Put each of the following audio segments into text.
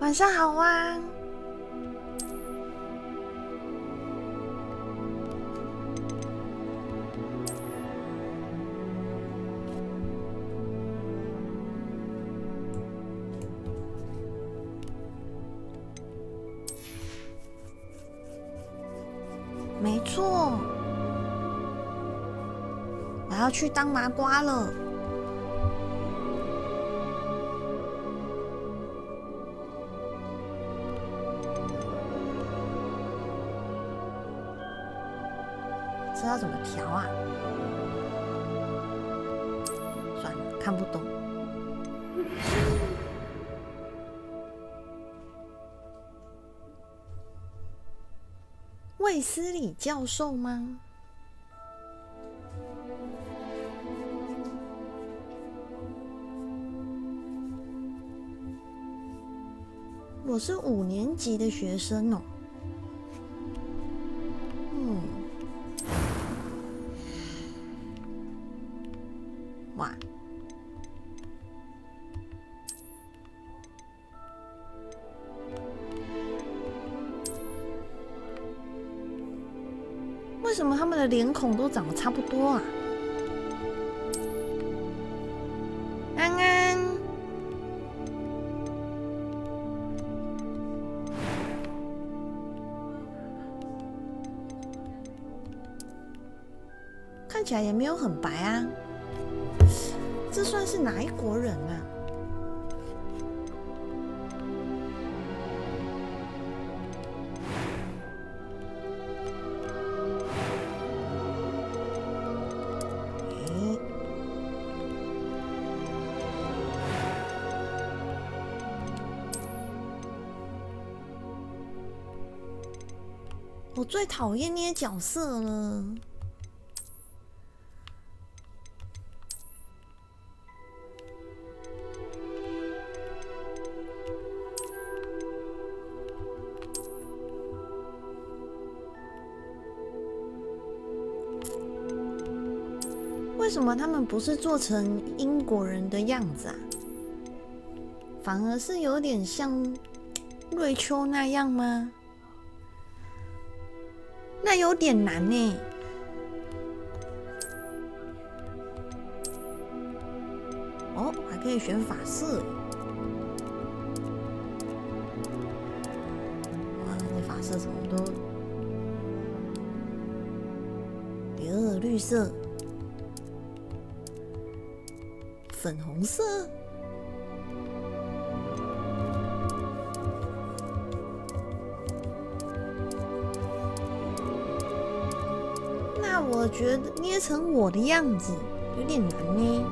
晚上好啊！没错，我要去当麻瓜了。这要怎么调啊？算了，看不懂。卫斯理教授吗？我是5年级的学生哦。哇！为什么他们的脸孔都长得差不多啊？安安，看起来也没有很白啊。这算是哪一国人啊？我最讨厌捏角色了。为什么他们不是做成英国人的样子啊？反而是有点像瑞秋那样吗？那有点难呢。哦，还可以选法式。哇，这法式什么都绿色、粉红色。那我觉得捏成我的样子有点难呢。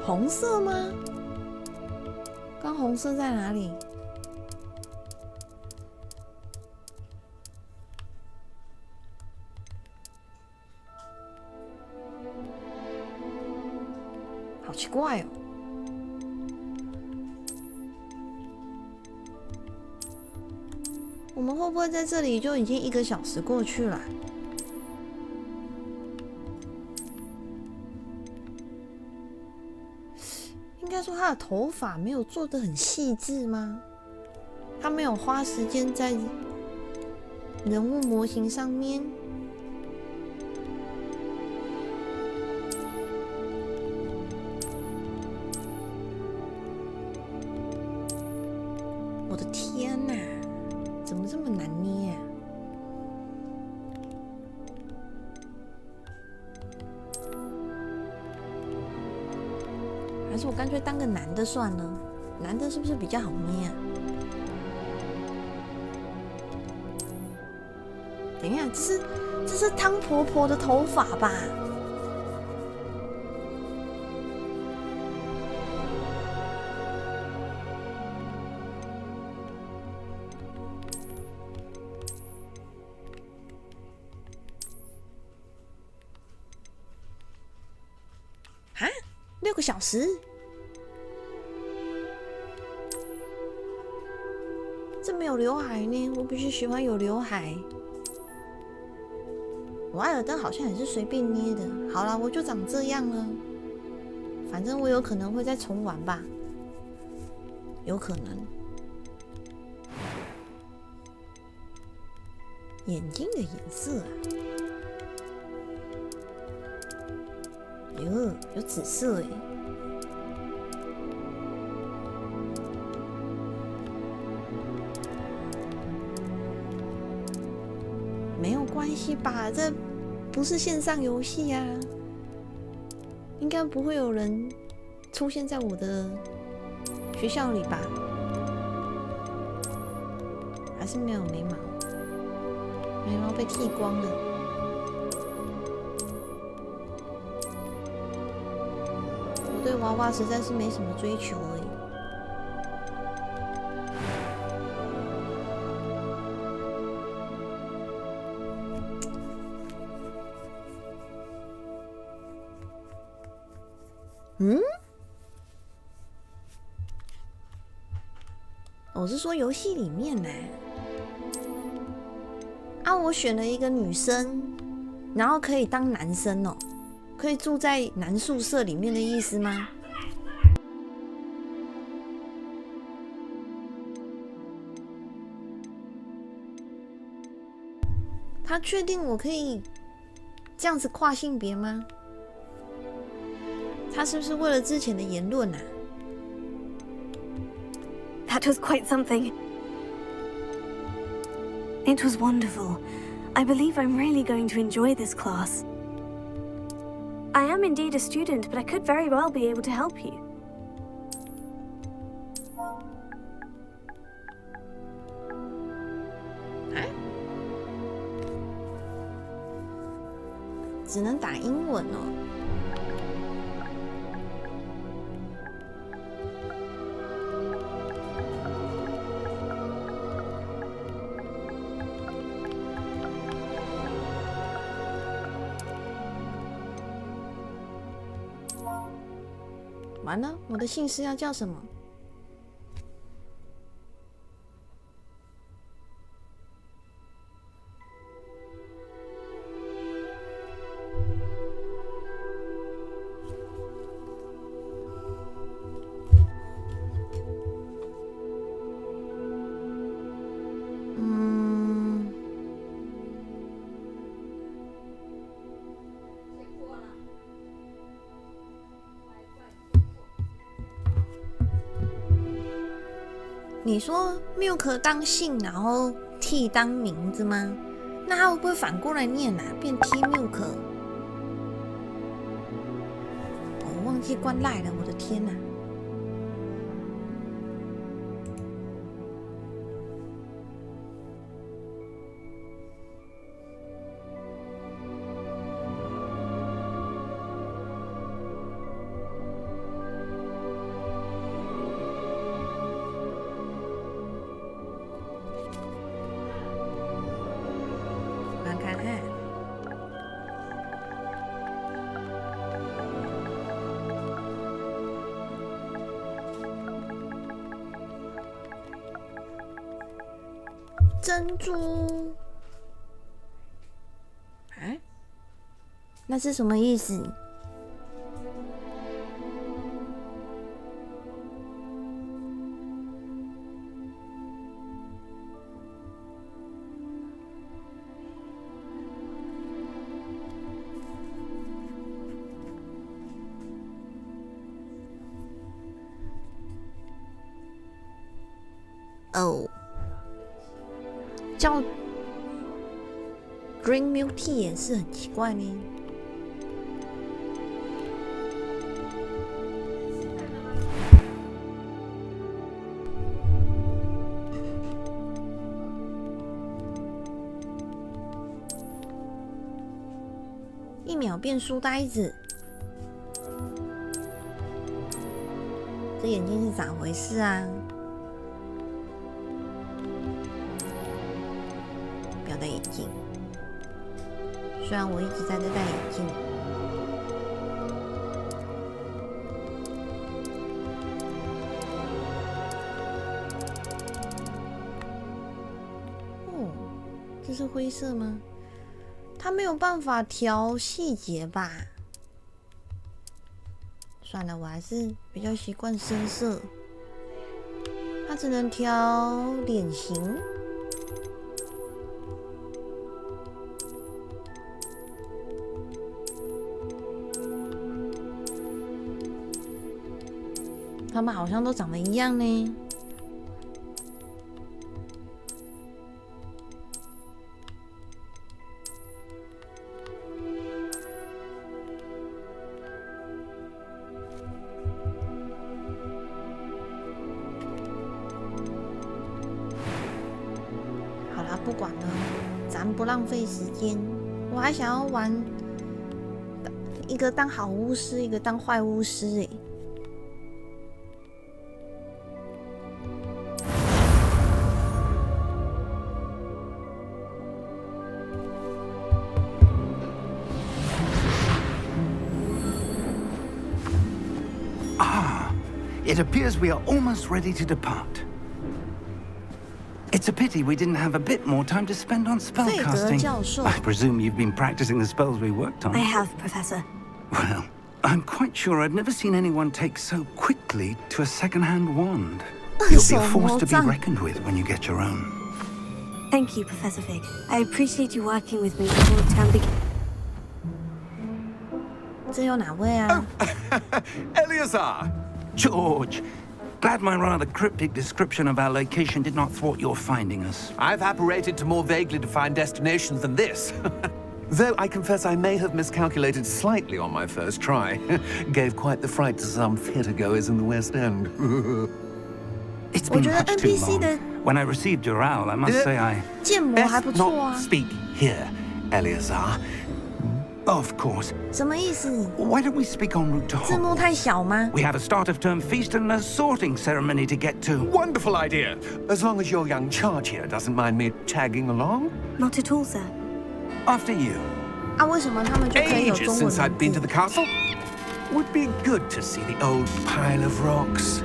红色吗？刚红色在哪里？好奇怪哦。我们会不会在这里就已经1个小时过去了？应该说他的头发没有做得很细致吗？他没有花时间在人物模型上面。我的天哪，怎么这么难捏啊？还是我干脆当个男的算了，男的是不是比较好捏啊？等一下，这是汤婆婆的头发吧？啊，6个小时？这没有刘海呢，我比较喜欢有刘海。瓦尔登好像也是随便捏的。好啦，我就长这样了。反正我有可能会再重玩吧，有可能。眼睛的颜色啊，有紫色耶。没有关系吧，这不是线上游戏啊，应该不会有人出现在我的学校里吧？还是没有眉毛？眉毛被剃光了。我对娃娃实在是没什么追求而已。我是说游戏里面呢。我选了一个女生，然后可以当男生哦，可以住在男宿舍里面的意思吗？他确定我可以这样子跨性别吗？他是不是为了之前的言论啊？ That was quite something. It was wonderful. I believe I'm really going to enjoy this class. I am indeed a student, but I could very well be able to help you. 只能打英文哦。完了，我的姓氏要叫什么？你说 milk 当姓，然后 t 当名字吗？那他会不会反过来念啊？变 t milk？ 我忘记关赖了，我的天哪！珍珠，那是什么意思？哦。叫 Green Milk Tea 也是很奇怪呢。一秒变书呆子，这眼睛是咋回事啊？戴眼镜，虽然我一直在戴眼镜。哦，这是灰色吗？他没有办法调细节吧？算了，我还是比较习惯深色。他只能调脸型。他们好像都长得一样呢。好啦，不管了，咱不浪费时间。我还想要玩一个当好巫师，一个当坏巫师欸。It appears we are almost ready to depart. It's a pity we didn't have a bit more time to spend on spellcasting. I presume you've been practicing the spells we worked on. I have, Professor. Well, I'm quite sure I've never seen anyone take so quickly to a second-hand wand. You'll be a force to be reckoned with when you get your own. Thank you, Professor Fig. I appreciate you working with me before the term begins. 这有哪位啊？ Eleazar! George, glad my rather cryptic description of our location did not thwart your finding us. I've apparated to more vaguely defined destinations than this. Though I confess I may have miscalculated slightly on my first try. Gave quite the fright to some theatergoers in the West End. It's been much too long. When I received your owl, I must say I... 建模还不 Best 错啊。 not speak here, Eleazar. Of course. 什么意思？ Why don't we speak en route to 字幕 Hogwarts? 太小吗？ We have a start-of-term feast and a sorting ceremony to get to. Wonderful idea. As long as your young charge here doesn't mind me tagging along. Not at all, sir. After you. 啊，为什么他们就可以有 Ages 中 since 文 I've been 名 to 字 the castle. Would be good to see the old pile of rocks.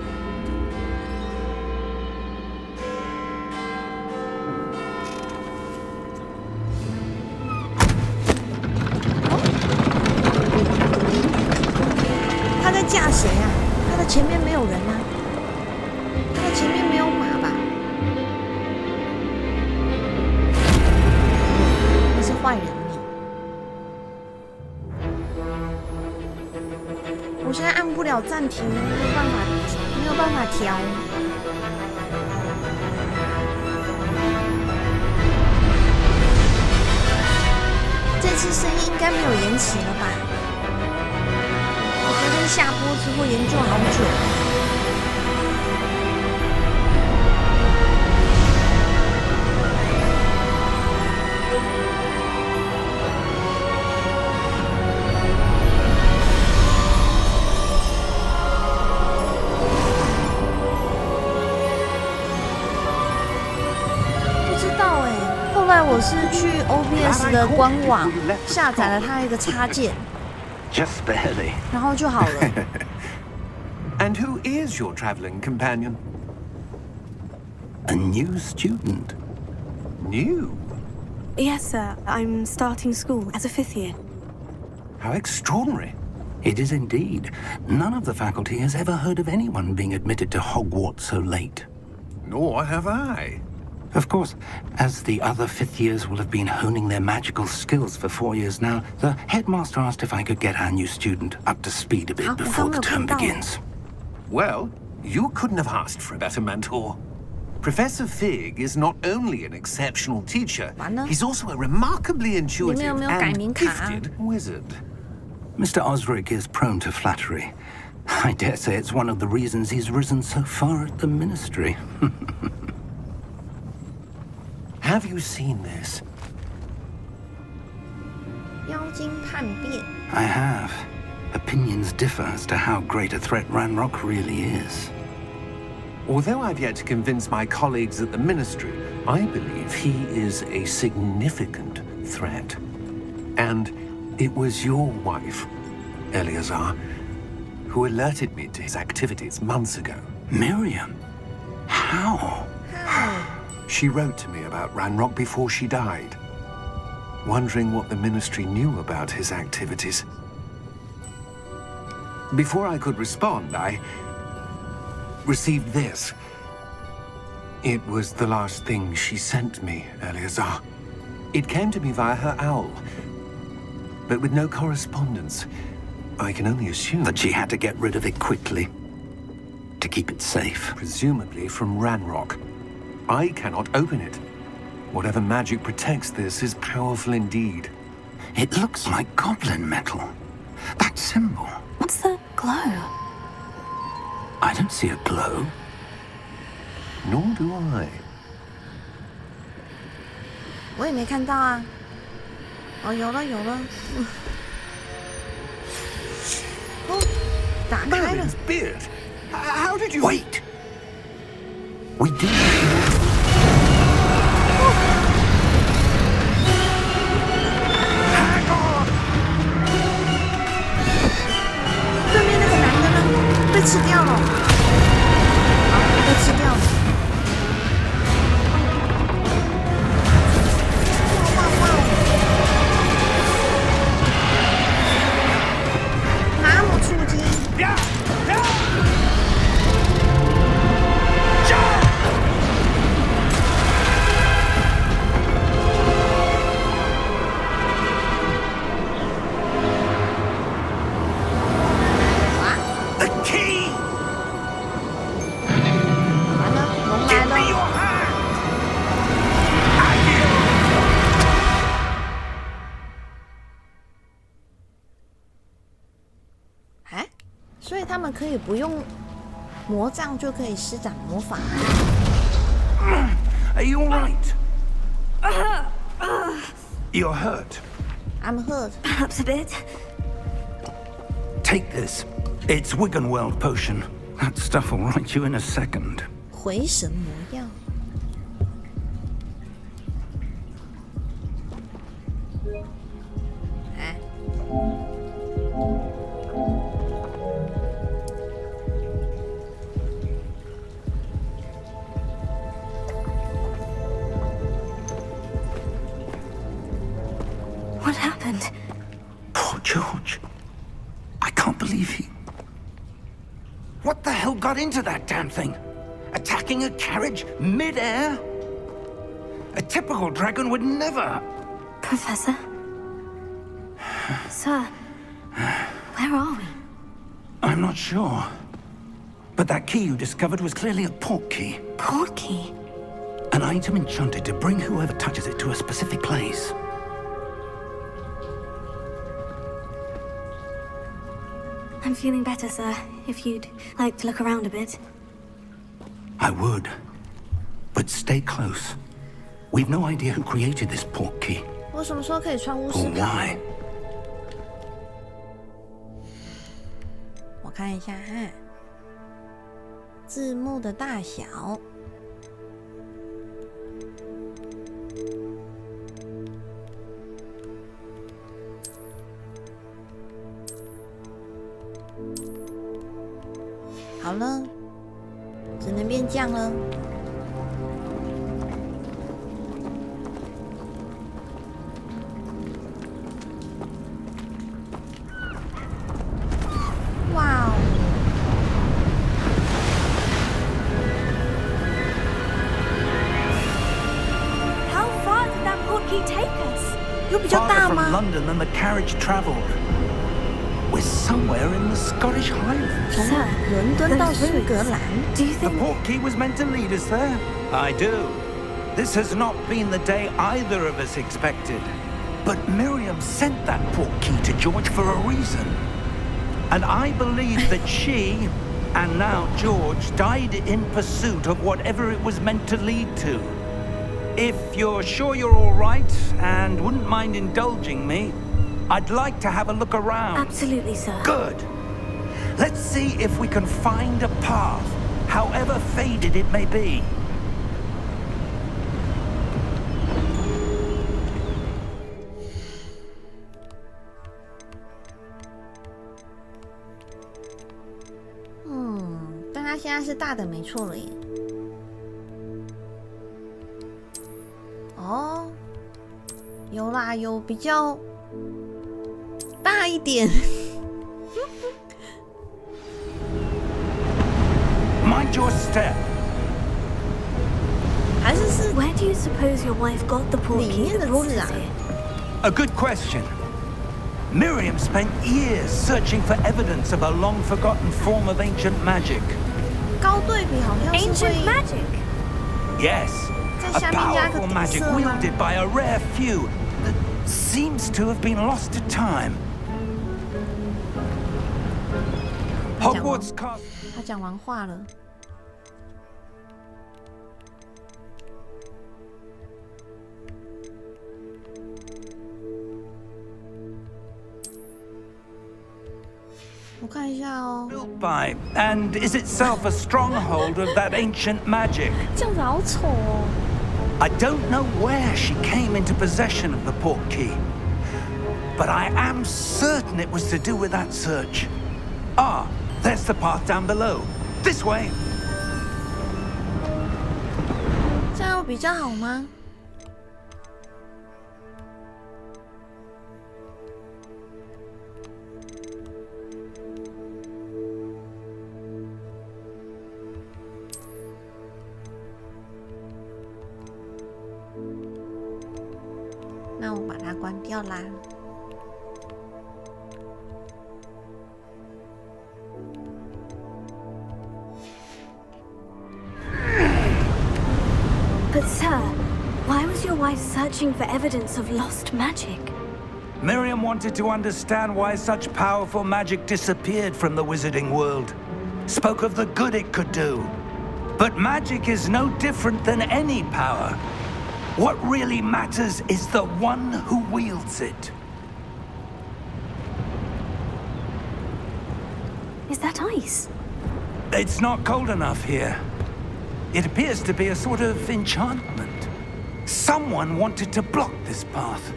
他在架谁啊？他的前面没有人啊？他的前面没有马吧？那是坏人呢。我现在按不了暂停，没有办法调。这次声音应该没有延迟了吧？我昨天下播之后研究好久。不知道哎，后来我是去 OBS 的官网下载了它一个插件。 Just barely. 然后就好了。And who is your traveling companion? A new student. New? Yes, sir. I'm starting school as a 5th year. How extraordinary. It is indeed. None of the faculty has ever heard of anyone being admitted to Hogwarts so late. Nor have I. Of course, as the other 5th years will have been honing their magical skills for 4 years now, the headmaster asked if I could get our new student up to speed a bit before the term begins. Well, you couldn't have asked for a better mentor. Professor Fig is not only an exceptional teacher, he's also a remarkably intuitive and gifted wizard. Mr. Osric is prone to flattery. I dare say it's one of the reasons he's risen so far at the ministry. Have you seen this? 妖精叛变。 I have. Opinions differ as to how great a threat Ranrock really is. Although I've yet to convince my colleagues at the ministry, I believe he is a significant threat. And it was your wife, Eleazar, who alerted me to his activities months ago. Miriam? How? She wrote to me about Ranrock before she died. wondering what the ministry knew about his activities. Before I could respond, I received this. It was the last thing she sent me, Eleazar. It came to me via her owl, but with no correspondence. I can only assume that she had to get rid of it quickly to keep it safe. Presumably from Ranrock. I cannot open it. Whatever magic protects this is powerful indeed. It looks like goblin metal. That symbol. What's the glow? I don't see a glow. Nor do I. 我也没看到啊。哦，有了有了。哦，打开了。 Merlin's beard. How did you wait? We did. Hang on. 对面那个男的呢？被吃掉了。好，被吃掉了。 所以他们可以不用魔杖就可以施展魔法。Are you all right? You're hurt. I'm hurt. Perhaps a bit. Take this. It's Wiggenweld potion. That stuff will right you in a second. 回神魔药。哎。 What happened? Poor George. I can't believe he... What the hell got into that damn thing? Attacking a carriage mid-air? A typical dragon would never... Professor? Sir, where are we? I'm not sure. But that key you discovered was clearly a port key. Port key? An item enchanted to bring whoever touches it to a specific place. I'm feeling better, sir. If you'd like to look around a bit. I would. But stay close. We've no idea who created this port key. 我什么时候可以穿巫师 Or 卡？ why. 我看一下哈，字幕的大小。好了，只能变这样了。哇哦！ How far did that port key take us? 有比较大 Farther 吗 from London than the carriage travelled. We're somewhere in the Scottish Highlands. 从伦敦到苏格兰。 Do you The think... port key was meant to lead us there. I do. This has not been the day either of us expected. But Miriam sent that port key to George for a reason. And I believe that she, and now George, died in pursuit of whatever it was meant to lead to. If you're sure you're all right and wouldn't mind indulging me, I'd like to have a look around. Absolutely, sir. Good. Let's see if we can find a path, however faded it may be. Hmm, 但它现在是大的没错了耶。哦，有啦，有比较大一点。Mind your step. 还是 Where do you suppose your wife got the 里 portkey 面的 that brought 字 us 啊？ here? A good question. Miriam spent years searching for evidence of a long-forgotten form of ancient magic. 高对比好像是 Ancient 会 magic? Yes, 在 a 下面加个 powerful 底 magic 色吗？ wielded by a rare few that seems to have been lost to time. Hogwarts Castle. 他讲完话了。我看一下哦， Built by, and is itself a stronghold of that ancient magic. 这样子好丑哦。 I don't know where she came into possession of the portkey, but I am certain it was to do with that search. Ah, there's the path down below. This way. 这样有比较好吗？那我把它关掉啦。But sir, why was your wife searching for evidence of lost magic? Miriam wanted to understand why such powerful magic disappeared from the wizarding world. Spoke of the good it could do. But magic is no different than any power. What really matters is the one who wields it. Is that ice? It's not cold enough here. It appears to be a sort of enchantment. Someone wanted to block this path.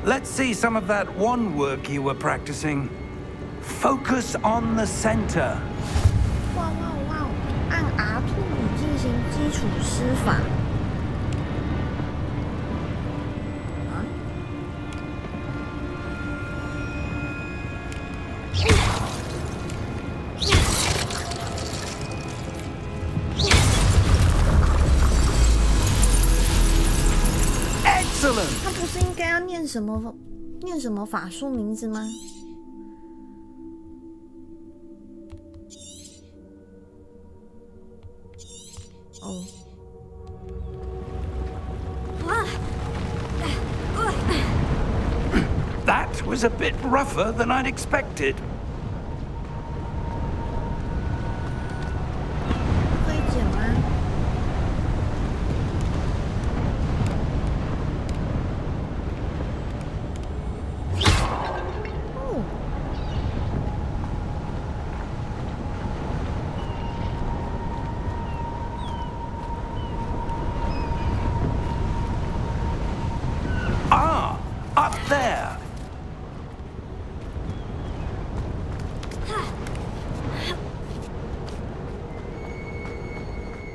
Let's see some of that wand work you were practicing. Focus on the center. 哇哇哇！按 R2 以进行基础施法。啊？Excellent! 他不是应该要念什么法术名字吗？哦， That was a bit rougher than I'd expected. 可以剪吗？哦， Ah, up there.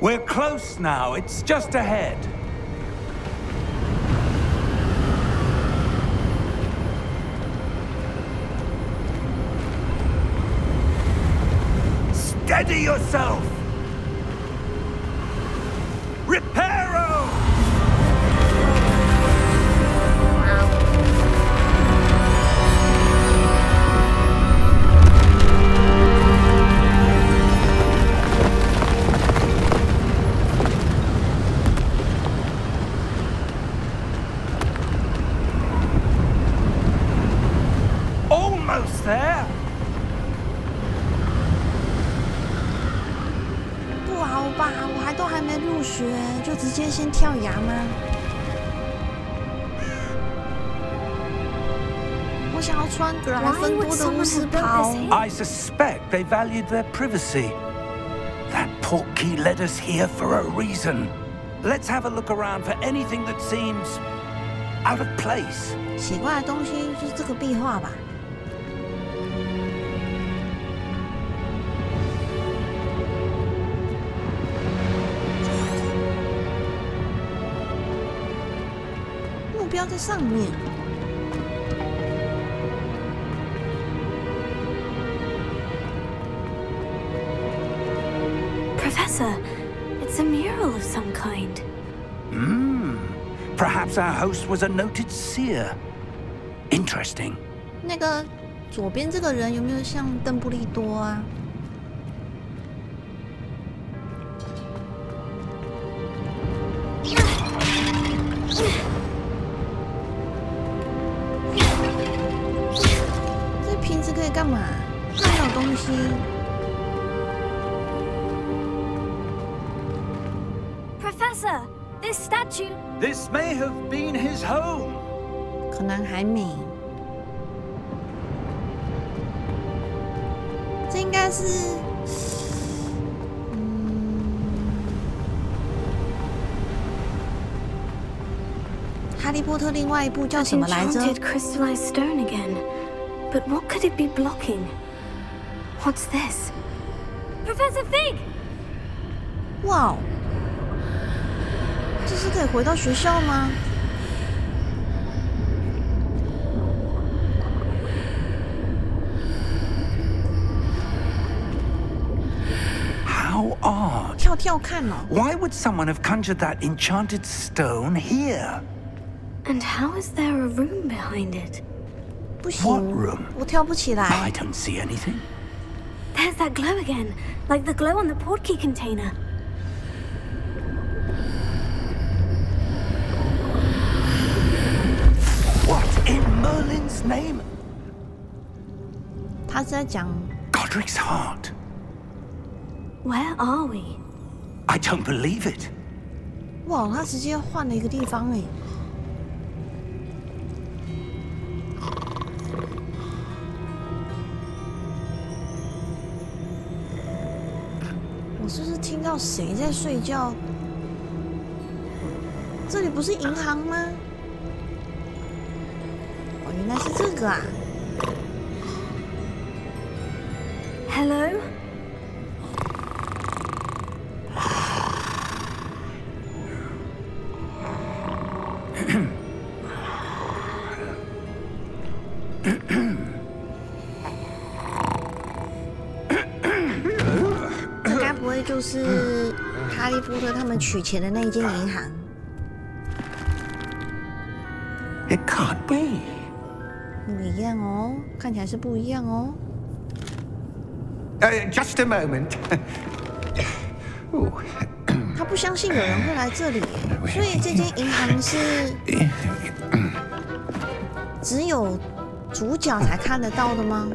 We're close now. It's just ahead. Steady yourself. Reparo! Almost there. 不好吧，我都还没入学，就直接先跳崖吗？我想要穿格莱芬多的巫师袍。 I suspect they valued their privacy. That portkey led us here for a reason. Let's have a look around for anything that seems out of place. 奇怪的东西就是这个壁画吧？目标在上面。Professor, it's a mural of some kind. Perhaps our host was a noted seer. Interesting. 那个左边这个人有没有像邓布利多啊？这瓶子可以干嘛？没有东西。Professor, this statue. This may have been his home. 可能还没。这应该是，哈利波特另外一部叫什么来着？ Enchanted crystallized stone again. But what could it be blocking? What's this? Professor Fig! 哇哦，这是可以回到学校吗？ How odd. 跳跳看哦。 Why would someone have conjured that enchanted stone here? And how is there a room behind it? 不行 What room? 我跳不起来。 I don't see anything. There's that glow again, like the glow on the portkey container. What in Merlin's name? 他是在讲 Godric's heart. Where are we? I don't believe it. 哇，他直接换了一个地方哎。我是不是听到谁在睡觉？这里不是银行吗？哦，原来是这个啊。 Hello? 这该不会就是哈利波特他们取钱的那一间银行？ It can't be. 不一样哦，看起来是不一样哦。 Just a moment. Ooh. 他不相信有人会来这里，所以这间银行是只有主角才看得到的吗？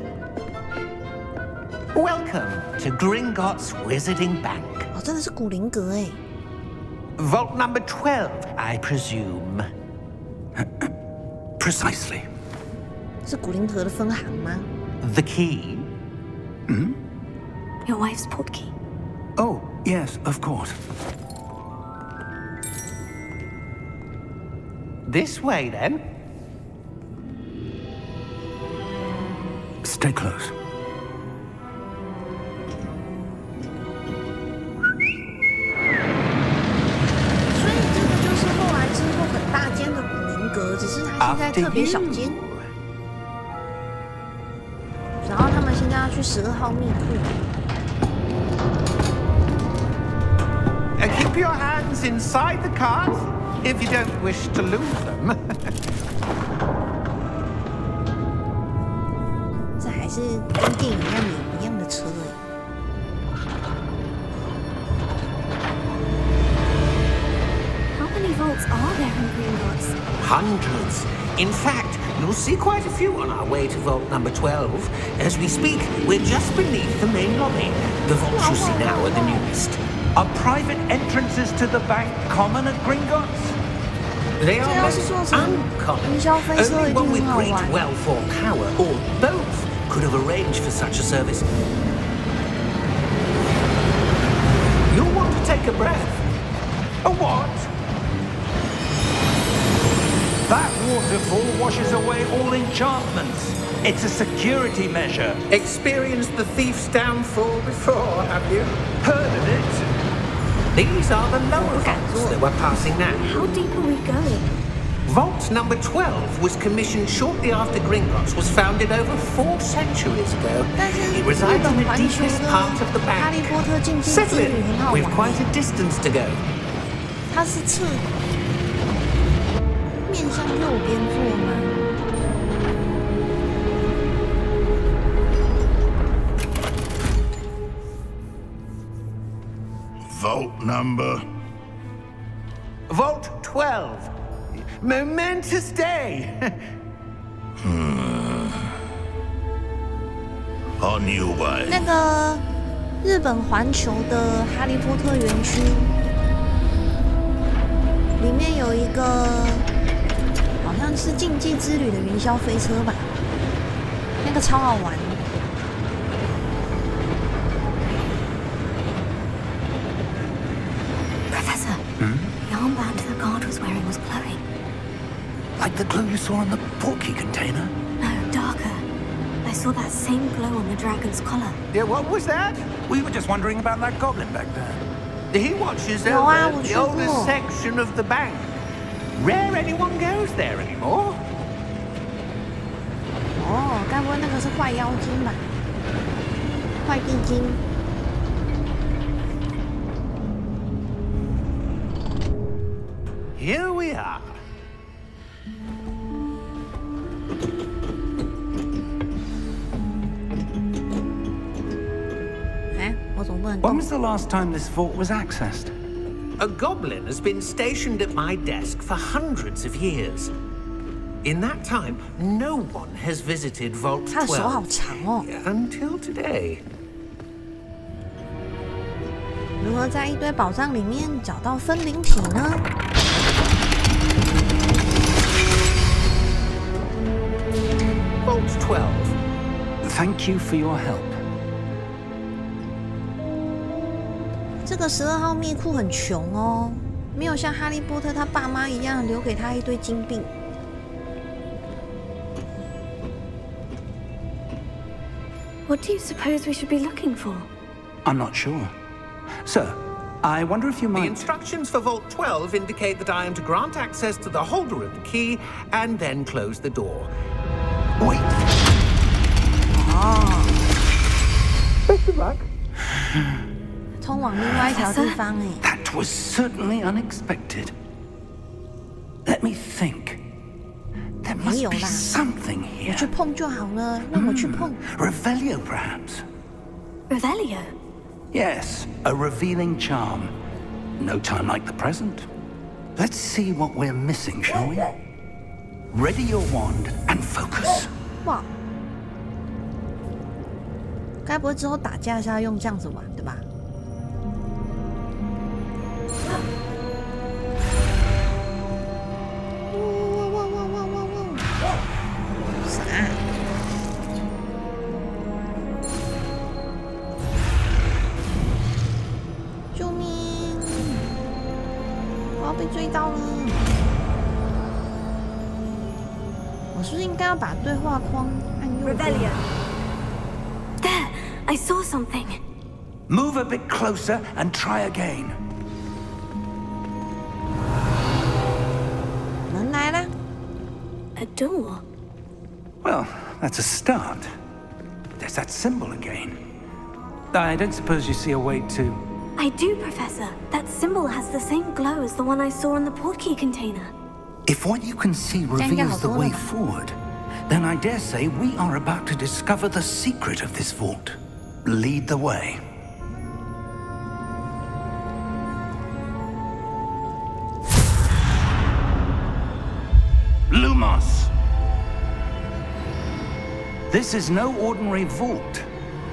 Welcome to Gringotts Wizarding Bank. 哦，真的是古灵阁哎。 Vault number 12, I presume. Precisely. 是古灵阁的分行吗？ The key? Your wife's portkey. Oh, yes, of course. This way, then. Stay close. 所以这个就是后来之后很大间的古灵阁，只是它现在特别小间。然后他们现在要去12号密库。 Keep your hands inside the cart if you don't wish to lose them. 这还是跟电影一样的车哎。 How many vaults are there in Gringotts? Hundreds. In fact, you'll see quite a few on our way to vault number 12. As we speak, we're just beneath the main lobby. The vaults you see now are the newest. Are private entrances to the bank common at Gringotts? They 这 are 要是 most 做成 uncommon. 营销飞车， Only 一 one 定 with 很好 great 玩。 wealth or power, or both, could have arranged for such a service. You'll want to take a breath. A what? That waterfall washes away all enchantments. It's a security measure. Experienced the thief's downfall before, have you? Heard of it? These are the lower vaults that we're passing now. How deep are we going? Vault number 12 was commissioned shortly after Gringotts was founded over 4 centuries ago. 但是 It 日 resides 本 in the 环球 deepest 的 part of the 哈利 bank. 波特禁忌之 Settle 旅很好 in. 玩 We've quite 耶 a distance to go. 它是侧面向右边坐吗？ Vault number. Vault 12. Momentous day. On your way. 那个日本环球的哈利波特园区里面有一个好像是禁忌之旅的云霄飞车吧，那个超好玩。 Professor, the armband the guard was wearing was glowing. Like the glue you saw on the portkey container? No, darker. I saw that same glow on the dragon's collar. Yeah, what was that? We were just wondering about that goblin back there. He watches No, I over was the sure. oldest section of the bank. Rare anyone goes there anymore. 哦，该不会那个是坏妖精吧？坏地精。 Here we are. When was the last time this vault was accessed? A goblin has been stationed at my desk for hundreds of years. In that time, no one has visited Vault 他的手好 12 长哦。 until today. 如何在一堆宝藏里面找到分灵体呢？ Vault 12. Thank you for your help. 这个12号密库很穷哦，没有像哈利波特他爸妈一样留给他一堆金币。 What do you suppose we should be looking for? I'm not sure. Sir, I wonder if you The might... instructions for Vault 12 indicate that I am to grant access to the holder of the key and then close the door. Wait! 哦， Best of luck. 通往另外一条地方哎。 That was certainly unexpected. Let me think. There 没 must 有 be 啦， something 我去 here. 碰就好了，让我去碰。 Revelio, perhaps? Revelio? Yes, a revealing charm. No time like the present. Let's see what we're missing, shall we? Ready your wand and focus. 哇，该不会之后打架是要用这样子玩对吧？啥？救命！我要被追到了！我是不是应该要把对话框按右边？ Revelio. There! I saw something. Move a bit closer and try again. 门来了。 A door. Well, that's a start. There's that symbol again. I don't suppose you see a way to... I do, Professor. That symbol has the same glow as the one I saw on the portkey container. If what you can see reveals the way forward, then I dare say we are about to discover the secret of this vault. Lead the way. Lumos! This is no ordinary vault.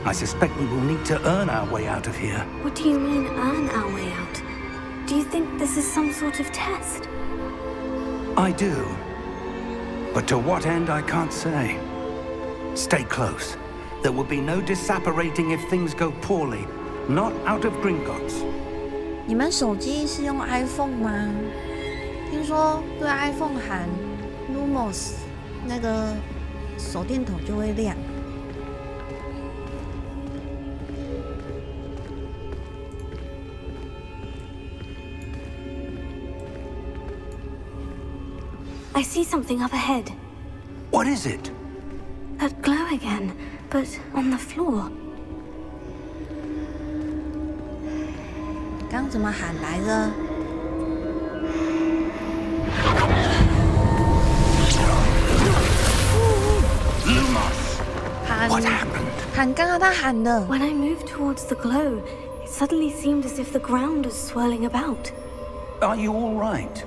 I suspect we will need to earn our way out of here. What do you mean, earn our way out? Do you think this is some sort of test? I do. But to what end, I can't say. Stay close. There will be no disapparating if things go poorly. Not out of Gringotts. 你们手机是用 iPhone 吗？听说对 iPhone 喊 Lumos， 那个手电筒就会亮。I see something up ahead. What is it? That glow again, but on the floor. 刚怎么喊来着？ What happened? 喊刚刚他喊的。 When I moved towards the glow, it suddenly seemed as if the ground was swirling about. Are you all right?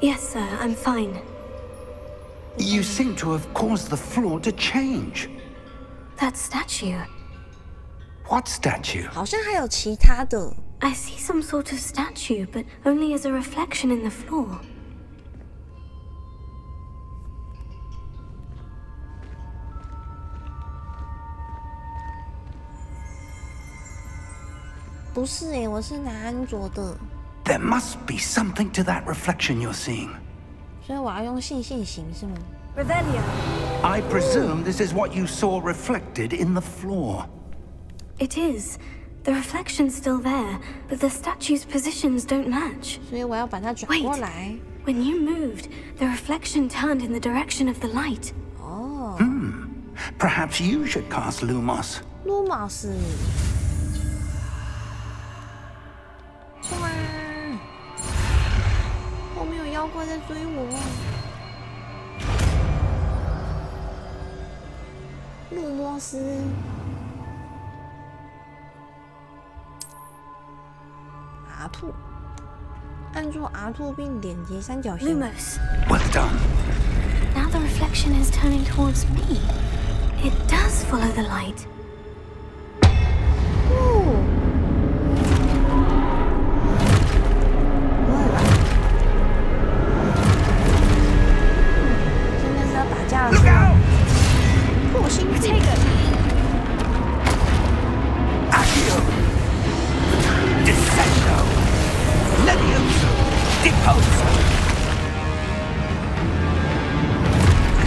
Yes, sir, I'm fine. You seem to have caused the floor to change. That statue. What statue? 好像还有其他的。 I see some sort of statue, but only as a reflection in the floor. 不是欸，我是拿安卓的， There must be something to that reflection you're seeing. 所以我要用信型是吗？ Revelio. I presume this is what you saw reflected in the floor. It is. The reflection's still there, but the statue's positions don't match. 所以我要把它转过来。 When you moved, the reflection turned in the direction of the light. 哦， Perhaps you should cast Lumos. 路马斯。哇！后面有妖怪在追我。路莫斯。R2， 按住 R2 并点击三角形。 Lumos. Well done. Now the reflection is turning towards me. It does follow the light. 哦，现在是要打架了。 Look out! 破心 Take it. Accio! Descendo! Levioso! Deposo!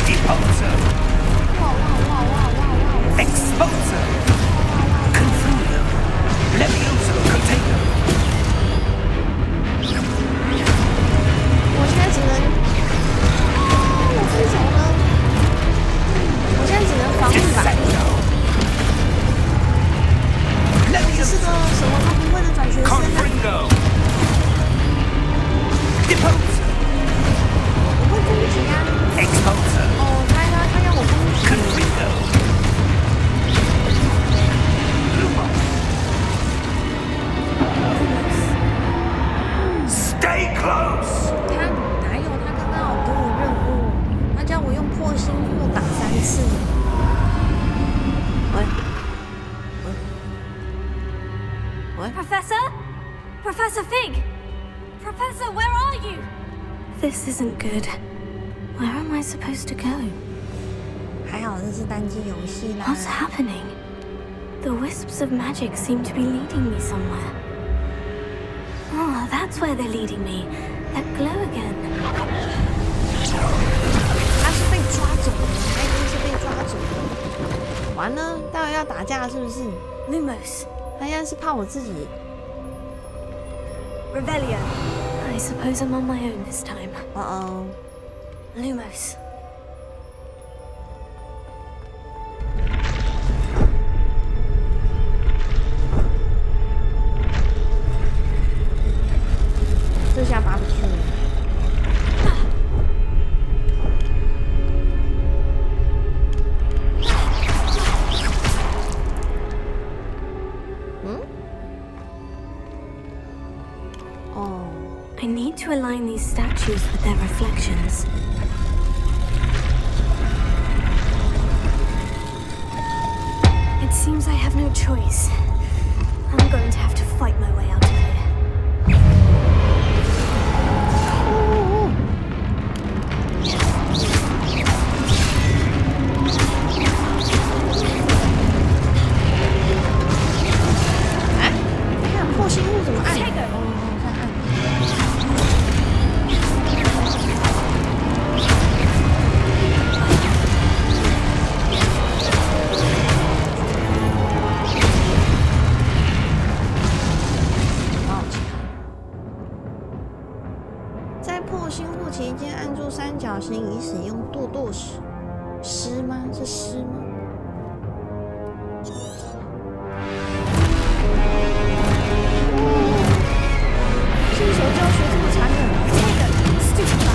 Deposo! 哇哇哇哇哇哇！ Exposo! Confundo! Levioso! Contago! 我现在只能，我分手了。我现在只能防御吧。 Descendo! 这是个什么都不会的转学生啊。 Confringo! Deposo! 我会攻击啊。 Exposo! 哦，他要我攻击。 Confringo! Lumos! Stay close! 他哪有？他刚刚有给我任务，他叫我用破心术打3次。喂。 Professor? Professor Fig? Professor, where are you? This isn't good. Where am I supposed to go? 还好这是单机游戏啦。 What's happening? The wisps of magic seem to be leading me somewhere. Oh, that's where they're leading me. That glow again. 他是被抓走了，他一定是被抓走了。完了，待会要打架是不是？ Lumos. 他现在是怕我自己。 Revelio. I suppose I'm on my own this time. 哦 Lumos. 这下拔不去了。哦。 I need to align these statues with their reflections. It seems I have no choice. I'm going to have to fight my way out of here. 哎，你看破心物怎么按？哦，再按。使用堕堕诗吗？是诗吗？新手教学这么残忍吗？这个 stupid。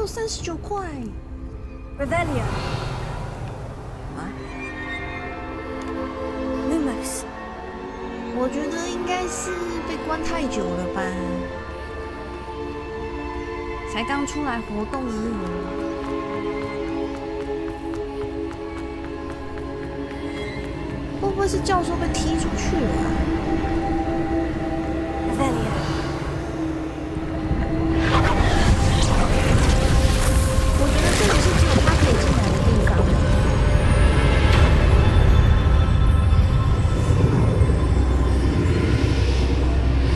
39块 Revelio. 啊！ Lumos. 我觉得应该是被关太久了吧，才刚出来活动而已。会不会是教授被踢出去了啊？ Revelio. 我觉得这里是只有他可以进来的地方。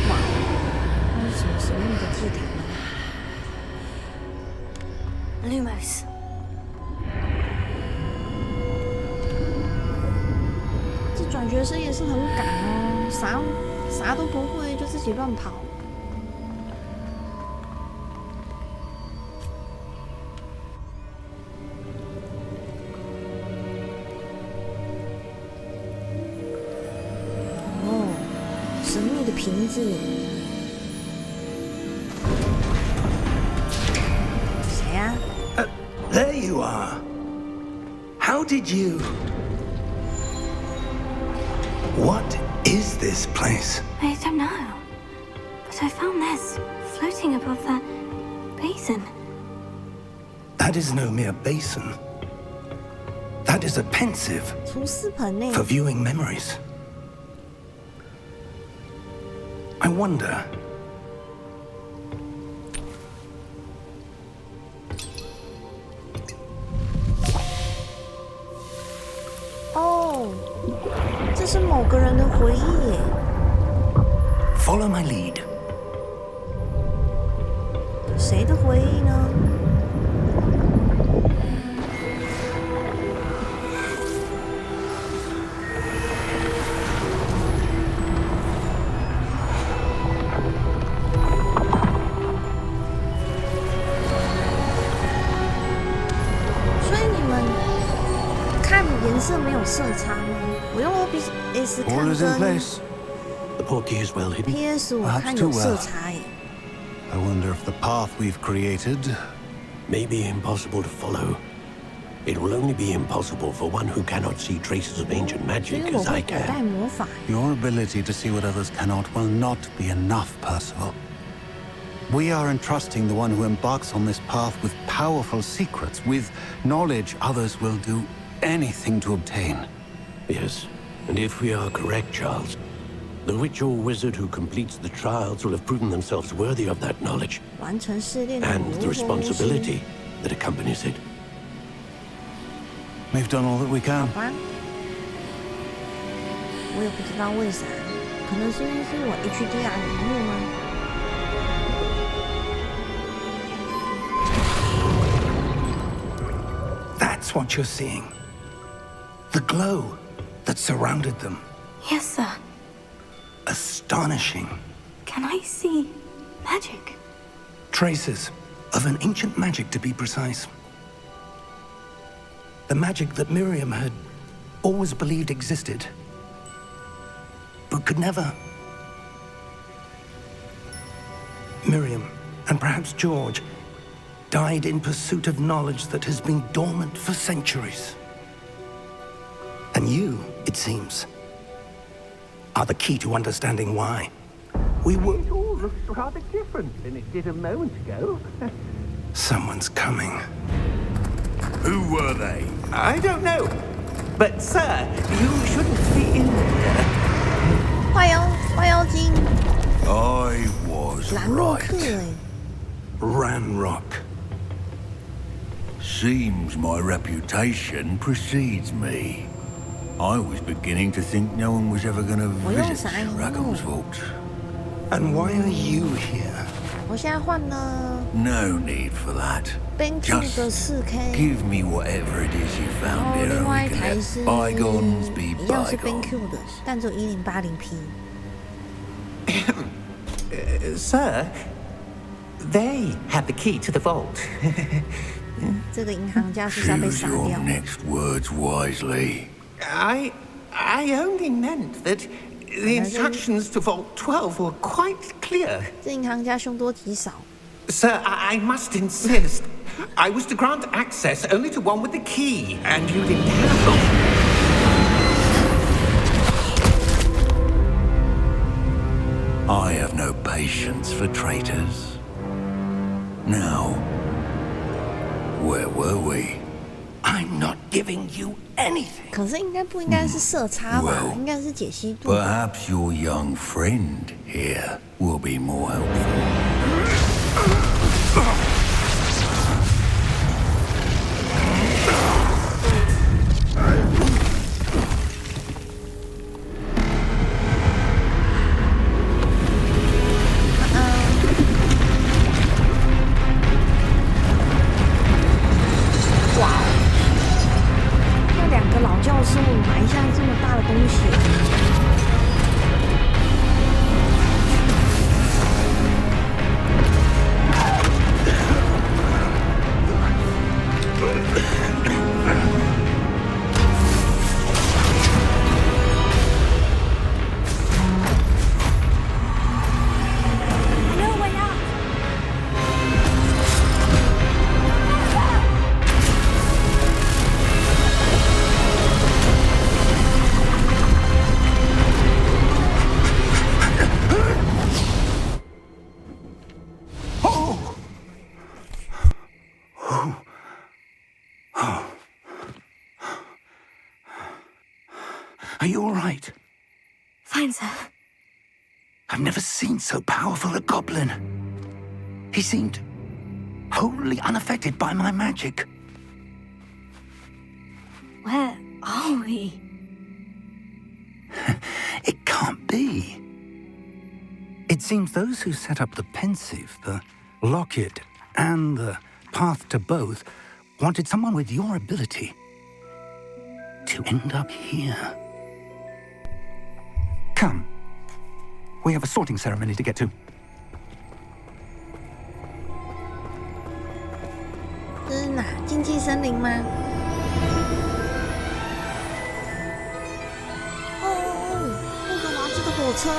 哇，那是什么神秘的祭坛呢 Lumos. 这转学生也是很赶哦，啥都不会就自己乱跑。神秘的瓶子，谁啊？ There you are. How did you... What is this place? I don't know. But I found this floating above that basin. That is no mere basin. That is a pensive 厨师盆呢？ for viewing memories. I wonder...哦，这是某个人的回忆耶。 Follow my lead. 谁的回忆呢？所以你们看颜色没有色差吗？我用 OBS 看 All is in 跟 place. The portkey is well hidden. PS 我 Perhaps 看 too 有色 well. 差耶。 I wonder if the path we've created... May be impossible to follow. It will only be impossible for one who cannot see traces of ancient 因 magic 为我 as 会 I 古代 can. 魔法。 Your ability to see what others cannot will not be enough, Percival. We are entrusting the one who embarks on this path with powerful secrets, with knowledge others will do anything to obtain. Yes, and if we are correct, Charles, the witch or wizard who completes the trials will have proven themselves worthy of that knowledge 完成试炼的 and 魔 the 法巫师 responsibility that accompanies it. We've done all that we can. 吧，我也不知道为啥，可能是因为是我 HDR 荧幕吗？ That's what you're seeing. The glow that surrounded them. Yes, sir. Astonishing. Can I see magic? Traces of an ancient magic, to be precise. The magic that Miriam had always believed existed, but could never Miriam, and perhaps George, died in pursuit of knowledge that has been dormant for centuries. And you, it seems, are the key to understanding why. We were... It all looks rather different than it did a moment ago. Someone's coming. Who were they? I don't know. But, sir, you shouldn't be in here. 坏妖精， I was 兰洛 right. 克哎， Ranrock. Seems my reputation precedes me. I was beginning to think no one was ever going to visit Rackham's vault. And why are you here? 我现在换了 No need for that. BenQ 的 Just 4K， give me whatever it is you 然 found 后 here 另 and 外 we 一 can 台 let 是 bygones be 一样是 bygones. BenQ 的，但只有1080p。 Sir, they had the key to the vault. 这个银行家是不是要被 Choose 杀 your 掉？ next words wisely. I only meant that the instructions to Vault 12 were quite clear. 这银行家凶多吉少。 Sir, I must insist. I was to grant access only to one with the key, and you didn't have them. I have no patience for traitors. Now, where were we? I'm not giving you anything. 可是应该不应该是色差吧？ Well, 应该是解析度。 Perhaps your young friend here will be more helpful. Are you all right? Fine, sir. I've never seen so powerful a goblin. He seemed wholly unaffected by my magic. Where are we? It can't be. It seems those who set up the pensive, the locket, and the path to both wanted someone with your ability to end up here. Come. We have a sorting ceremony to get to. 这是哪？禁忌森林吗？哦，霍格华兹的火车。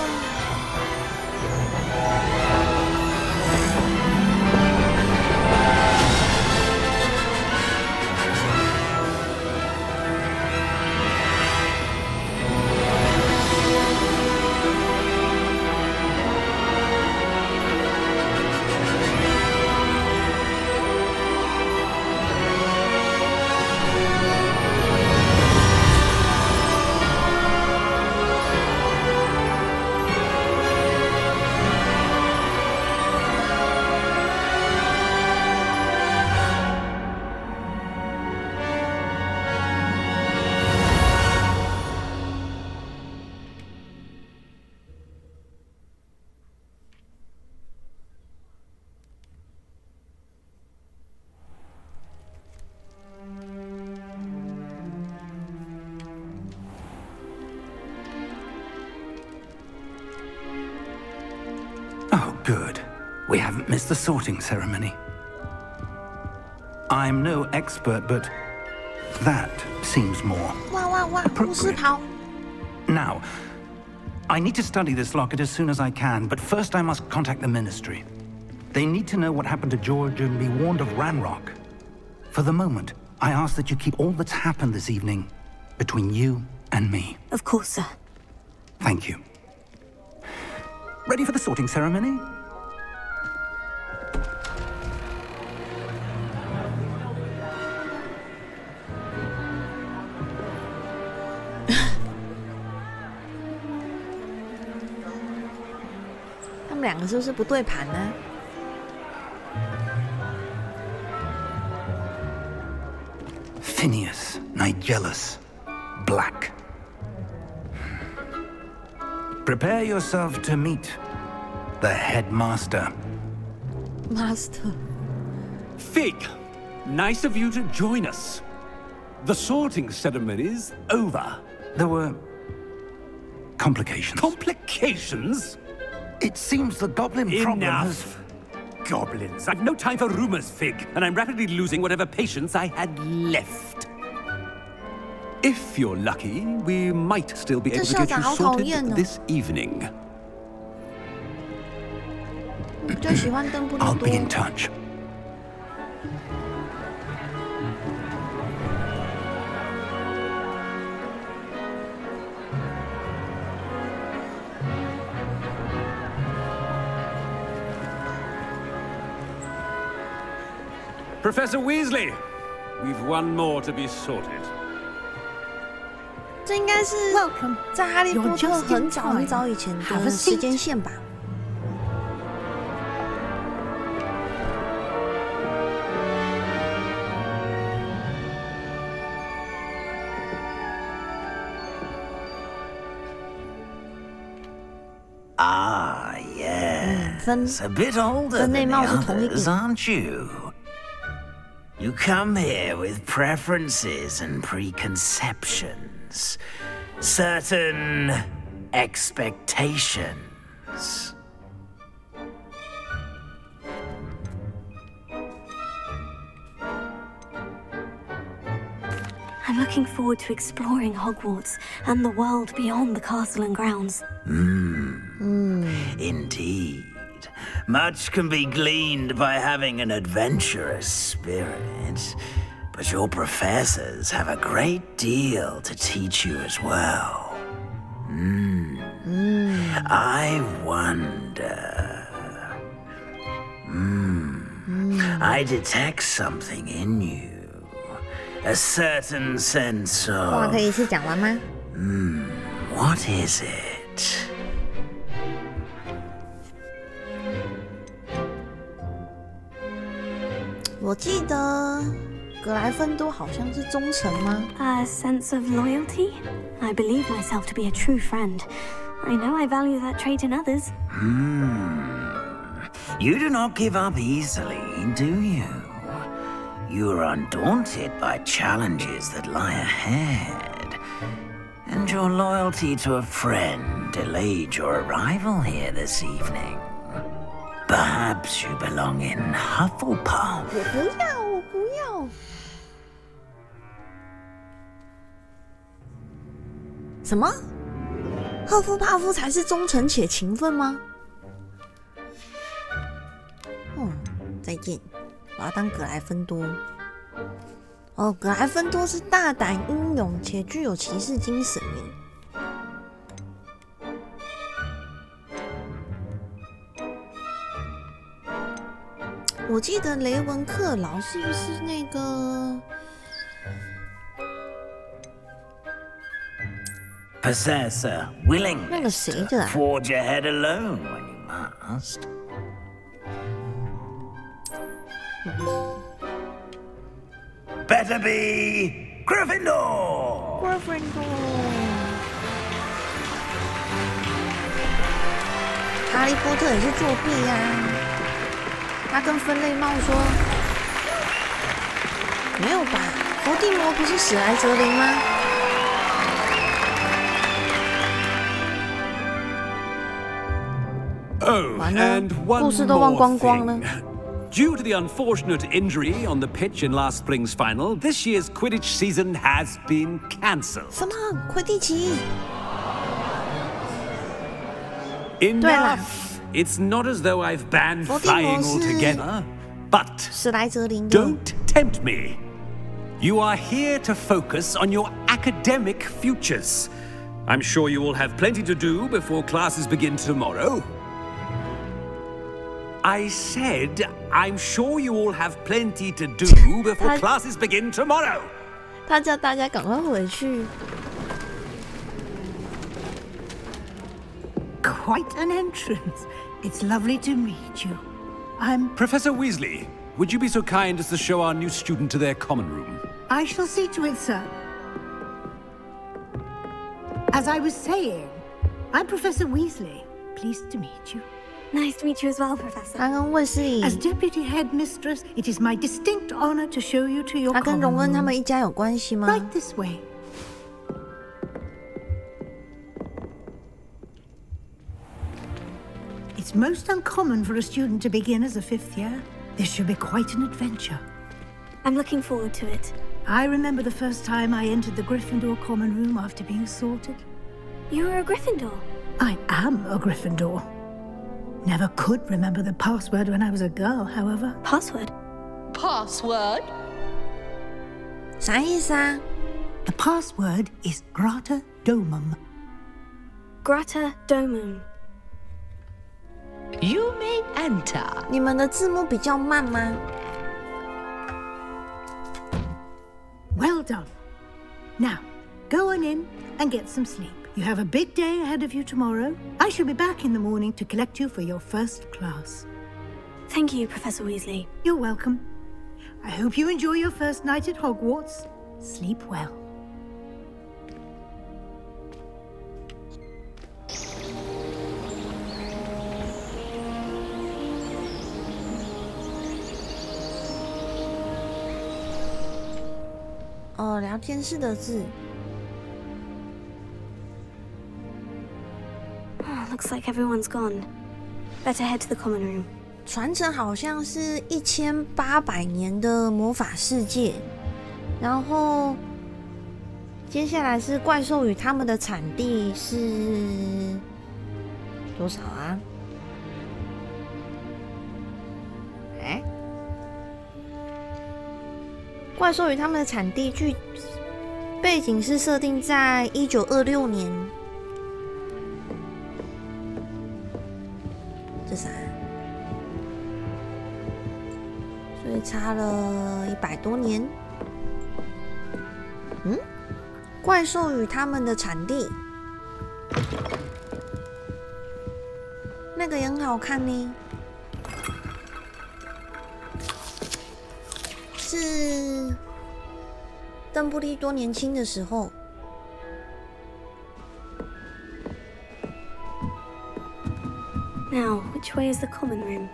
Oh, good. We haven't missed the sorting ceremony. I'm no expert, but that seems more. 哇哇哇！巫师袍。 Now, I need to study this locket as soon as I can, but first I must contact the Ministry. They need to know what happened to George and be warned of Ranrock. For the moment, I ask that you keep all that's happened this evening between you and me. Of course, sir. Thank you. Ready for the sorting ceremony?他们两个是不是不对盘呢？ Phineas, Nigellus, Black. Prepare yourself to meet the headmaster. Master. Fig, nice of you to join us. The sorting ceremony's over. There were complications. Complications? It seems the goblin problem has... Enough. Goblins. I've no time for rumors, Fig, and I'm rapidly losing whatever patience I had left. If you're lucky, we might still be able to get you sorted this evening. 就喜欢邓布利 I'll 多 be。in touch. Professor Weasley, we've one more to be sorted. 这应该是在哈利波特很早很早以前的时间线吧。 Ah, yes. A bit older than the others, aren't you? You come here with preferences and preconceptions. Certain expectations. I'm looking forward to exploring Hogwarts and the world beyond the castle and grounds. Indeed. Much can be gleaned by having an adventurous spirit, but your professors have a great deal to teach you as well. I wonder. I detect something in you. A certain sense 话可以一次讲完吗？ What is it? 我记得格莱芬多好像是忠诚吗？ A sense of loyalty? I believe myself to be a true friend. I know I value that trait in others. You do not give up easily, do you? You are undaunted by challenges that lie ahead. And your loyalty to a friend delayed your arrival here this evening. Perhaps you belong in Hufflepuff. 我不要，我不要。什么？赫夫帕夫才是忠诚且勤奋吗？再见，我要当格莱芬多。哦，格莱芬多是大胆、英勇且具有骑士精神耶。我记得雷文克劳是不是那个 Possessor, willing 那个谁的啊？ forge ahead alone when you must. Better be Gryffindor. Gryffindor。哈利波特也是作弊呀、他跟分类帽说：“没有吧？伏地魔不是史莱哲林吗？” Oh, 完了 and，one 故事都忘 more 光光了 thing. Due to the unfortunate injury on the pitch in last spring's final, this year's Quidditch season has been cancelled. 什么？魁地奇？ Enough It's not as though I've banned 伏地魔 flying 是 altogether, but 史莱哲林的。 don't tempt me. You are here to focus on your academic futures. I'm sure you will have plenty to do before classes begin tomorrow. I said, I'm sure you all have plenty to do before classes begin tomorrow. 他叫大家赶快回去。 Quite an entrance. It's lovely to meet you. I'm... Professor Weasley, would you be so kind as to show our new student to their common room? I shall see to it, sir. As I was saying, I'm Professor Weasley. Pleased to meet you. Nice to meet you as well, Professor. 他跟卫斯理， As Deputy Headmistress, it is my distinct honor to show you to your 他跟 common 荣恩他 room. 们一家有关系吗？ Right this way. It's most uncommon for a student to begin as a fifth year. This should be quite an adventure. I'm looking forward to it. I remember the first time I entered the Gryffindor common room after being sorted. You were a Gryffindor? I am a Gryffindor. Never could remember the password when I was a girl, however. Password? Password? 啥意思啊？ The password is Grata Domum. Grata Domum. You may enter. 你们的字幕比较慢吗？ Well done. Now, go on in and get some sleep. You have a big day ahead of you tomorrow. I shall be back in the morning to collect you for your first class. Thank you, Professor Weasley. You're welcome. I hope you enjoy your first night at Hogwarts. Sleep well. Oh, 聊天室的字。 Looks like everyone's gone. Better head to the common room. 传承好像是1800年的魔法世界，然后接下来是怪兽与他们的产地是多少啊？哎，怪兽与他们的产地剧背景是设定在1926年。这啥？所以差了100多年。嗯，怪兽与他们的产地，那个也很好看呢。是邓布利多年轻的时候。 Now, which way is the common room?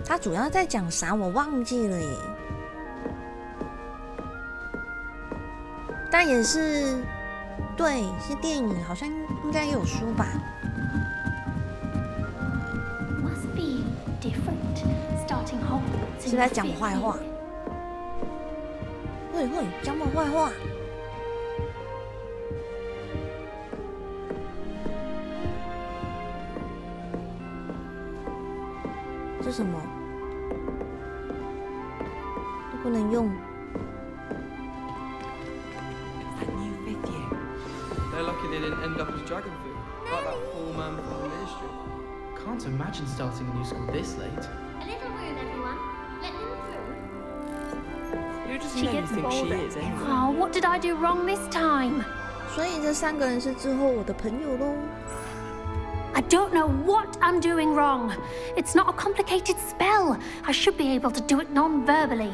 他主要在讲啥？我忘记了耶。但也是，对，是电影，好像应该也有书吧。 Must be different. Starting Hogwarts. 是在讲坏话。 会讲我坏话。这什么？都不能用。 That new fifth year. They're lucky they didn't end up as dragon food, like that poor man from the ministry. Can't imagine starting a new school this late. A little room, everyone. Let them through. Who does Nelly think she is, anyway? Oh, what did I do wrong this time? 所以这3个人是之后我的朋友咯。 I don't know what I'm doing wrong. It's not a complicated spell. I should be able to do it non-verbally.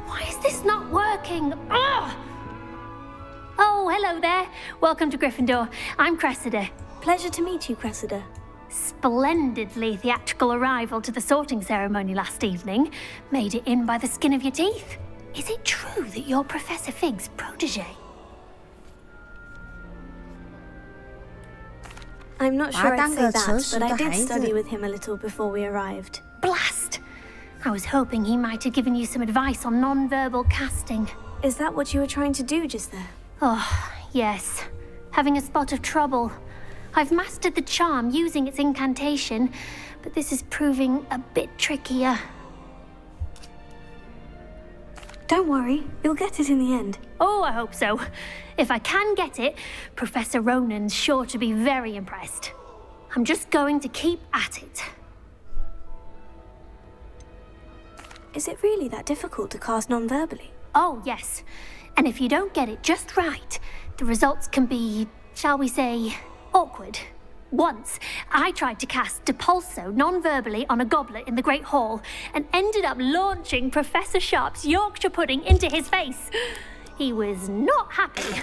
Why is this not working? Ugh! Oh, hello there. Welcome to Gryffindor. I'm Cressida. Pleasure to meet you, Cressida. Splendidly theatrical arrival to the sorting ceremony last evening. Made it in by the skin of your teeth. Is it true that you're Professor Fig's protege? I'm not sure I'd say that, but I did study with him a little before we arrived. Blast! I was hoping he might have given you some advice on non-verbal casting. Is that what you were trying to do just there? Oh, yes. Having a spot of trouble. I've mastered the charm using its incantation, but this is proving a bit trickier. Don't worry, you'll get it in the end. Oh, I hope so. If I can get it, Professor Ronan's sure to be very impressed. I'm just going to keep at it. Is it really that difficult to cast non-verbally? Oh, yes. And if you don't get it just right, the results can be, shall we say, awkward. Once, I tried to cast Depulso non-verbally on a goblet in the Great Hall and ended up launching Professor Sharp's Yorkshire pudding into his face. He was not happy.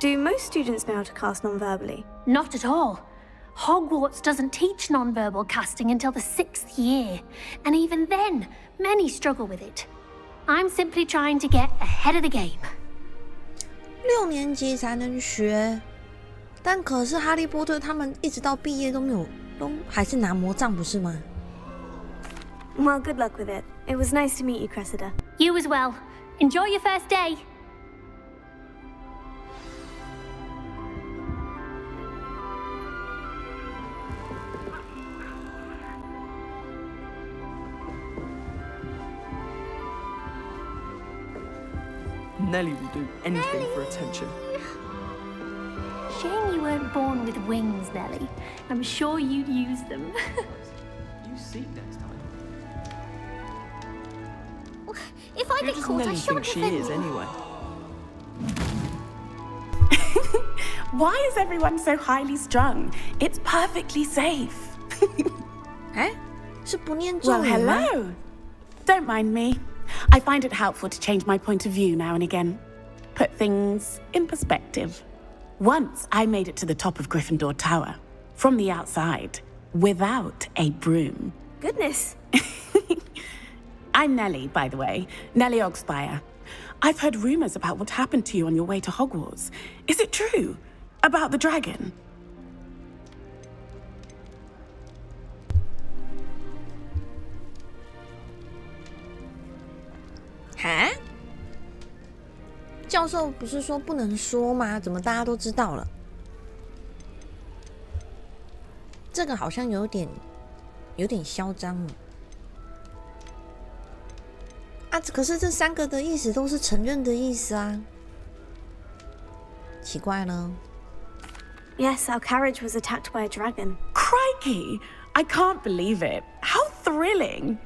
Do most students know how to cast non-verbally? Not at all. Hogwarts doesn't teach non-verbal casting until the 6th year, and even then, many struggle with it. I'm simply trying to get ahead of the game. 6年级才能学，但可是哈利波特他们一直到毕业都没有，都还是拿魔杖，不是吗？ Well, good luck with it. It was nice to meet you, Cressida. You as well. Enjoy your first day. Nelly will do anything for attention. Shame you weren't born with wings, Nelly. I'm sure you'd use them. You see next time. If I Who get does caught, I Nelly shan't think she defend is you. anyway? Why is everyone so highly strung? It's perfectly safe. 哎，是不念咒 Well, 语吗？ hello. Don't mind me. I find it helpful to change my point of view now and again. Put things in perspective. Once I made it to the top of Gryffindor Tower, from the outside, without a broom. Goodness. I'm Nellie, by the way. Nellie Ogspire. I've heard rumors about what happened to you on your way to Hogwarts. Is it true? About the dragon? 哈？教授不是说不能说吗？怎么大家都知道了？这个好像有点嚣张了。啊，可是这3个的意思都是承认的意思啊，奇怪了。Yes, our carriage was attacked by a dragon. Crikey! I can't believe it. How thrilling!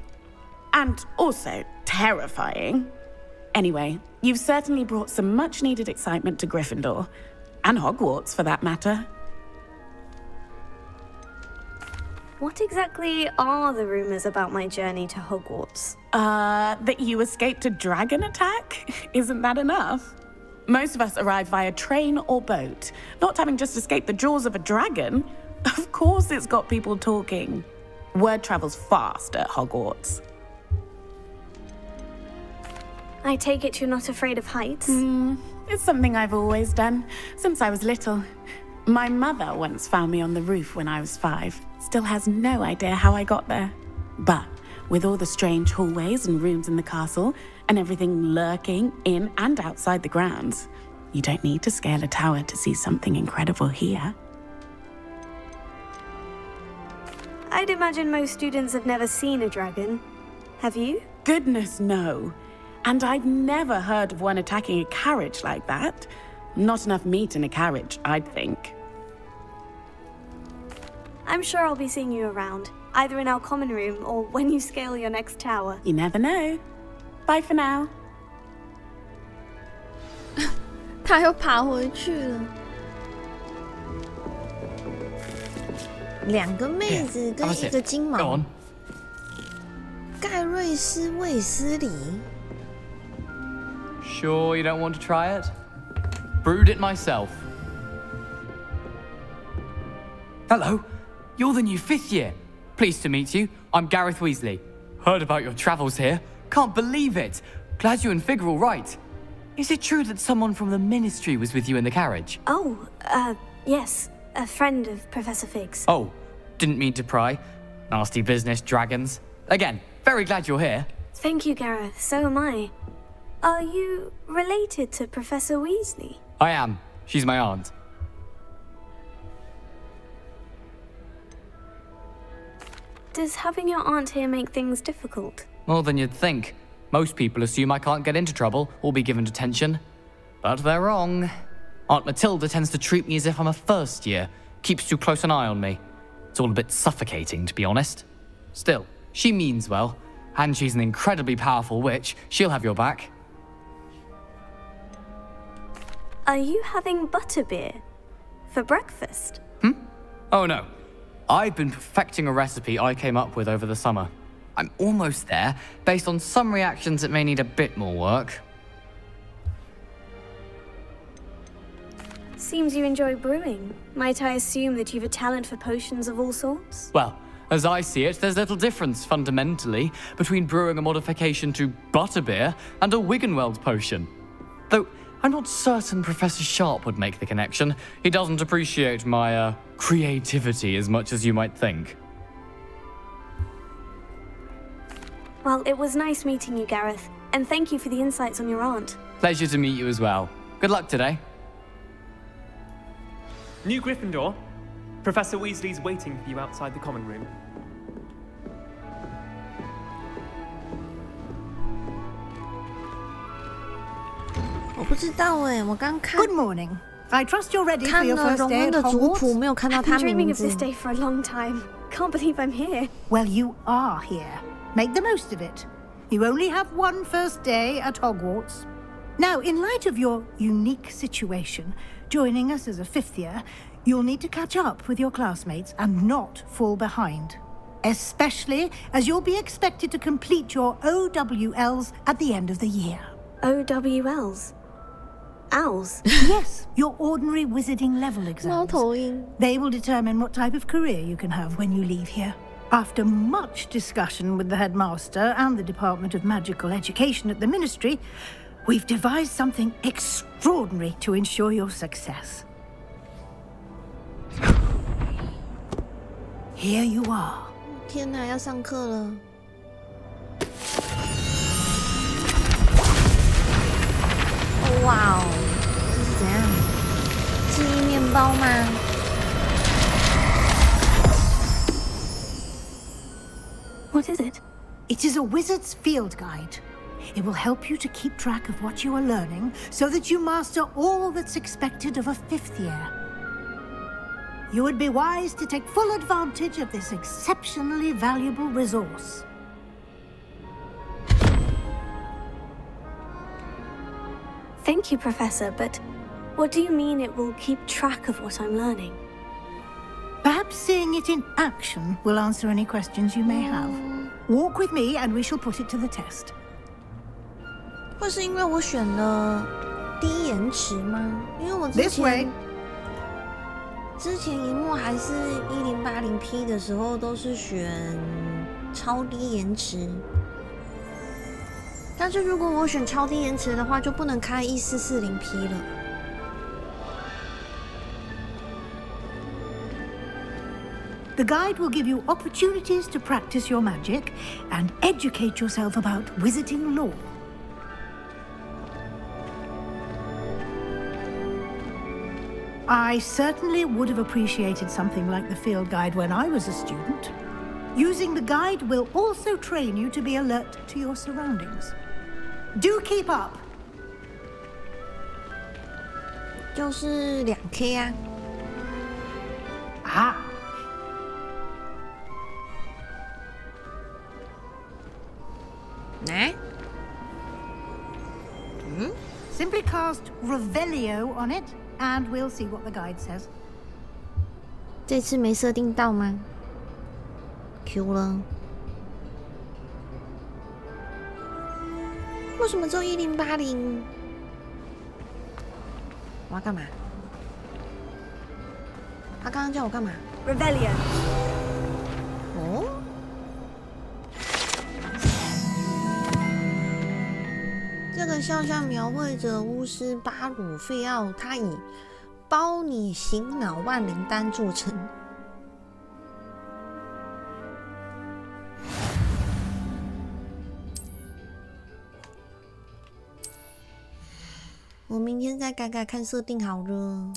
And also terrifying. Anyway, you've certainly brought some much-needed excitement to Gryffindor. And Hogwarts, for that matter. What exactly are the rumors about my journey to Hogwarts? That you escaped a dragon attack? Isn't that enough? Most of us arrive via train or boat. Not having just escaped the jaws of a dragon, of course it's got people talking. Word travels fast at Hogwarts. I take it you're not afraid of heights? It's something I've always done, since I was little. My mother once found me on the roof when I was 5. Still has no idea how I got there. But with all the strange hallways and rooms in the castle, and everything lurking in and outside the grounds, you don't need to scale a tower to see something incredible here. I'd imagine most students have never seen a dragon. Have you? Goodness, no. And I've never heard of one attacking a carriage like that. Not enough meat in a carriage, I'd think. I'm sure I'll be seeing you around, either in our common room or when you scale your next tower. You never know. Bye for now. 他又爬回去了。2个妹子跟1个金毛。盖瑞斯·卫斯理。Sure you don't want to try it? Brewed it myself. Hello, you're the new 5th year. Pleased to meet you. I'm Gareth Weasley. Heard about your travels here. Can't believe it. Glad you and Fig are all right. Is it true that someone from the Ministry was with you in the carriage? Oh, yes. A friend of Professor Fig's. Oh, didn't mean to pry. Nasty business, dragons. Again, Very glad you're here. Thank you, Gareth. So am I. Are you related to Professor Weasley? I am. She's my aunt. Does having your aunt here make things difficult? More than you'd think. Most people assume I can't get into trouble or be given detention. But they're wrong. Aunt Matilda tends to treat me as if I'm a first year, keeps too close an eye on me. It's all a bit suffocating, to be honest. Still, she means well, and she's an incredibly powerful witch. She'll have your back. Are you having butterbeer for breakfast? Oh no. I've been perfecting a recipe I came up with over the summer. I'm almost there. Based on some reactions, it may need a bit more work. Seems you enjoy brewing. Might I assume that you've a talent for potions of all sorts? Well, as I see it, there's little difference, fundamentally, between brewing a modification to butterbeer and a Wiggenweld potion. Though, I'm not certain Professor Sharp would make the connection. He doesn't appreciate my, creativity as much as you might think. Well, it was nice meeting you, Gareth. And thank you for the insights on your aunt. Pleasure to meet you as well. Good luck today. New Gryffindor. Professor Weasley's waiting for you outside the common room. Good morning. I trust you're ready for your first day at Hogwarts. I've been dreaming of this day for a long time. Can't believe I'm here. Well, you are here. Make the most of it. You only have one first day at Hogwarts. Now, in light of your unique situation, joining us as a fifth year, you'll need to catch up with your classmates and not fall behind. Especially as you'll be expected to complete your OWLs at the end of the year. OWLs? Owls? Yes, your ordinary wizarding level exams. They will determine what type of career you can have when you leave here. After much discussion with the headmaster and the Department of Magical Education at the Ministry, we've devised something extraordinary to ensure your success. Here you are. 天哪，要上课了！哦哇哦，这是怎样？记忆面包吗？ What is it? It is a wizard's field guide. It will help you to keep track of what you are learning so that you master all that's expected of a fifth year. You would be wise to take full advantage of this exceptionally valuable resource. Thank you, Professor, but what do you mean it will keep track of what I'm learning? Perhaps seeing it in action will answer any questions you may have. Walk with me and we shall put it to the test. 会是因为我选了低延迟吗？因为我之前荧幕还是1080p 的时候都是选超低延迟，但是如果我选超低延迟的话，就不能开1440p 了。 The guide will give you opportunities to practice your magic and educate yourself about wizarding lore. I certainly would have appreciated something like the field guide when I was a student. Using the guide will also train you to be alert to your surroundings. Do keep up! 就是2K 啊。啊。 来，Simply cast Revelio on it, and we'll see what the guide says. 这次没设定到吗 ？Q 了。为什么只有1080？我要干嘛？他刚刚叫我干嘛 Revelio. 哦。 这个肖像描绘着巫师巴鲁费奥，他以包你醒脑万灵丹著称。我明天再改改看设定好了。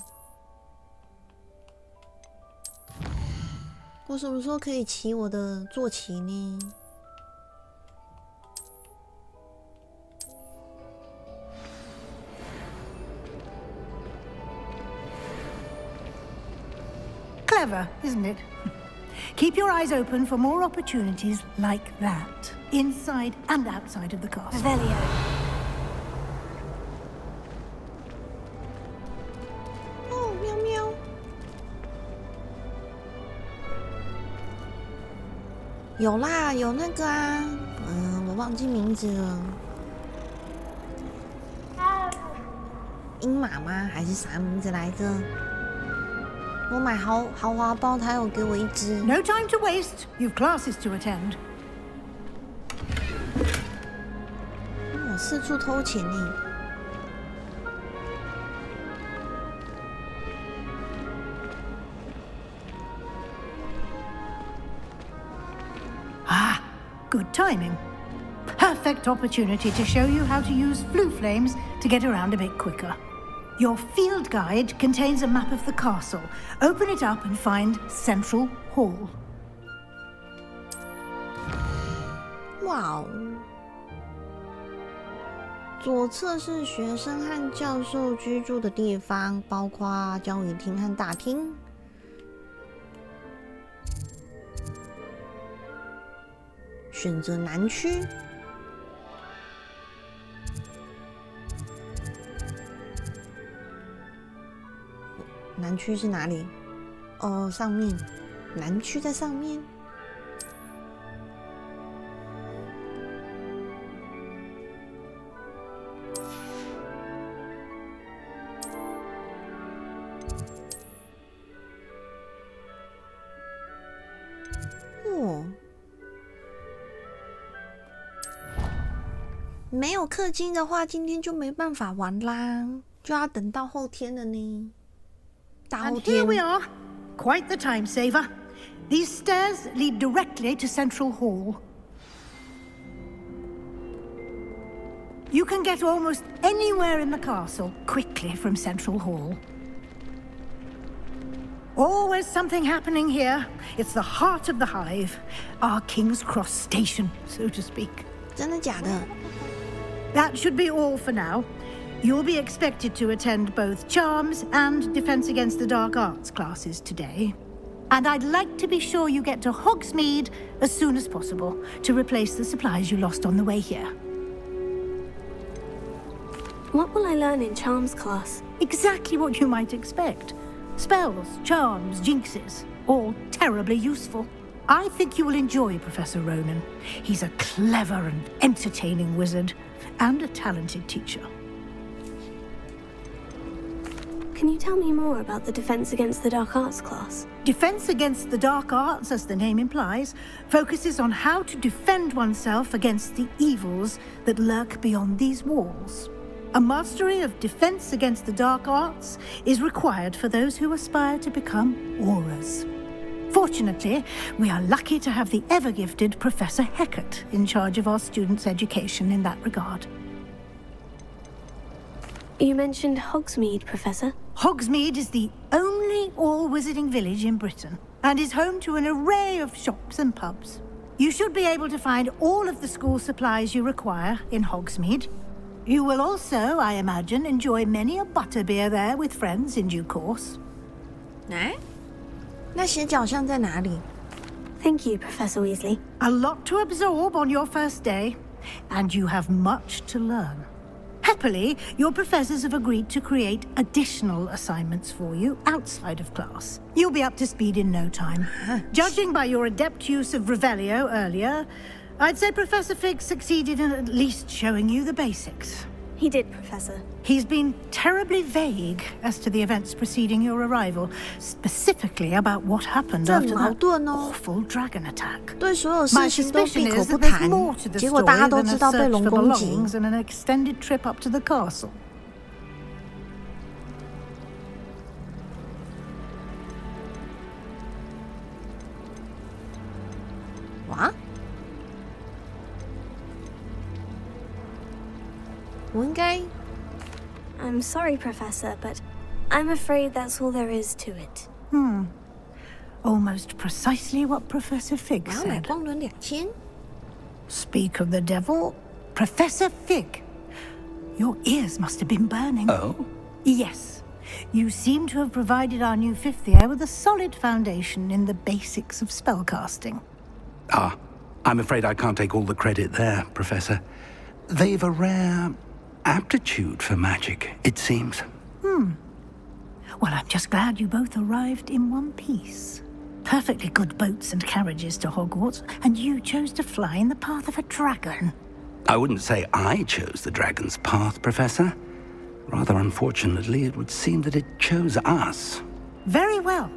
我什么时候可以骑我的坐骑呢？ Clever, isn't it? Keep your eyes open for more opportunities like that, inside and outside of the castle. Revelio. 哦，喵喵。有啦，有那个啊，我忘记名字了。鹰马吗？还是啥名字来着？ 我买豪华包，他有给我一只。No time to waste. You've classes to attend. 我四处偷钱呢。Ah, good timing. Perfect opportunity to show you how to use flue flames to get around a bit quicker. Your field guide contains a map of the castle. Open it up and find Central Hall. 哇哦！左侧是学生和教授居住的地方，包括教育厅和大厅。选择南区。 南区是哪里？哦，上面，南区在上面。哦，没有氪金的话，今天就没办法玩啦，就要等到后天了呢。 And here we are. Quite the time saver. These stairs lead directly to Central Hall. You can get almost anywhere in the castle quickly from Central Hall. Always something happening here. It's the heart of the hive. Our King's Cross station, so to speak. 真的假的? That should be all for now. You'll be expected to attend both Charms and Defense Against the Dark Arts classes today. And I'd like to be sure you get to Hogsmeade as soon as possible to replace the supplies you lost on the way here. What will I learn in Charms class? Exactly what you might expect. Spells, charms, jinxes, all terribly useful. I think you will enjoy Professor Ronan. He's a clever and entertaining wizard and a talented teacher. Can you tell me more about the Defense Against the Dark Arts class? Defense Against the Dark Arts, as the name implies, focuses on how to defend oneself against the evils that lurk beyond these walls. A mastery of Defense Against the Dark Arts is required for those who aspire to become auras. Fortunately, we are lucky to have the ever-gifted Professor Hecat in charge of our students' education in that regard. You mentioned Hogsmeade, Professor. Hogsmeade is the only all-wizarding village in Britain and is home to an array of shops and pubs. You should be able to find all of the school supplies you require in Hogsmeade. You will also, I imagine, enjoy many a butterbeer there with friends in due course. 那斜角巷在哪里? Thank you, Professor Weasley. A lot to absorb on your first day, and you have much to learn. Happily, your professors have agreed to create additional assignments for you outside of class. You'll be up to speed in no time. Judging by your adept use of Revelio earlier, I'd say Professor Fig succeeded in at least showing you the basics. He did, Professor. He's been terribly vague as to the events preceding your arrival, specifically about what happened after that awful dragon attack. 对所有 My 事情都 suspicion 闭口 is 不 that there's 谈， more to the 结果大家 story 都 than 知 a 道被 search 龙 for 攻击。 belongings and an extended trip up to the castle. 哇！我应该 I'm sorry, Professor, but I'm afraid that's all there is to it. Almost precisely what Professor Fig said. Speak of the devil, Professor Fig. Your ears must have been burning. Oh? Yes. You seem to have provided our new fifth year with a solid foundation in the basics of spellcasting. Ah, I'm afraid I can't take all the credit there, Professor. They've a rare aptitude for magic, it seems. Well, I'm just glad you both arrived in one piece. Perfectly good boats and carriages to Hogwarts, and you chose to fly in the path of a dragon. I wouldn't say I chose the dragon's path, Professor. Rather unfortunately, it would seem that it chose us. Very well.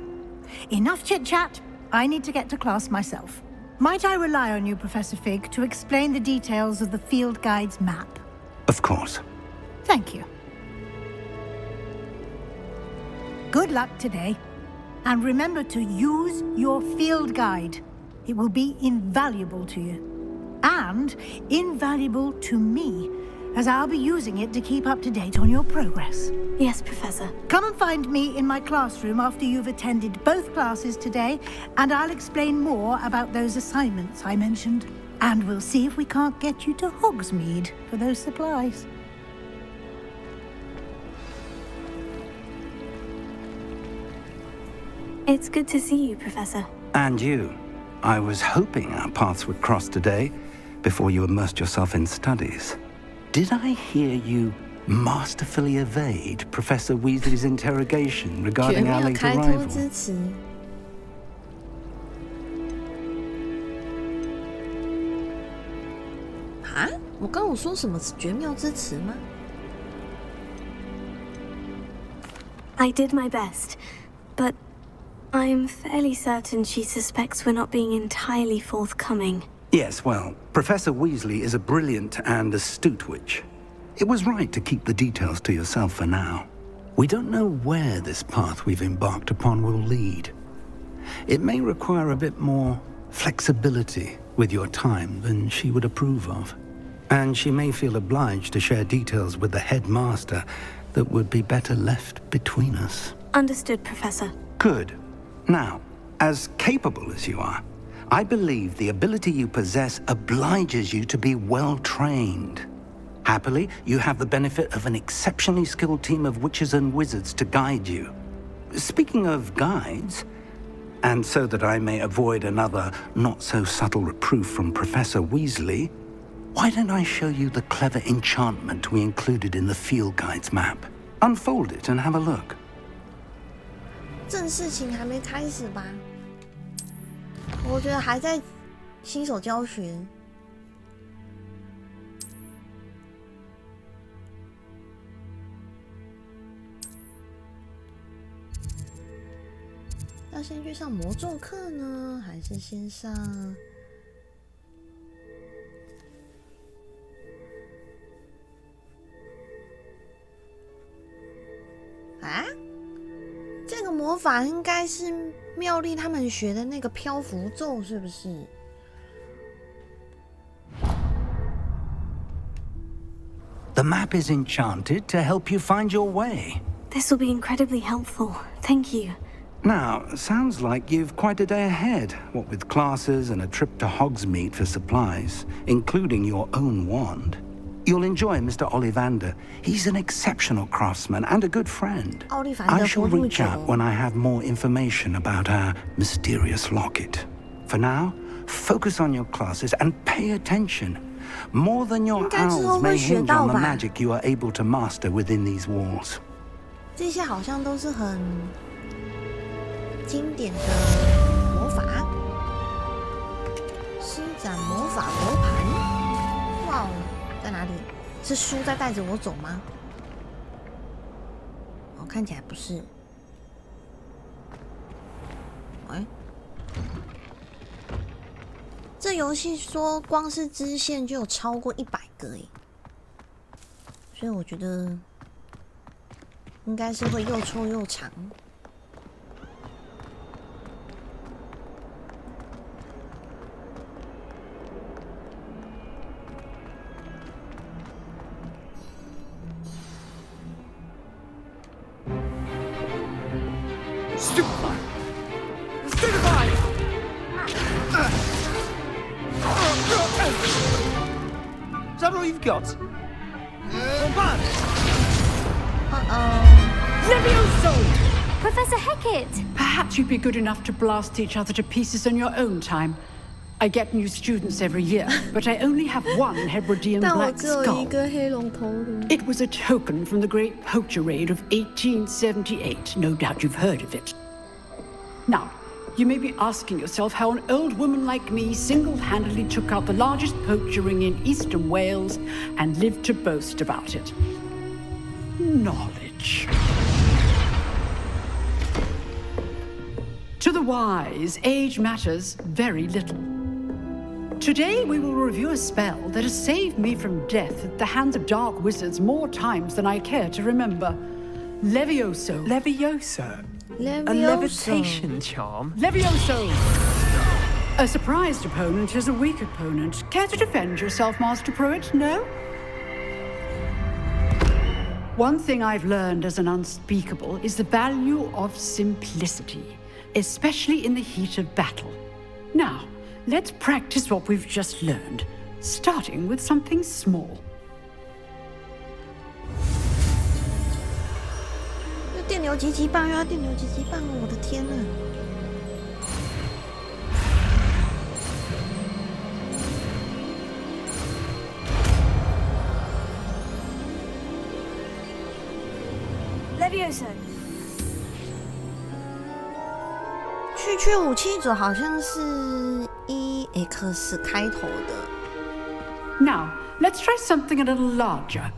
Enough chit-chat. I need to get to class myself. Might I rely on you, Professor Fig, to explain the details of the field guide's map? Of course. Thank you. Good luck today. And remember to use your field guide. It will be invaluable to you. And invaluable to me, as I'll be using it to keep up to date on your progress. Yes, Professor. Come and find me in my classroom after you've attended both classes today, and I'll explain more about those assignments I mentioned. And we'll see if we can't get you to Hogsmeade for those supplies. It's good to see you, Professor. And you. I was hoping our paths would cross today, before you immersed yourself in studies. Did I hear you masterfully evade Professor Weasley's interrogation regarding our late arrival? I did my best, but I'm fairly certain she suspects we're not being entirely forthcoming. Yes, well, Professor Weasley is a brilliant and astute witch. It was right to keep the details to yourself for now. We don't know where this path we've embarked upon will lead. It may require a bit more flexibility with your time than she would approve of. And she may feel obliged to share details with the headmaster that would be better left between us. Understood, Professor. Good. Now, as capable as you are, I believe the ability you possess obliges you to be well-trained. Happily, you have the benefit of an exceptionally skilled team of witches and wizards to guide you. Speaking of guides, and so that I may avoid another not-so-subtle reproof from Professor Weasley, why don't I show you the clever enchantment we included in the field guide's map? Unfold it and have a look. 正事情还没开始吧？我觉得还在新手教学。要先去上魔咒课呢，还是先上？啊？这个魔法应该是妙丽他们学的那个漂浮咒，是不是？ The map is enchanted to help you find your way. This will be incredibly helpful. Thank you. Now, sounds like you've quite a day ahead, what with classes and a trip to Hogsmeade for supplies, including your own wand. You'll enjoy Mr. Ollivander. He's an exceptional craftsman and a good friend. I shall reach out when I have more information about our mysterious locket. For now, focus on your classes and pay attention. More than your owls may hinge on the magic you are able to master within these walls. 这些好像都是很经典的魔法，施展魔法罗盘。哇哦，在哪里？是书在带着我走吗？哦，看起来不是。哎。 这游戏说光是支线就有超过100个耶，所以我觉得应该是会又臭又长。Stupefy! Stupefy! Is that all you've got? Levioso! Professor Hecat! Perhaps you'd be good enough to blast each other to pieces in your own time. I get new students every year, but I only have one Hebridean black skull. It was a token from the Great Poacher Raid of 1878. No doubt you've heard of it. Now, you may be asking yourself how an old woman like me single-handedly took out the largest poacher ring in eastern Wales and lived to boast about it. Knowledge. To the wise, age matters very little. Today, we will review a spell that has saved me from death at the hands of dark wizards more times than I care to remember. Levioso. Levioso? A levitation charm? Levioso! A surprised opponent is a weak opponent. Care to defend yourself, Master Pruitt? No? One thing I've learned as an unspeakable is the value of simplicity, especially in the heat of battle. Now, let's practice what we've just learned, starting with something small. 又电流击击棒，又要电流击击棒，我的天哪！Levioso. 区武器组好像是 EX 开头的。Now, let's try something a little larger.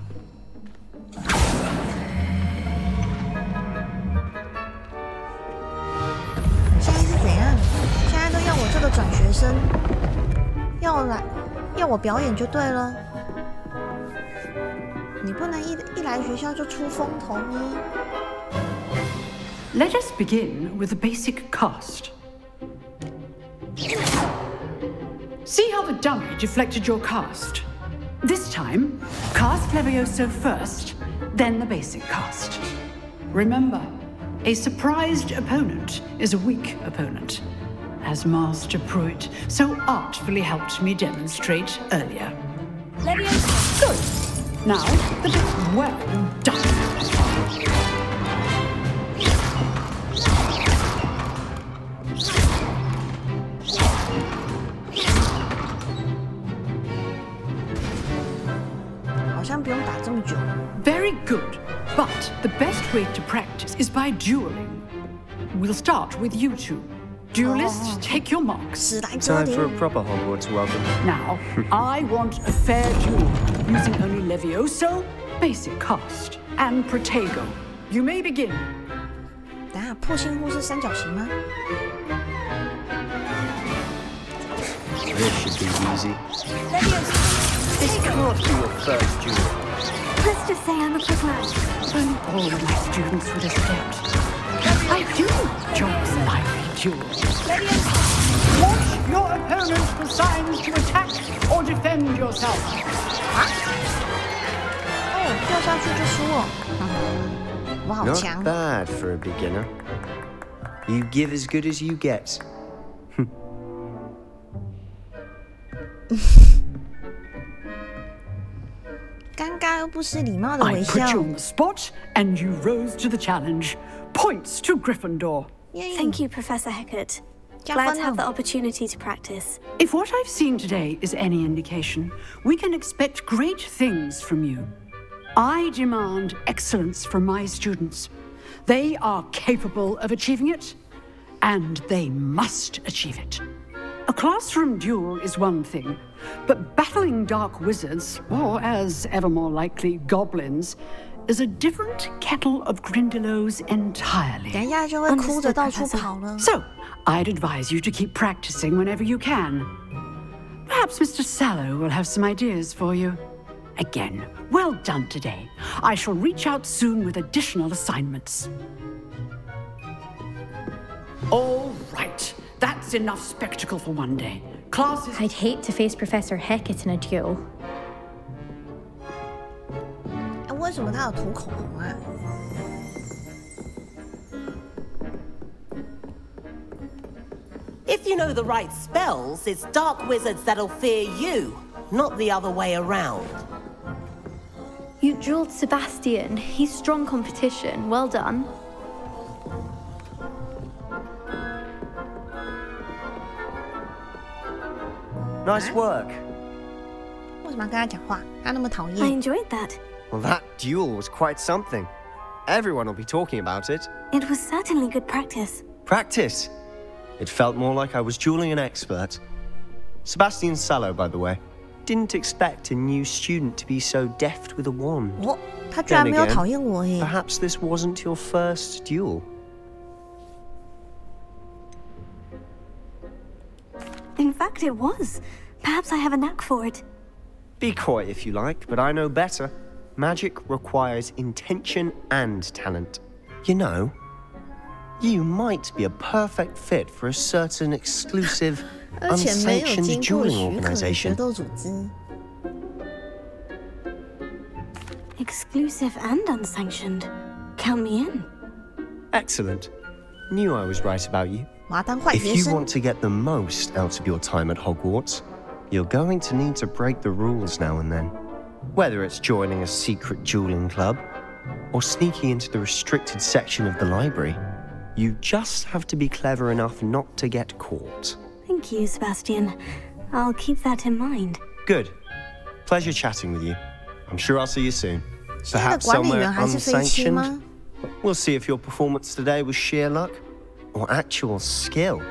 现在是怎样？现在都要我这个转学生，要我表演就对了。你不能一来学校就出风头呢。Let us begin with the basic cast. See how the dummy deflected your cast? This time, cast Levioso first, then the basic cast. Remember, a surprised opponent is a weak opponent, as Master Pruitt so artfully helped me demonstrate earlier. Levioso! Good. Now, the bit well done. Very good, but the best way to practice is by dueling. We'll start with you two. Duelists, take your marks. Time for a proper Hogwarts welcome. Now, I want a fair duel, using only Levioso, basic cast, and Protego. You may begin. 等下，破心户是三角形吗？ This should be easy. This can't be your first duel. Let's just say I'm a pragmatist. Only all of my students would accept. I do enjoy lively duels. Watch your opponent for signs to attack or defend yourself. 哦，掉下去就输了。我好强。 Not bad for a beginner. You give as good as you get. 尴尬又不失礼貌的 I 微 put 笑。 you on the spot, and you rose to the challenge. Points to Gryffindor. Thank you, Professor Hecat. Glad to have the opportunity to practice. If what I've seen today is any indication, we can expect great things from you. I demand excellence from my students. They are capable of achieving it, and they must achieve it. A classroom duel is one thing, but battling dark wizards, or as ever more likely, goblins, is a different kettle of Grindylows entirely. 等一下就会哭着到处跑了。 So, I'd advise you to keep practicing whenever you can. Perhaps Mr. Sallow will have some ideas for you. Again, well done today. I shall reach out soon with additional assignments. All right. That's enough spectacle for one day. Classes... I'd hate to face Professor Hecat in a duel. 为什么他有涂口红啊？ If you know the right spells, it's dark wizards that'll fear you, not the other way around. You drilled Sebastian. He's strong competition. Well done. Nice work. 为什么要跟他讲话？他那么讨厌。 I enjoyed that. Well, that duel was quite something. Everyone will be talking about it. It was certainly good practice. Practice? It felt more like I was dueling an expert. Sebastian Sallow, by the way. Didn't expect a new student to be so deft with a wand. 哦，他居然没有讨厌我耶。 Perhaps this wasn't your first duel. In fact, it was. Perhaps I have a knack for it. Be coy if you like, but I know better. Magic requires intention and talent. You know, you might be a perfect fit for a certain exclusive, 而且没有 unsanctioned 经过 dueling 许可的决 organization. 斗组织。 Exclusive and unsanctioned. Count me in. Excellent. Knew I was right about you. 我要当坏 If 学 you 生。 want to get the most out of your time at Hogwarts, you're going to need to break the rules now and then. Whether it's joining a secret dueling club or sneaking into the restricted section of the library, you just have to be clever enough not to get caught. Thank you, Sebastian. I'll keep that in mind. Good. Pleasure chatting with you. I'm sure I'll see you soon. 新的 Perhaps 管理 somewhere 员还是飞七吗？ unsanctioned? We'll see if your performance today was sheer luck or actual skill.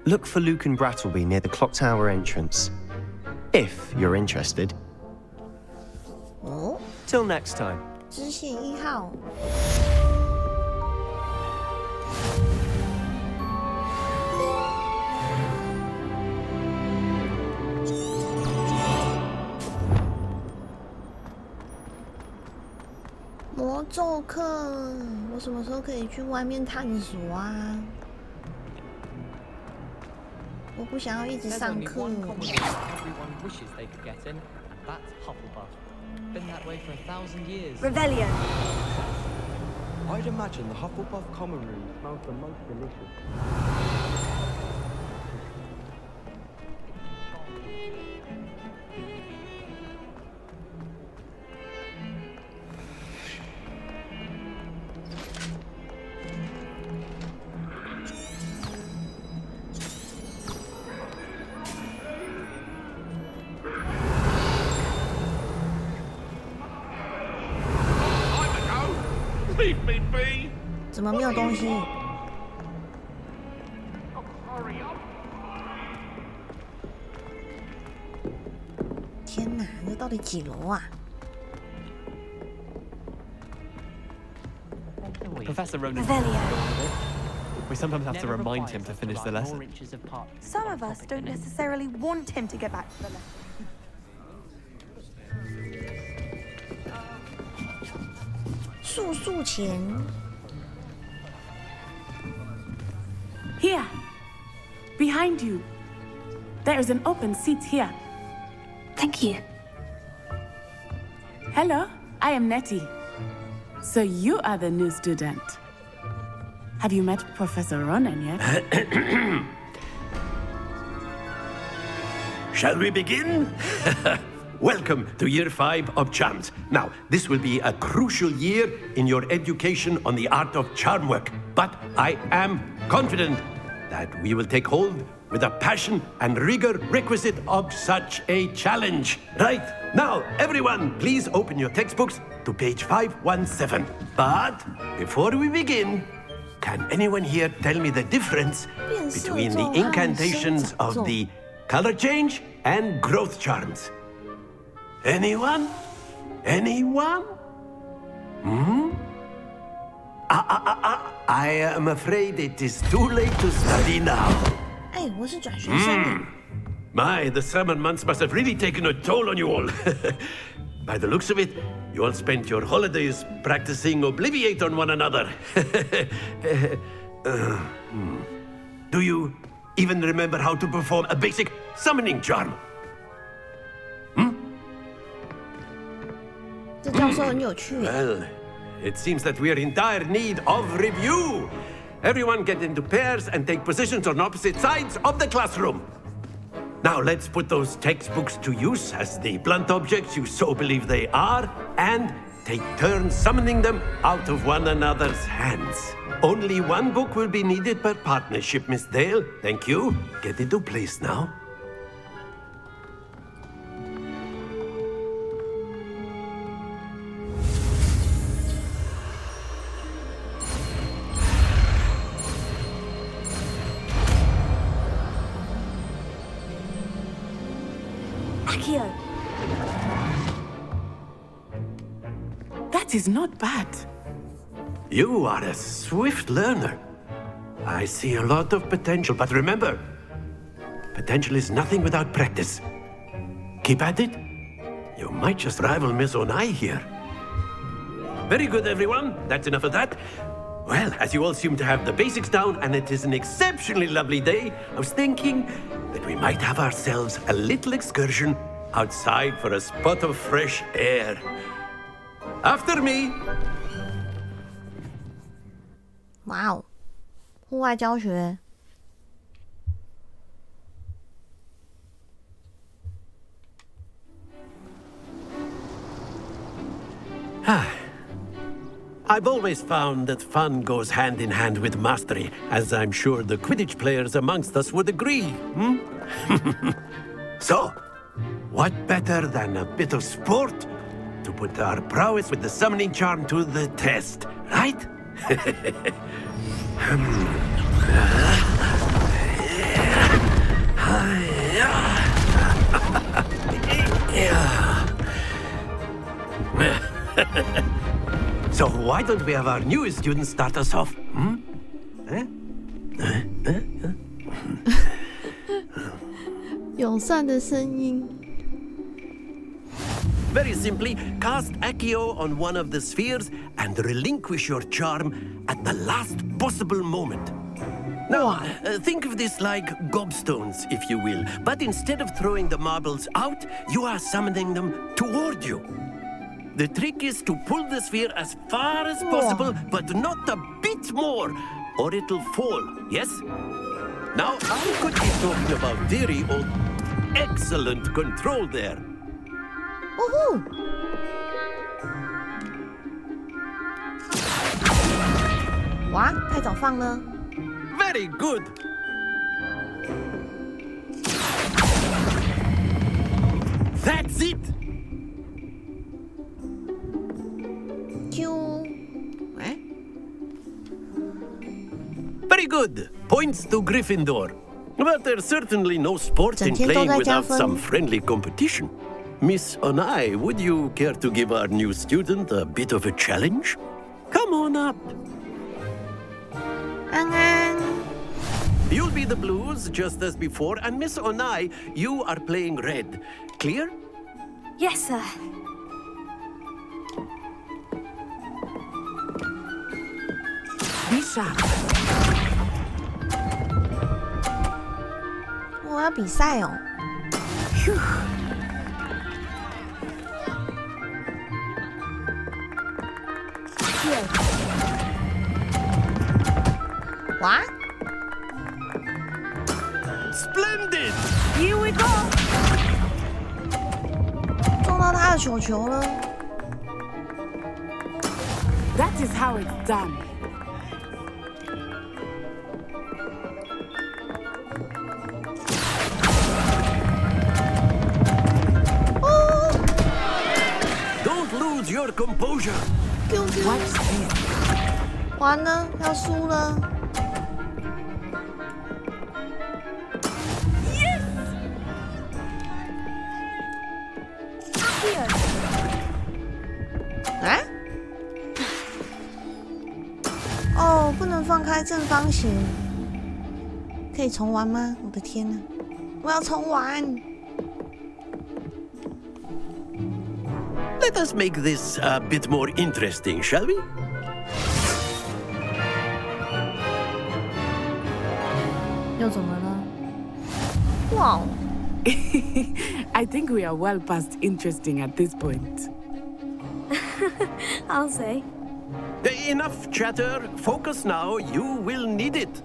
Look for Luke and Brattleby near the clock tower entrance. If you're interested. 哦， Till next time. 支线1号。魔咒课，我什么时候可以去外面探索啊？我不想要一直上课。 Everyone wishes they could get in, and that's Hufflepuff. Been that way for 1,000 years. Revelio. I'd imagine the Hufflepuff common room smells the most delicious. Leave me be! 怎么没有东西？天哪，这到底几楼啊？ Professor Ronan. We sometimes have to remind him to finish the lesson. Some of us don't necessarily want him to get back to the lesson. Here. Behind you. There is an open seat here. Thank you. Hello, I am Nettie. So you are the new student. Have you met Professor Ronan yet? Shall we begin? Welcome to Year 5 of Charms. Now, this will be a crucial year in your education on the art of charm work. But I am confident that we will take hold with the passion and rigor requisite of such a challenge. Right, now, everyone, please open your textbooks to page 517. But before we begin, can anyone here tell me the difference between the incantations of the color change and growth charms? Anyone? Anyone? Hmm? I am afraid it is too late to study now. 哎，我是转学生。 My, the summer months must have really taken a toll on you all. By the looks of it, you all spent your holidays practicing Obliviate on one another. Do you even remember how to perform a basic summoning charm? 这教授很有趣。 Well, it seems that we are in dire need of review. everyone get into pairs and take positions on opposite sides of the classroom. Now let's put those textbooks to use as the blunt objects you so believe they are, and take turns summoning them out of one another's hands. Only one book will be needed per partnership, Miss Dale. Thank you. Get into place now. Akio. That is not bad. You are a swift learner. I see a lot of potential, but remember, potential is nothing without practice. Keep at it. You might just rival Miss Onai here. Very good, everyone. That's enough of that. Well, as you all seem to have the basics down, and it is an exceptionally lovely day, I was thinking that we might have ourselves a little excursion outside for a spot of fresh air. After me. 哇哦，户外教学。I've always found that fun goes hand in hand with mastery, as I'm sure the Quidditch players amongst us would agree. So, what better than a bit of sport to put our prowess with the summoning charm to the test, right? So why don't we have our newest student start us off? Eh? 友善的声音。 Very simply, cast Accio on one of the spheres and relinquish your charm at the last possible moment. Now, think of this like gobstones, if you will. But instead of throwing the marbles out, you are summoning them toward you. The trick is to pull the sphere as far as possible, but not a bit more, or it'll fall, yes? Now, I could be talking about theory or excellent control there. Woohoo! 哇，太早放了。 Very good. That's it. Q. Very good. Points to Gryffindor. But there's certainly no sport in playing without some friendly competition. Miss Onai, would you care to give our new student a bit of a challenge? Come on up. 安安。 You'll be the blues, just as before, and Miss Onai, you are playing red. Clear? Yes, sir. Be sharp. 我要比赛哦。哇！ Splendid! Here we go! 撞到他的球球了。 That is how it's done. Don't lose your composure. 完了，要输了。 哎？哦，不能放开正方形，可以重玩吗？我的天哪，我要重玩！ Let us make this a bit more interesting, shall we? 又怎么了？哇！ I think we are well past interesting at this point. I'll say. Enough chatter. Focus now. You will need it.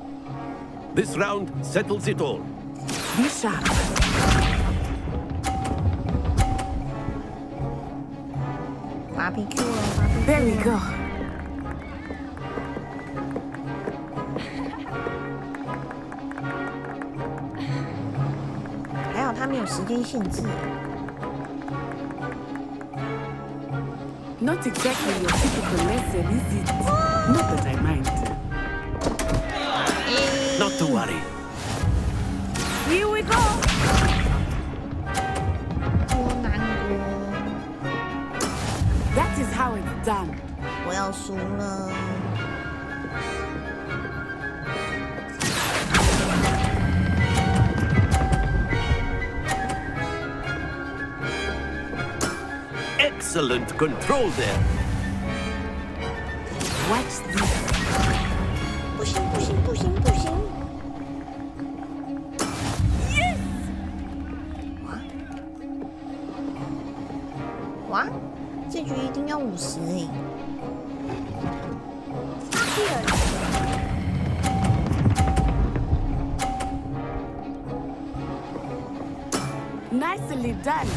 This round settles it all. Be sharp. Barbecue There we go. 还好它没有时间限制。 Not exactly your typical lesson, is it? Not that I mind. Not to worry. Here we go. 多难过。 That is how it's done. 我要输了。 Excellent control there. Watch this. 不行不行不行不行！ Yes. 哇，这局一定要50哎！ Nicely done.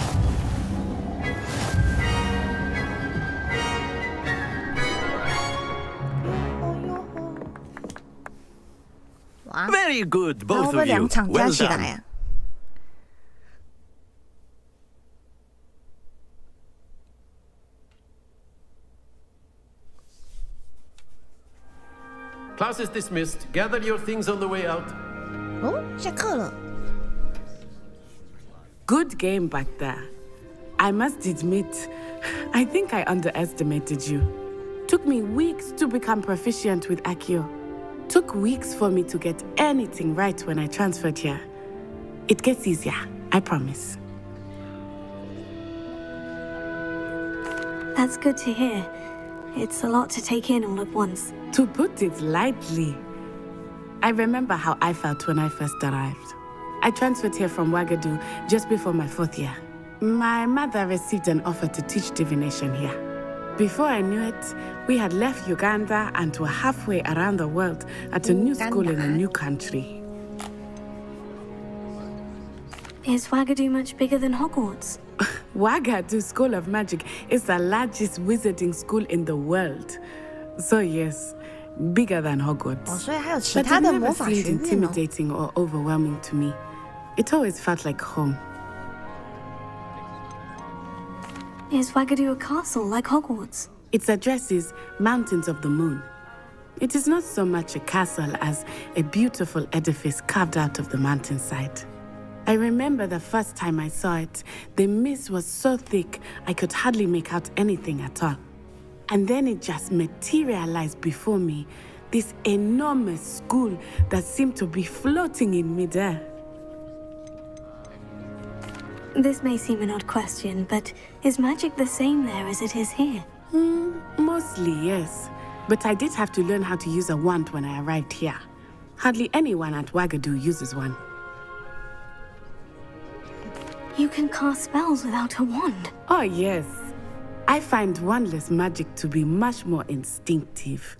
Very good, 然后 both 被 of 两 you. 场加 Well 起来 done. 啊！ Class is dismissed. Gather your things on the way out. 哦，下课了。 Good game back there. I must admit, I think I underestimated you. Took me weeks to become proficient with Accio. Took weeks for me to get anything right when I transferred here. It gets easier, I promise. That's good to hear. It's a lot to take in all at once. To put it lightly, I remember how I felt when I first arrived. I transferred here from Ouagadougou just before my 4th year. My mother received an offer to teach divination here. Before I knew it, we had left Uganda and were halfway around the world at a new school in a new country. Is Ouagadougou much bigger than Hogwarts? Ouagadougou School of Magic is the largest wizarding school in the world. So yes, bigger than Hogwarts. 哦，所以还有其 But 他 it 的 never 魔法学 seemed 院哦。 intimidating or overwhelming to me. It always felt like home. Is Ouagadougou a castle like Hogwarts? Its address is Mountains of the Moon. It is not so much a castle as a beautiful edifice carved out of the mountainside. I remember the first time I saw it, the mist was so thick I could hardly make out anything at all. And then it just materialized before me, this enormous school that seemed to be floating in midair. This may seem an odd question, but is magic the same there as it is here? Mostly, yes. But I did have to learn how to use a wand when I arrived here. Hardly anyone at Ouagadougou uses one. You can cast spells without a wand. Oh, yes. I find wandless magic to be much more instinctive.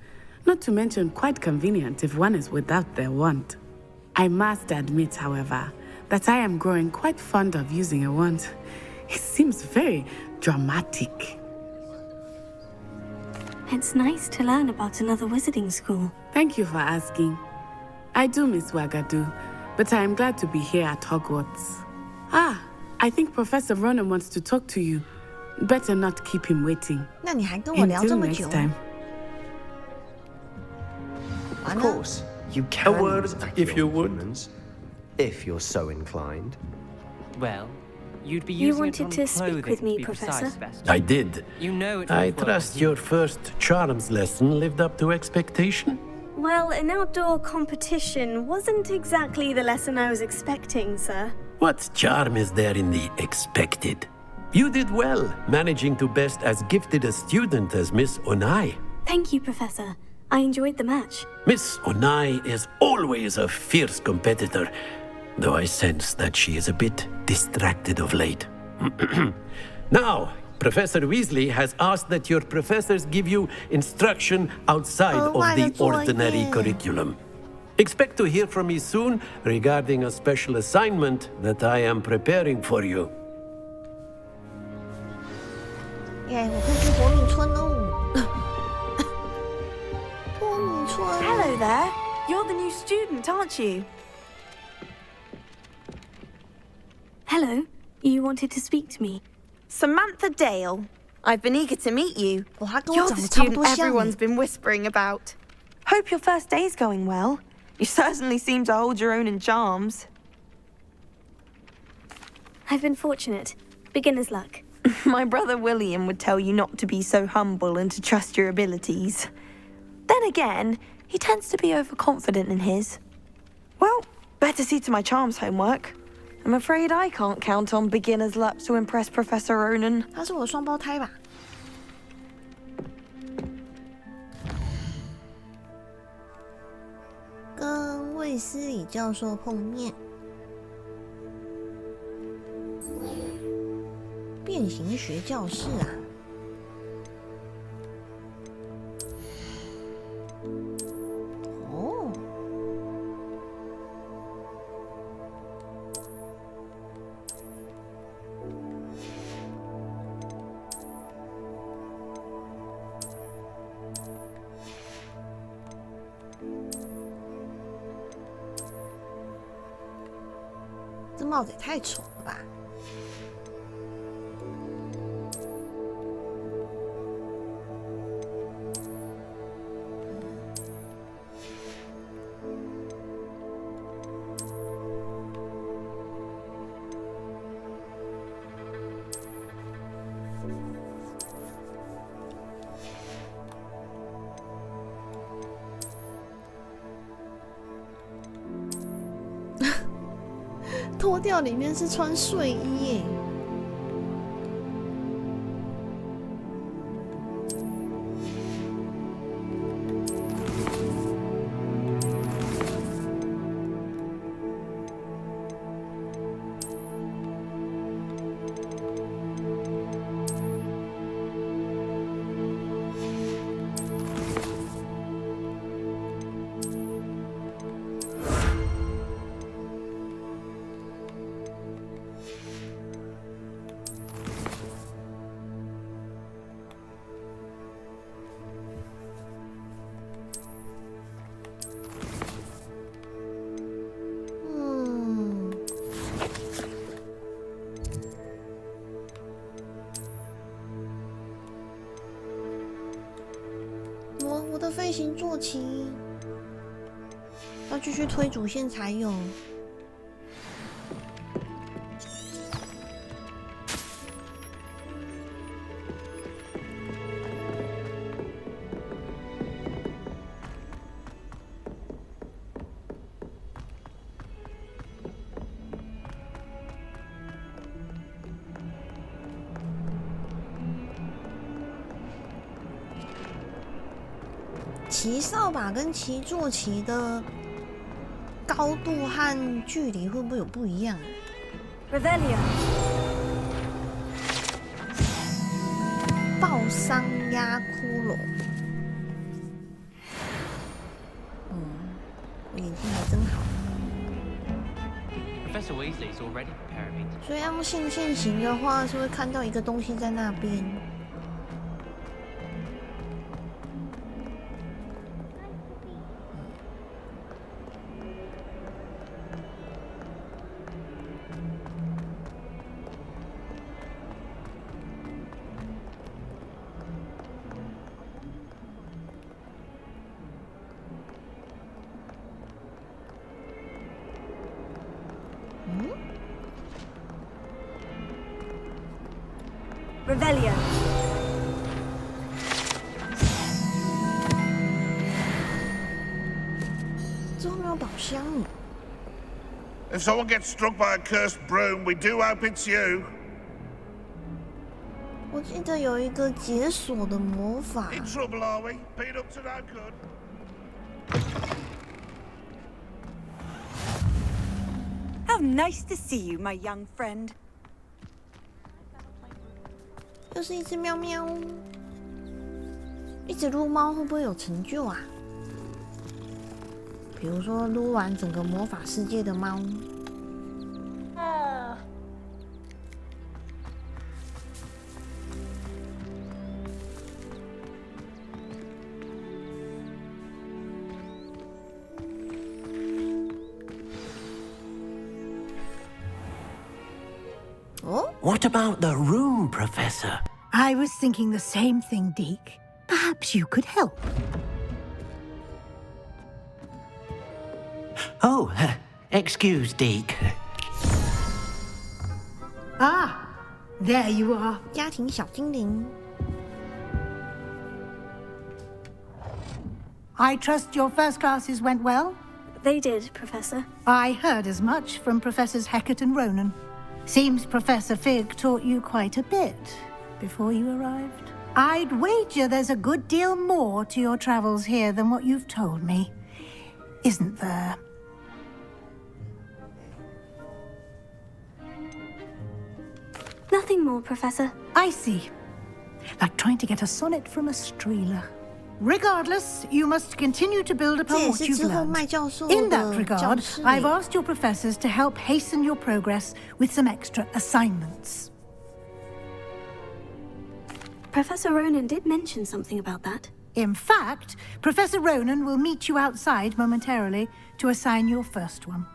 Not to mention quite convenient if one is without their wand. I must admit, however, that I am growing quite fond of using a wand. It seems very dramatic. It's nice to learn about another wizarding school. Thank you for asking. I do miss Ouagadougou, but I am glad to be here at Hogwarts. Ah, I think Professor Ronan wants to talk to you. Better not keep him waiting. 那你还跟我聊这 Until 么 next 久？ time. Of course, you can use Accio demons, if you're so inclined. Well, you'd be You using wanted it to on speak clothing with me, to be precise, Professor? best. I did. You know it. I well, trust don't you? your first charms lesson lived up to expectation. Well, an outdoor competition wasn't exactly the lesson I was expecting, sir. What charm is there in the expected? You did well, managing to best as gifted a student as Miss Onai. Thank you, Professor. I enjoyed the match. Miss Onai is always a fierce competitor, though I sense that she is a bit distracted of late. Now, Professor Weasley has asked that your professors give you instruction outside of the ordinary curriculum. Expect to hear from me soon regarding a special assignment that I am preparing for you. 耶，我可以去火米村喽！火米村。Hello there. You're the new student, aren't you? Hello. You wanted to speak to me? Samantha Dale. I've been eager to meet you. You're the student everyone's been whispering about. Hope your first day's going well. You certainly seem to hold your own in charms. I've been fortunate. Beginner's luck. My brother William would tell you not to be so humble and to trust your abilities. Then again, he tends to be overconfident in his. Well, better see to my charms homework. I'm afraid I can't count on beginner's luck to impress Professor Ronan. 他是我的双胞胎吧？跟卫斯理教授碰面。变形学教室啊！哦，这帽子也太丑了吧！脱掉里面是穿睡衣耶。我的飞行坐骑要继续推主线才有。骑扫把跟骑坐骑的高度和距离会不会有不一样？Revelio。爆伤压骷髅。我眼睛还真好。Professor Weasley is already preparing me. 所以用线型的话，是会看到一个东西在那边。Revelio。这后面有宝箱。If someone gets struck by a cursed broom, we do hope it's you. 我记得有一个解锁的魔法。In trouble, are we? Peanuts are no good. How nice to see you, my young friend. 又是一只喵喵。一直撸猫会不会有成就啊？比如说撸完整个魔法世界的猫。What about the room, Professor? I was thinking the same thing, Deke. Perhaps you could help. Oh, excuse, Deke. Ah, there you are. 家庭小精灵。I trust your first classes went well? They did, Professor. I heard as much from Professors Hecat and Ronan. Seems Professor Fig taught you quite a bit before you arrived. I'd wager there's a good deal more to your travels here than what you've told me, isn't there? Nothing more, Professor. I see. Like trying to get a sonnet from a streeler. Regardless, you must continue to build upon what you've learned. In that regard, I've asked your professors to help hasten your progress with some extra assignments. Professor Ronan did mention something about that. In fact, Professor Ronan will meet you outside momentarily to assign your first one.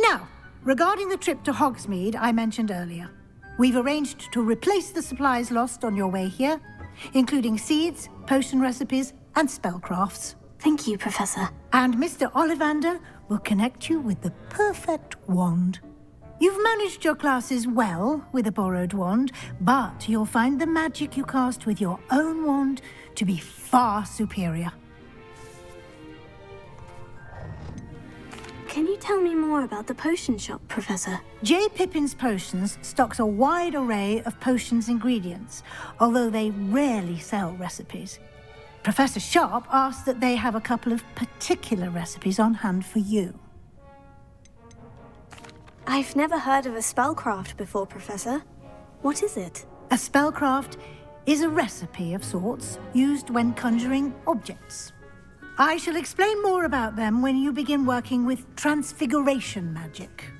Now, regarding the trip to Hogsmeade I mentioned earlier, we've arranged to replace the supplies lost on your way here, including seeds, potion recipes, and spellcrafts. Thank you, Professor. And Mr. Ollivander will connect you with the perfect wand. You've managed your classes well with a borrowed wand, but you'll find the magic you cast with your own wand to be far superior. Can you tell me more about the potion shop, Professor? J. Pippin's Potions stocks a wide array of potions ingredients, although they rarely sell recipes. Professor Sharp asked that they have a couple of particular recipes on hand for you. I've never heard of a spellcraft before, Professor. What is it? A spellcraft is a recipe of sorts used when conjuring objects. I shall explain more about them when you begin working with transfiguration magic.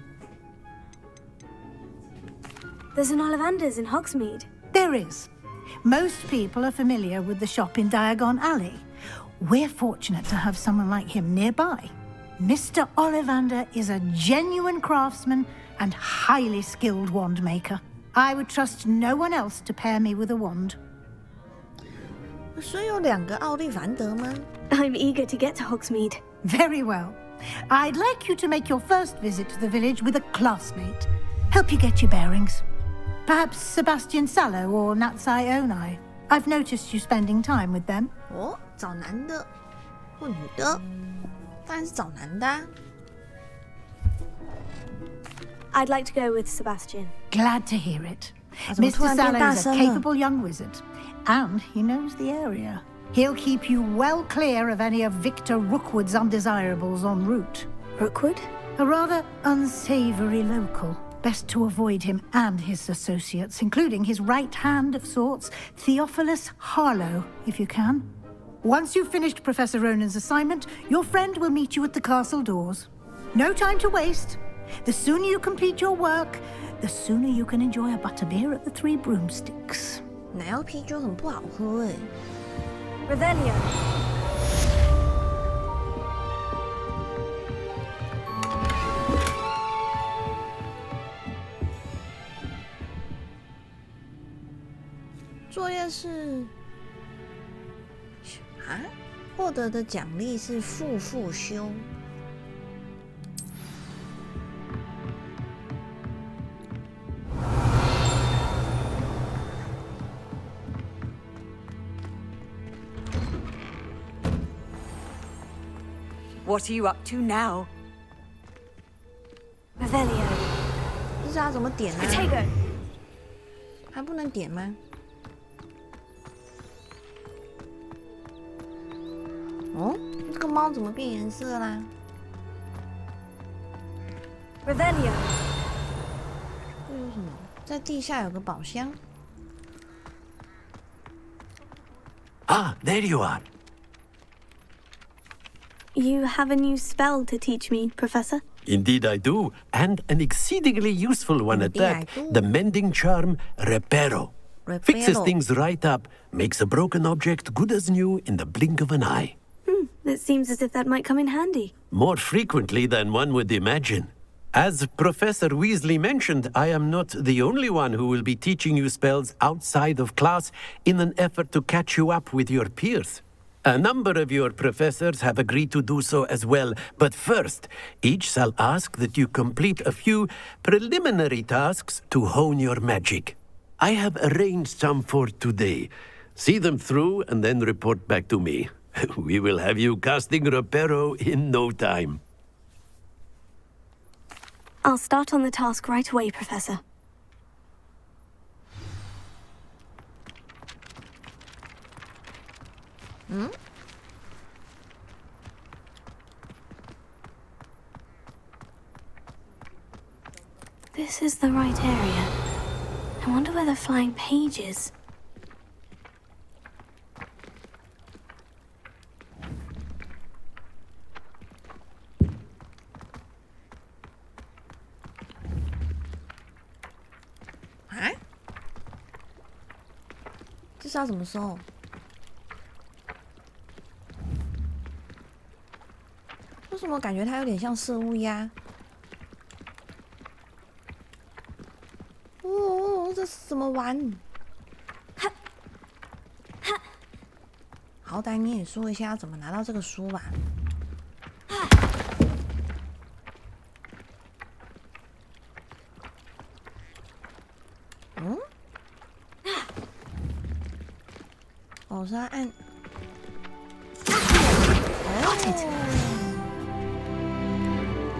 There's an Ollivander's in Hogsmeade. There is. Most people are familiar with the shop in Diagon Alley. We're fortunate to have someone like him nearby. Mr. Ollivander is a genuine craftsman and highly skilled wand maker. I would trust no one else to pair me with a wand. 所以有2个奥利凡德吗？ I'm eager to get to Hogsmeade. Very well. I'd like you to make your first visit to the village with a classmate. Help you get your bearings. Perhaps Sebastian Sallow or Natsai Onai. I've noticed you spending time with them. 哦，找男的或女的，当然是找男的啊。I'd like to go with Sebastian. Glad to hear it. Mr. Sallow is a capable young wizard, and he knows the area. He'll keep you well clear of any of Victor Rookwood's undesirables en route. Rookwood? A rather unsavory local. Best to avoid him and his associates, including his right hand of sorts, Theophilus Harlow, if you can. Once you've finished Professor Ronan's assignment, your friend will meet you at the castle doors. No time to waste. The sooner you complete your work, the sooner you can enjoy a butterbeer at the Three Broomsticks. 奶油啤酒很不好喝哎。Revelio. 作业是啊，获得的奖励是复修。What are you up to now? Revelio. 不知道怎么点啊？ Potato. 还不能点吗？哦，这个猫怎么变颜色啦 Revelio. 这有什么？在地下有个宝箱。Ah, there you are. You have a new spell to teach me, Professor? Indeed I do, and an exceedingly useful one at that. The mending charm, Reparo. Fixes things right up, makes a broken object good as new in the blink of an eye. It seems as if that might come in handy. More frequently than one would imagine. As Professor Weasley mentioned, I am not the only one who will be teaching you spells outside of class in an effort to catch you up with your peers. A number of your professors have agreed to do so as well, but first, each shall ask that you complete a few preliminary tasks to hone your magic. I have arranged some for today. See them through and then report back to me. We will have you casting Reparo in no time. I'll start on the task right away, Professor. This is the right area. I wonder where the flying page is. Ah? 这是要怎么收？为什么感觉它有点像射乌鸦？哦，这是怎么玩？好歹你也说一下要怎么拿到这个书吧。哦，是要按。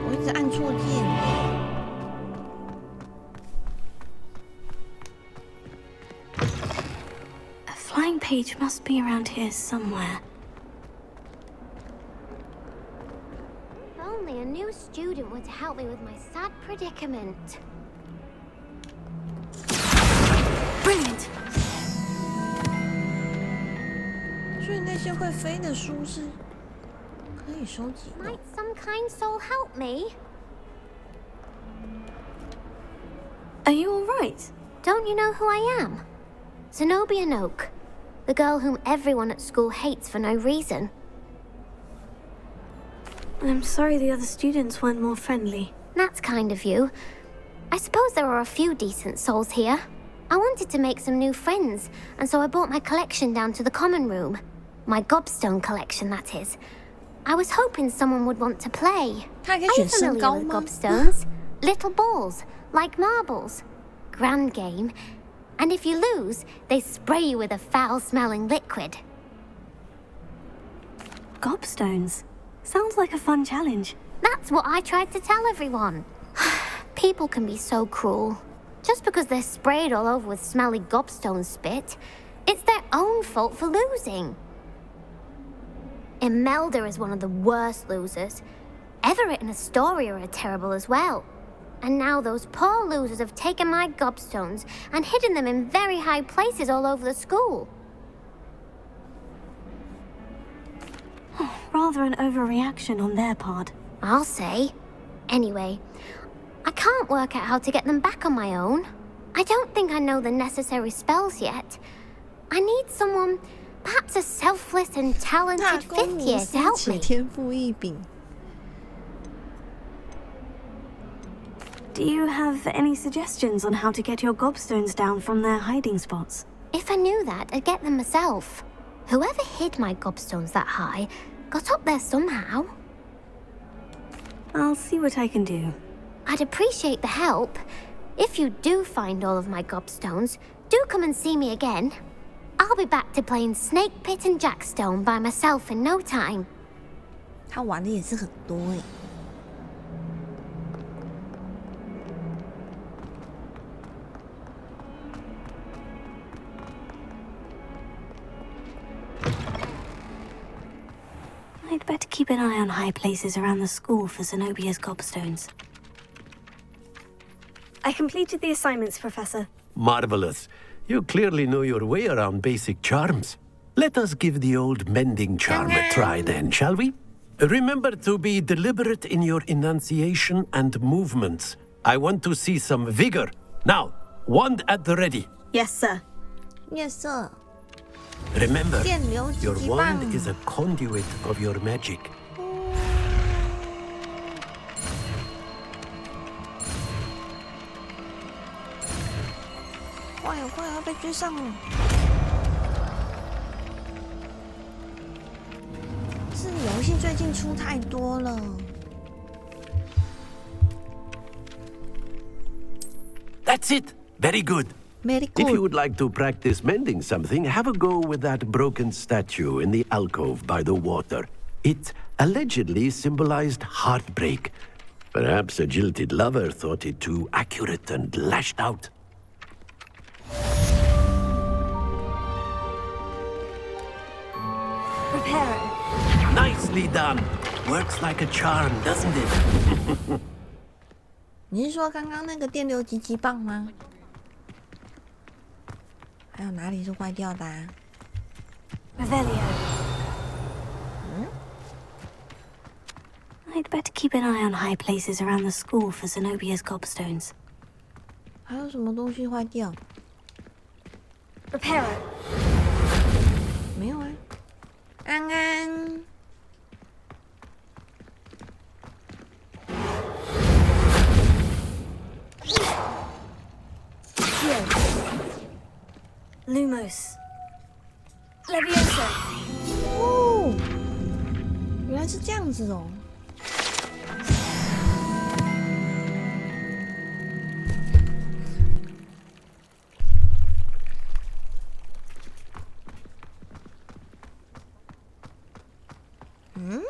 我一直按错键。A flying page must be around here somewhere. If only a new student were to help me with my sad predicament. Brilliant. 所以那些会飞的书是可以收集的。 Might some kind soul help me? Are you all right? Don't you know who I am? Zenobia Noak, the girl whom everyone at school hates for no reason. I'm sorry the other students weren't more friendly. That's kind of you. I suppose there are a few decent souls here. I wanted to make some new friends, and so I brought my collection down to the common room. My gobstone collection, that is. I was hoping someone would want to play. Are you familiar with gobstones? Little balls, like marbles. Grand game. And if you lose, they spray you with a foul-smelling liquid. Gobstones? Sounds like a fun challenge. That's what I tried to tell everyone. People can be so cruel. Just because they're sprayed all over with smelly gobstone spit, it's their own fault for losing. Imelda is one of the worst losers. Everett and Astoria are terrible as well. And now those poor losers have taken my gobstones and hidden them in very high places all over the school. Rather an overreaction on their part. I'll say. Anyway, I can't work out how to get them back on my own. I don't think I know the necessary spells yet. I need someone, perhaps a selfless and talented fifth year to help me. 天赋异禀。 Do you have any suggestions on how to get your gobstones down from their hiding spots? If I knew that, I'd get them myself. Whoever hid my gobstones that high got up there somehow. I'll see what I can do. I'd appreciate the help. If you do find all of my gobstones, do come and see me again. I'll be back to playing Snake Pit and Jackstone by myself in no time. 他玩的也是很多哎。 I'd better keep an eye on high places around the school for Zenobia's gobstones. I completed the assignments, Professor. Marvelous. You clearly know your way around basic charms. Let us give the old mending charm a try then, shall we? Remember to be deliberate in your enunciation and movements. I want to see some vigor. Now, wand at the ready. Yes, sir. Yes, sir. Remember, 电流击 your 击棒 wand is a conduit of your magic. 快呀快呀，要被追上了！是游戏最近出太多了。That's it. Very good. Very If you good. would like to practice mending something, have a go with that broken statue in the alcove by the water. It allegedly symbolized heartbreak. Perhaps a jilted lover thought it too accurate and lashed out. Prepare it. Nicely done. Works like a charm, doesn't it? 你是说刚刚那个电流击击棒吗？还有哪里是坏掉的啊？ Revelio. I'd better keep an eye on high places around the school for Zenobia's gobstones. 还有什么东西坏掉？ Reparo. 没有啊。安安。Lumos. Leviosa. 哦，原来是这样子哦。嗯，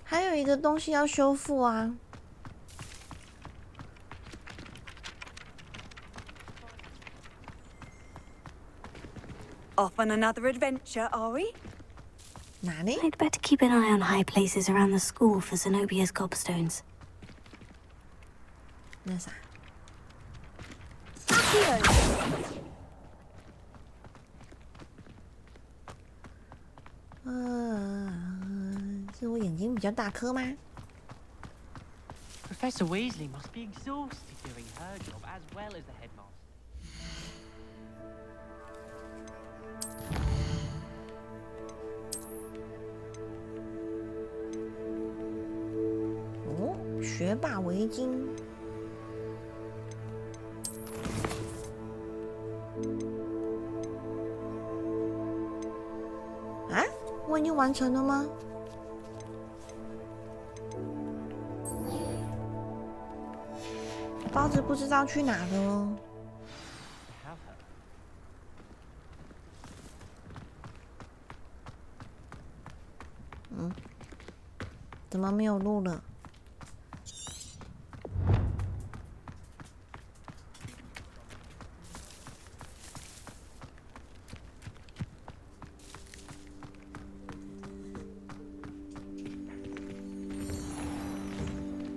还有一个东西要修复啊。Off on another adventure, are we? 哪里？ I'd better keep an eye on high places around the school for Zenobia's gobstones. 那啥？是我眼睛比较大颗吗？ Professor Weasley must be exhausted doing her job as well as the headmaster. 哦，学霸围巾。啊，我已经完成了吗？包子不知道去哪了哦。嗯，怎么没有录了？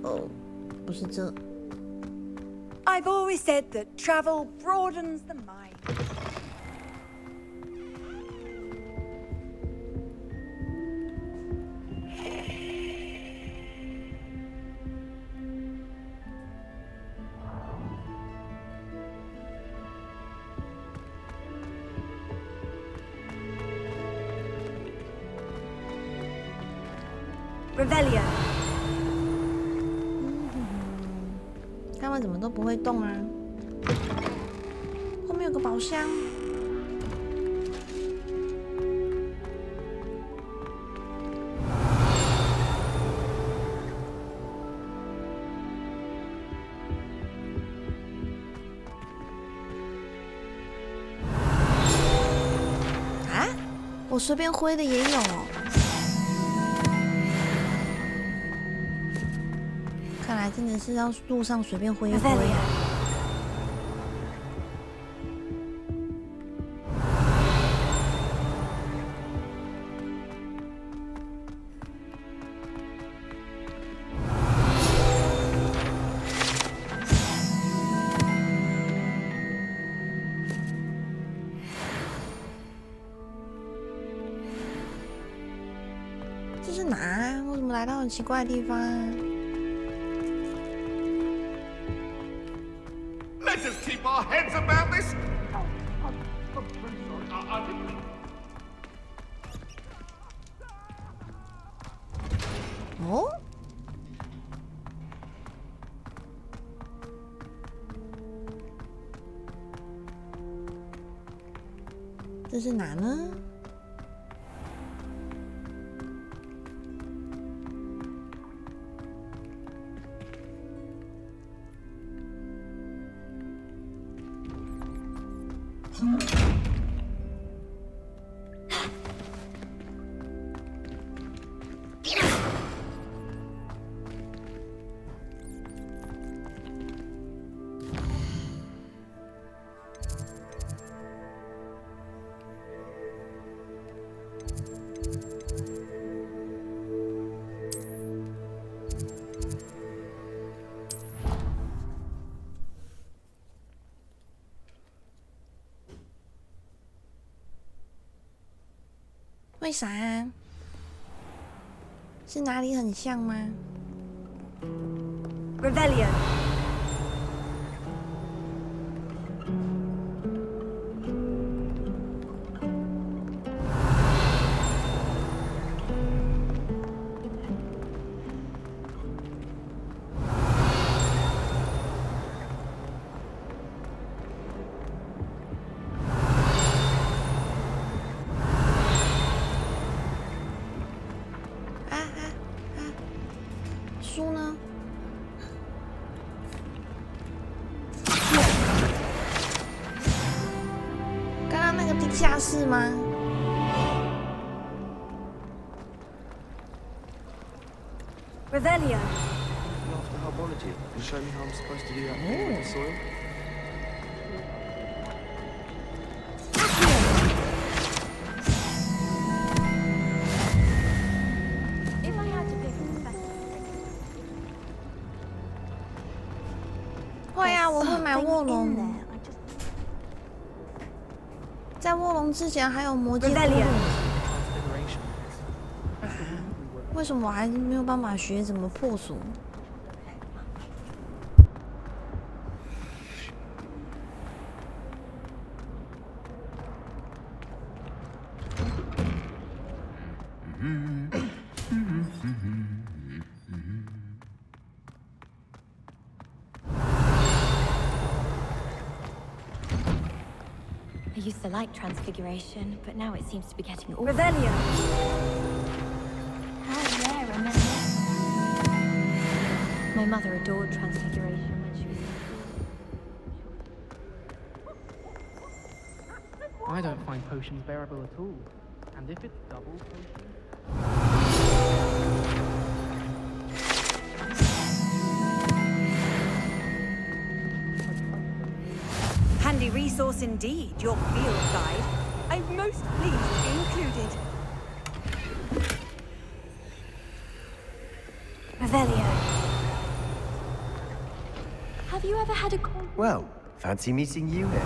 哦，不是这。 I've always said that travel broadens the mind. Revelio. 他们怎么都不会动啊？后面有个宝箱。啊？我随便挥的也有哦。看来真的是要路上随便挥一挥。来到很奇怪的地方啊。Let's just keep our heads about this. 哦，这是哪呢？为啥啊？是哪里很像吗 Revelio.书呢？刚刚那个地下室吗？ Revelio. After herbology, can you show me how I'm supposed to do that thing with the soil? If I had to pick a profession. 会啊，我会买卧龙。在卧龙之前还有魔界骷髅。为什么我还没有办法学怎么破锁？ I used to like transfiguration, but now it seems to be getting awful. Revelio. How rare a memory. My mother adored transfiguration when she was in I don't find potions bearable at all. And if it's double potion... Handy resource indeed, your field guide. I'm most pleased to be included. Revelio. Have you ever had a call? Well, fancy meeting you here.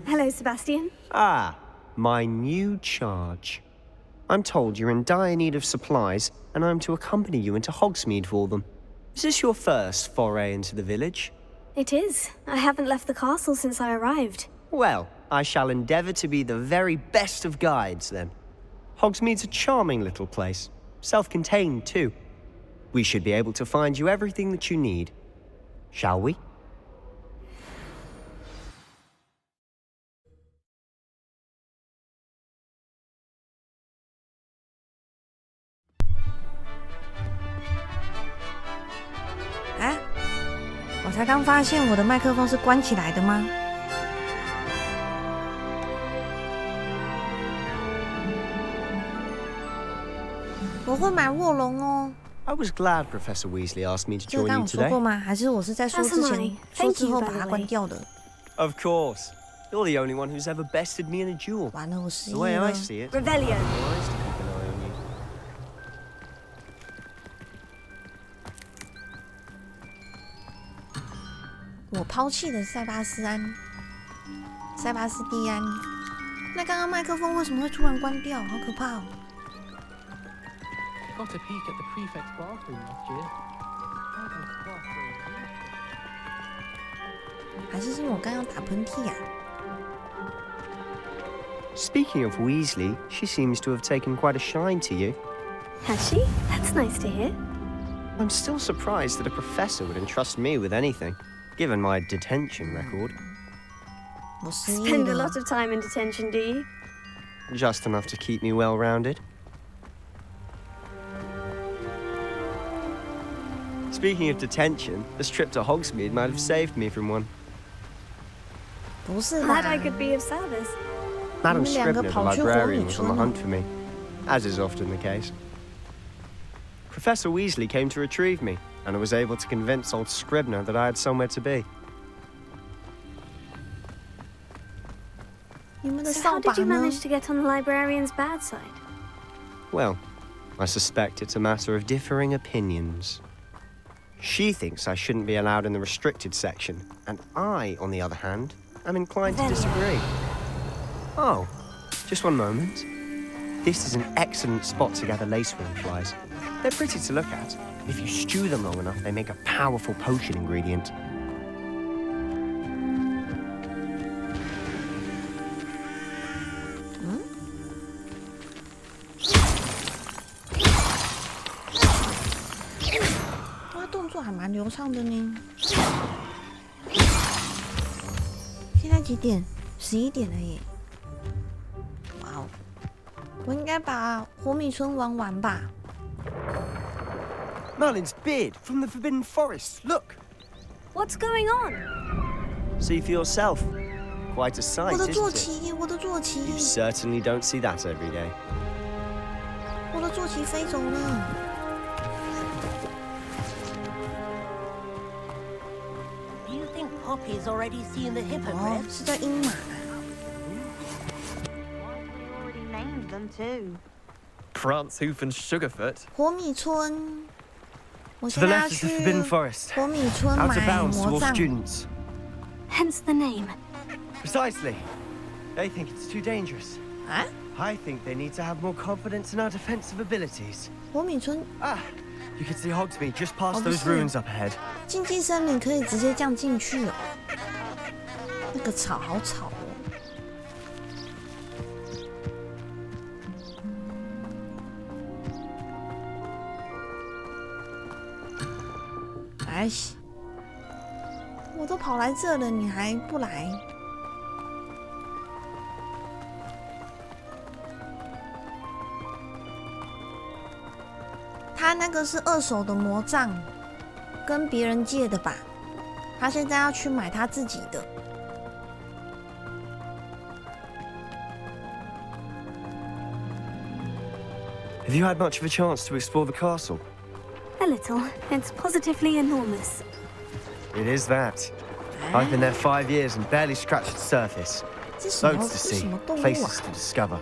Hello, Sebastian. Ah, my new charge. I'm told you're in dire need of supplies, and I'm to accompany you into Hogsmeade for them. Is this your first foray into the village? It is. I haven't left the castle since I arrived. Well, I shall endeavour to be the very best of guides, then. Hogsmeade's a charming little place. Self-contained, too. We should be able to find you everything that you need. Shall we? Ah? 我才刚发现我的麦克风是关起来的吗？我会买卧龙哦。I was glad Professor Weasley asked me to 这个 join 刚 you 有说 today. 过吗？还是我是在说之前、说之后把它关掉的？ Of course. You're the only one who's ever bested me in a duel. 完了，我失忆 The way 了 I。see it, Revelio. it's wise to keep an eye on you. 我抛弃的塞巴斯蒂安。那刚刚麦克风为什么会突然关掉？好可怕哦！ Got a peek at the prefect's bathroom last year. 还是因为我刚刚打喷嚏啊？ Speaking of Weasley, she seems to have taken quite a shine to you. Has she? That's nice to hear. I'm still surprised that a professor would entrust me with anything, given my detention record. Spend a lot of time in detention, do you? Just enough to keep me well-rounded. Speaking of detention, this trip to Hogsmeade might have saved me from one. Glad I could be of service. Madam Scribner, the librarian, was on the hunt for me, as is often the case. Professor Weasley came to retrieve me, and I was able to convince old Scribner that I had somewhere to be. So how did you manage to get on the librarian's bad side? Well, I suspect it's a matter of differing opinions. She thinks I shouldn't be allowed in the restricted section, and I, on the other hand, am inclined to disagree. Oh, just one moment. This is an excellent spot to gather lacewing flies. They're pretty to look at. If you stew them long enough, they make a powerful potion ingredient. Huh? 动作还蛮流畅的呢。现在几点？11点了耶！哇哦，我应该把火米村玩完吧。 Merlin's beard from the Forbidden Forest. Look. What's going on? See for yourself. Quite a sight, 我的坐 isn't it? 骑，我的坐 You 骑， certainly don't see that every day. 我的坐骑飞走了。 Do you think Poppy's already seen the 哦， hippogriff? 是叫鹰马。 Already named them too. Prance, Hoof, and Sugarfoot. 火米村，我 To 现 the 在要 left is the 去 Forbidden Forest. 火米村 Out of 买 bounds 魔 to all 杖。 students. Hence the name. Precisely. They think it's too dangerous. 啊？ I think they need to have more confidence in our defensive abilities. 火米村 Ah, you can see Hogsmeade just past 哦不 those 是 ruins up ahead. 竞技森林可以直接这样进去哦。那个草好吵哦。哎西，我都跑来这了，你还不来？他那个是二手的魔杖，跟别人借的吧？他现在要去买他自己的。 Have you had much of a chance to explore the castle? A little. It's positively enormous. It is that. I've been there 5 years and barely scratched the surface. Loads to see, places to discover.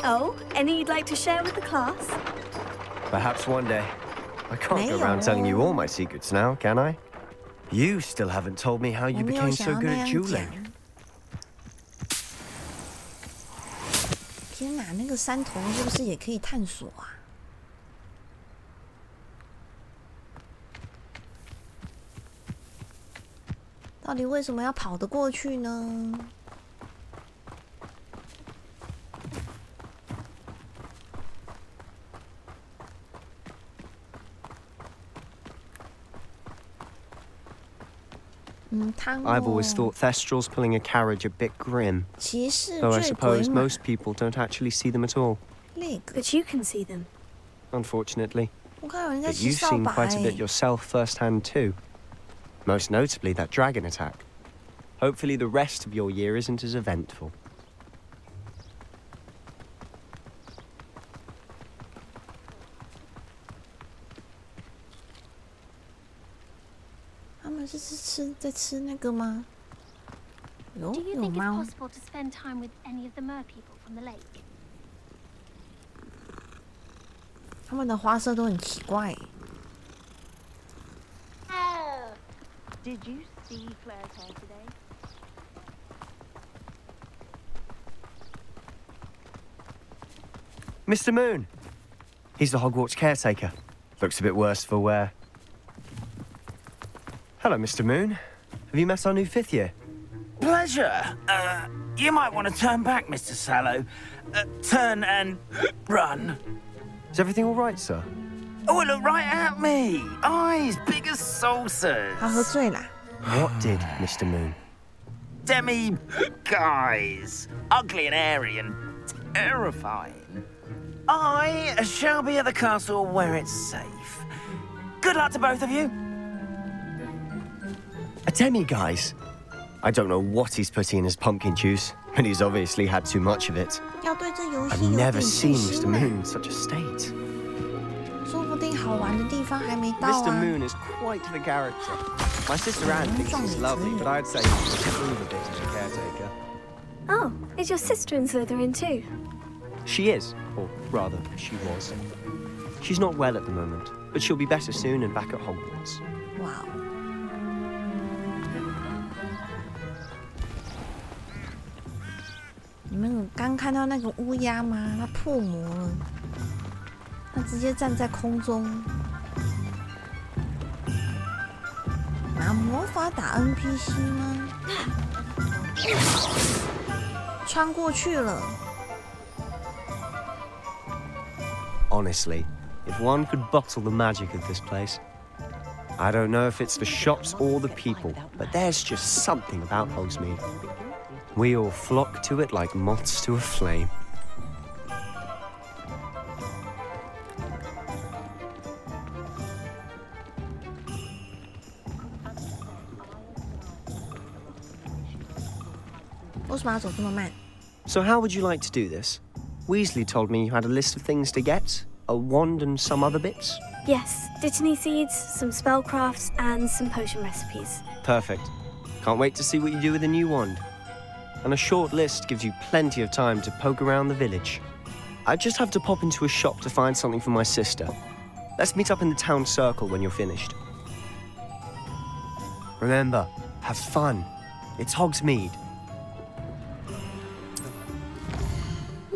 Oh, any you'd like to share with the class? Perhaps one day. I can't go around telling you all my secrets now, can I? You still haven't told me how you became so good at dueling. 天哪，那个山头是不是也可以探索啊？到底为什么要跑得过去呢？I've always thought Thestrals pulling a carriage a bit grim. 骑士 Though I 坠 suppose 鬼马 most people don't actually see them at all. But you can see them. Unfortunately. 我看有人在 But 骑 you've 扫 seen 把 quite a bit yourself firsthand too. Most notably that dragon attack. Hopefully the rest of your year isn't as eventful. 他们是在吃那个吗？有 Do you 有 think it's 猫。 possible to spend time with any of the mer people from the lake? 他们的花色都很奇怪。Did you see Claire's hair today? Mr. Moon. He's the Hogwarts caretaker. Looks a bit worse for wear. Hello, Mr. Moon. Have you met our new 5th year? Pleasure. You might want to turn back, Mr. Sallow. Turn and run. Is everything all right, sir? Oh, look right at me. Eyes big as saucers. 他喝醉了。What did, Mr. Moon? Demi guys. Ugly and airy and terrifying. I shall be at the castle where it's safe. Good luck to both of you. A demi-guise? I don't know what he's putting in his pumpkin juice, but he's obviously had too much of it. 要对这游戏 I've 有 never 点 seen 信 Mr. 心 Moon in such a state. 说不定好玩的地方还没到 Mr. 啊。 Moon is quite the character. My sister Anne thinks he's lovely, but I'd say he's just a bit as a caretaker. Oh, is your sister in Slytherin too? She is, or rather, she was. She's not well at the moment, but she'll be better soon and back at Hogwarts. 哇哦！你们刚看到那个乌鸦吗？它破魔了，它直接站在空中，拿魔法打 NPC 吗？穿过去了。 Honestly, if one could bottle the magic of this place. I don't know if it's the shops or the people, but there's just something about Hogsmeade. We all flock to it like moths to a flame. So how would you like to do this? Weasley told me you had a list of things to get, a wand and some other bits. Yes, Dittany seeds, some spellcrafts, and some potion recipes. Perfect. Can't wait to see what you do with the new wand. And a short list gives you plenty of time to poke around the village. I just have to pop into a shop to find something for my sister. Let's meet up in the town circle when you're finished. Remember, have fun. It's Hogsmeade.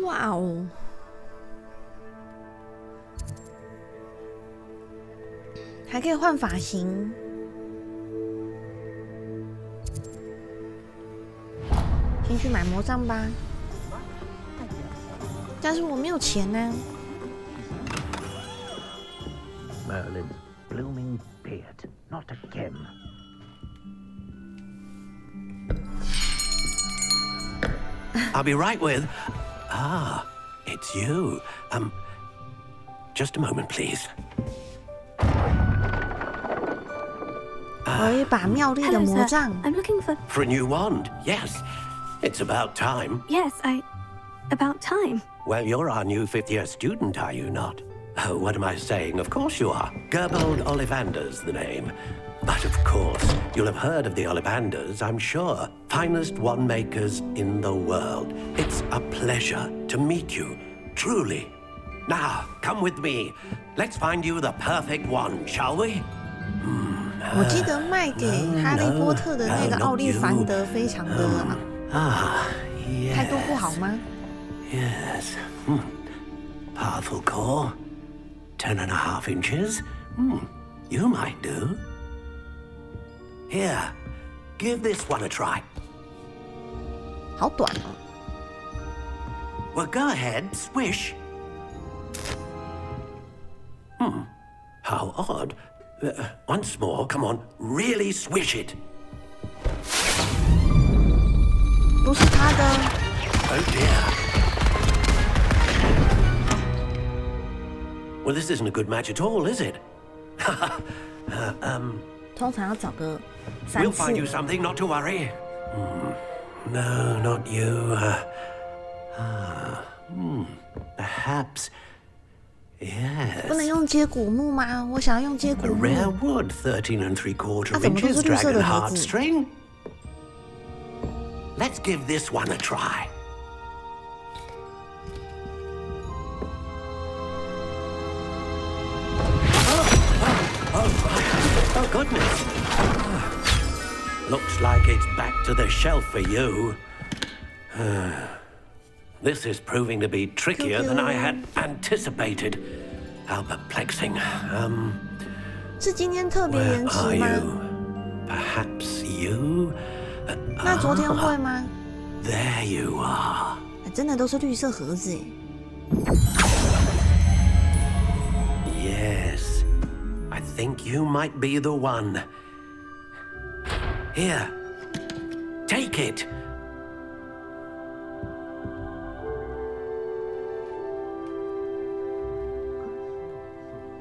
哇哦！还可以换发型。先去买魔杖吧。但是我没有钱呢。 Merlin's blooming beard, not again. I'll be right with. Ah, it's you. Just a moment, please. 我有一把妙丽的魔杖。 I'm looking for a new wand. Yes, it's about time. Yes, about time. Well, you're our new 5th year student, are you not? Oh, what am I saying? Of course you are. Gerbold Ollivander's the name. But of course, you'll have heard of the Ollivanders, I'm sure. Finest wand makers in the world. It's a pleasure to meet you, truly. Now, come with me. Let's find you the perfect wand, shall we? 我记得卖给哈利波特的那个奥利凡德非常的态度不好吗？ Yes. Powerful core. 10.5 inches. You might do. Here, give this one a try. 好短哦。 Well, go ahead, swish. How odd. Once more, come on, really swish it. 不是他的。 Oh dear. Well, this isn't a good match at all, is it? 通常要找个We'll 3次。 find you something, not to worry. No, not you. Perhaps. Yes. 不能用接骨木吗？我想要用接骨 A 木。 rare wood, 13 3/4 怎么都 inches, 是绿色 dragon 的盒子？ heartstring. Let's give this one a try. Oh goodness. Looks like it's back to the shelf for you. This is proving to be trickier than I had anticipated. How perplexing. 是今天特别延迟吗？ Perhaps you? 那昨天会吗？ There you are. 真的都是绿色盒子耶。 Yes, I think you might be the one. Here, take it.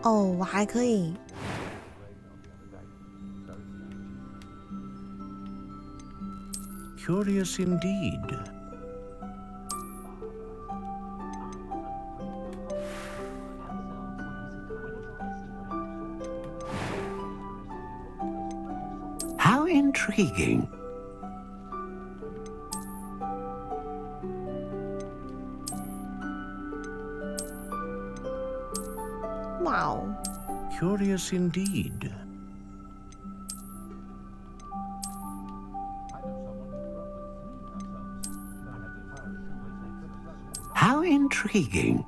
哦，我还可以。 Curious indeed. How intriguing. Wow. Curious indeed. How intriguing.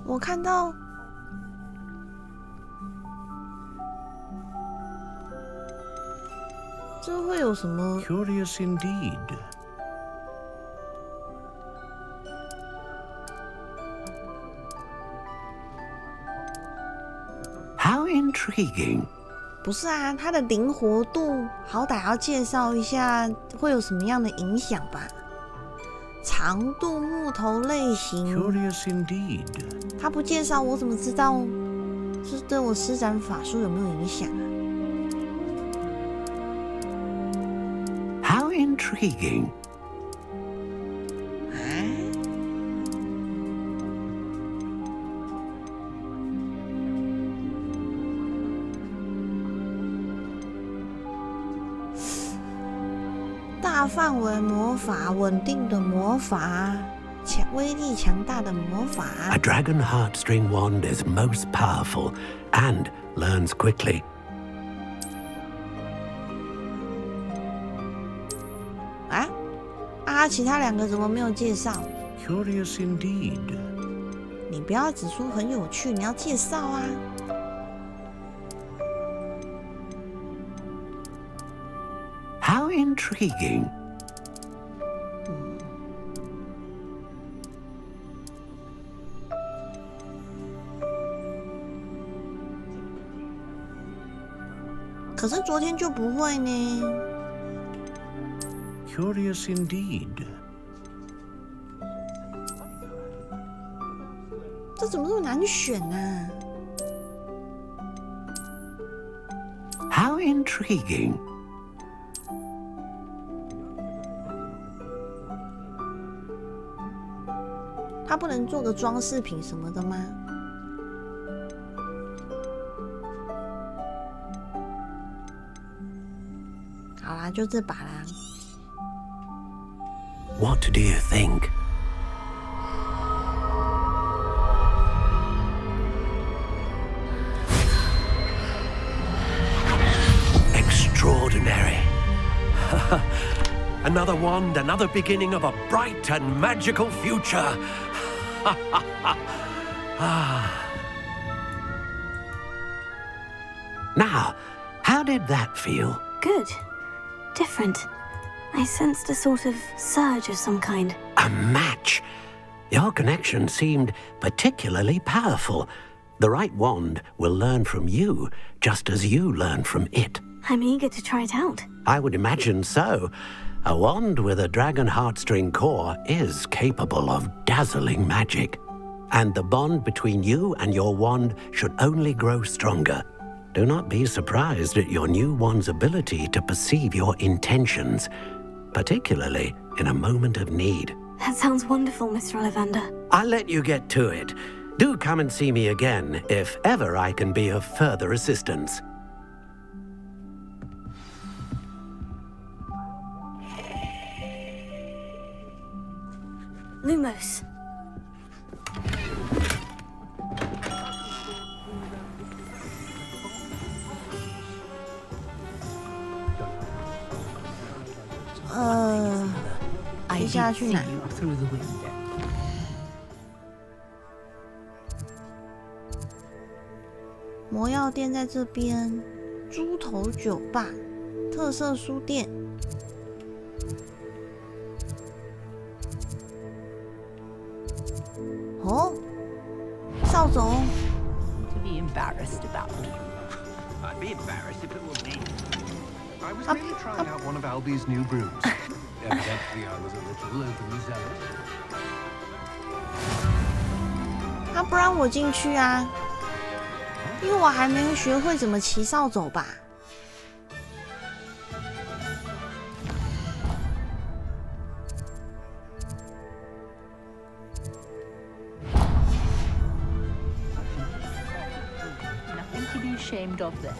我看到这会有什么 ？Curious indeed. How intriguing. 不是啊，它的灵活度好歹要介绍一下会有什么样的影响吧？长度、木头类型。Curious indeed. 他不介绍，我怎么知道是对我施展法术有没有影响啊 How intriguing. 大范围魔法、稳定的魔法、威力强大的魔法。A dragon heartstring wand is most powerful and learns quickly. 其他两个怎么没有介绍 ？Curious indeed. 你不要只说很有趣，你要介绍啊。How intriguing. 可是昨天就不会呢。Curious indeed. 这怎么这么难选呢？How intriguing. 它不能做个装饰品什么的吗？好啦，就这把啦。What do you think? Extraordinary. Another wand, another beginning of a bright and magical future. Now, how did that feel? Good. Different. I sensed a sort of surge of some kind. A match. Your connection seemed particularly powerful. The right wand will learn from you, just as you learn from it. I'm eager to try it out. I would imagine so. A wand with a dragon heartstring core is capable of dazzling magic. And the bond between you and your wand should only grow stronger. Do not be surprised at your new wand's ability to perceive your intentions, particularly in a moment of need. That sounds wonderful, Mr. Ollivander. I'll let you get to it. Do come and see me again if ever I can be of further assistance. Lumos. 接下来去哪？魔药店在这边，猪头酒吧，特色书店。哦，邵总。To be embarrassed about. I'd be embarrassed if it were me. I was merely trying out one of Albie's new brooms. Evidently, I was a little overly zealous. 他不让我进去啊，因为我还没学会怎么骑扫帚吧。Nothing to be ashamed of there.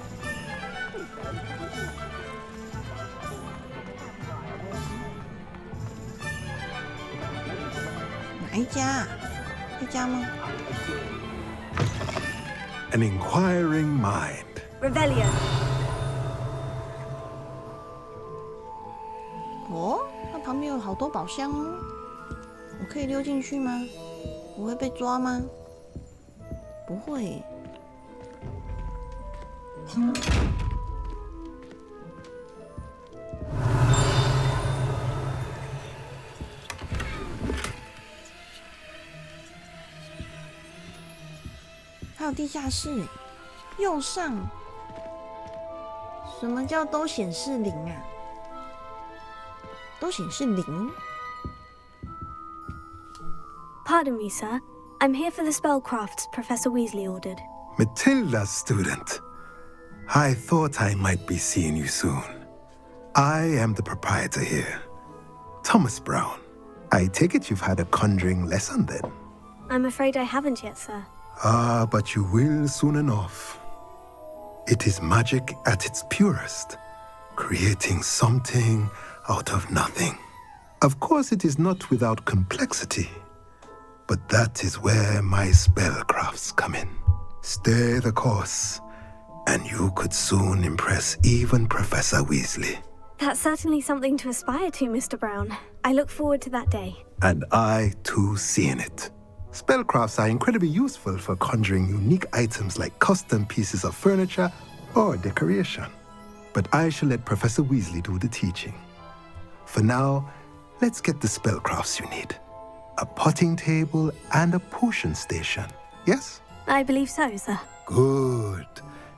哪一家啊？这家吗？ An inquiring mind. Revelio. 哦，那旁边有好多宝箱哦，我可以溜进去吗？我会被抓吗？不会耶。还有地下室耶，右上。什么叫都显示零啊？都显示零。 Pardon me, sir. I'm here for the spellcrafts Professor Weasley ordered. Matilda, student. I thought I might be seeing you soon. I am the proprietor here, Thomas Brown. I take it you've had a conjuring lesson then? I'm afraid I haven't yet, sir. Ah, but you will soon enough. It is magic at its purest, creating something out of nothing. Of course, it is not without complexity, but that is where my spellcrafts come in. Stay the course, and you could soon impress even Professor Weasley. That's certainly something to aspire to, Mr. Brown. I look forward to that day. And I, too, seeing it. Spellcrafts are incredibly useful for conjuring unique items like custom pieces of furniture or decoration. But I shall let Professor Weasley do the teaching. For now, let's get the spellcrafts you need. A potting table and a potion station, yes? I believe so, sir. Good.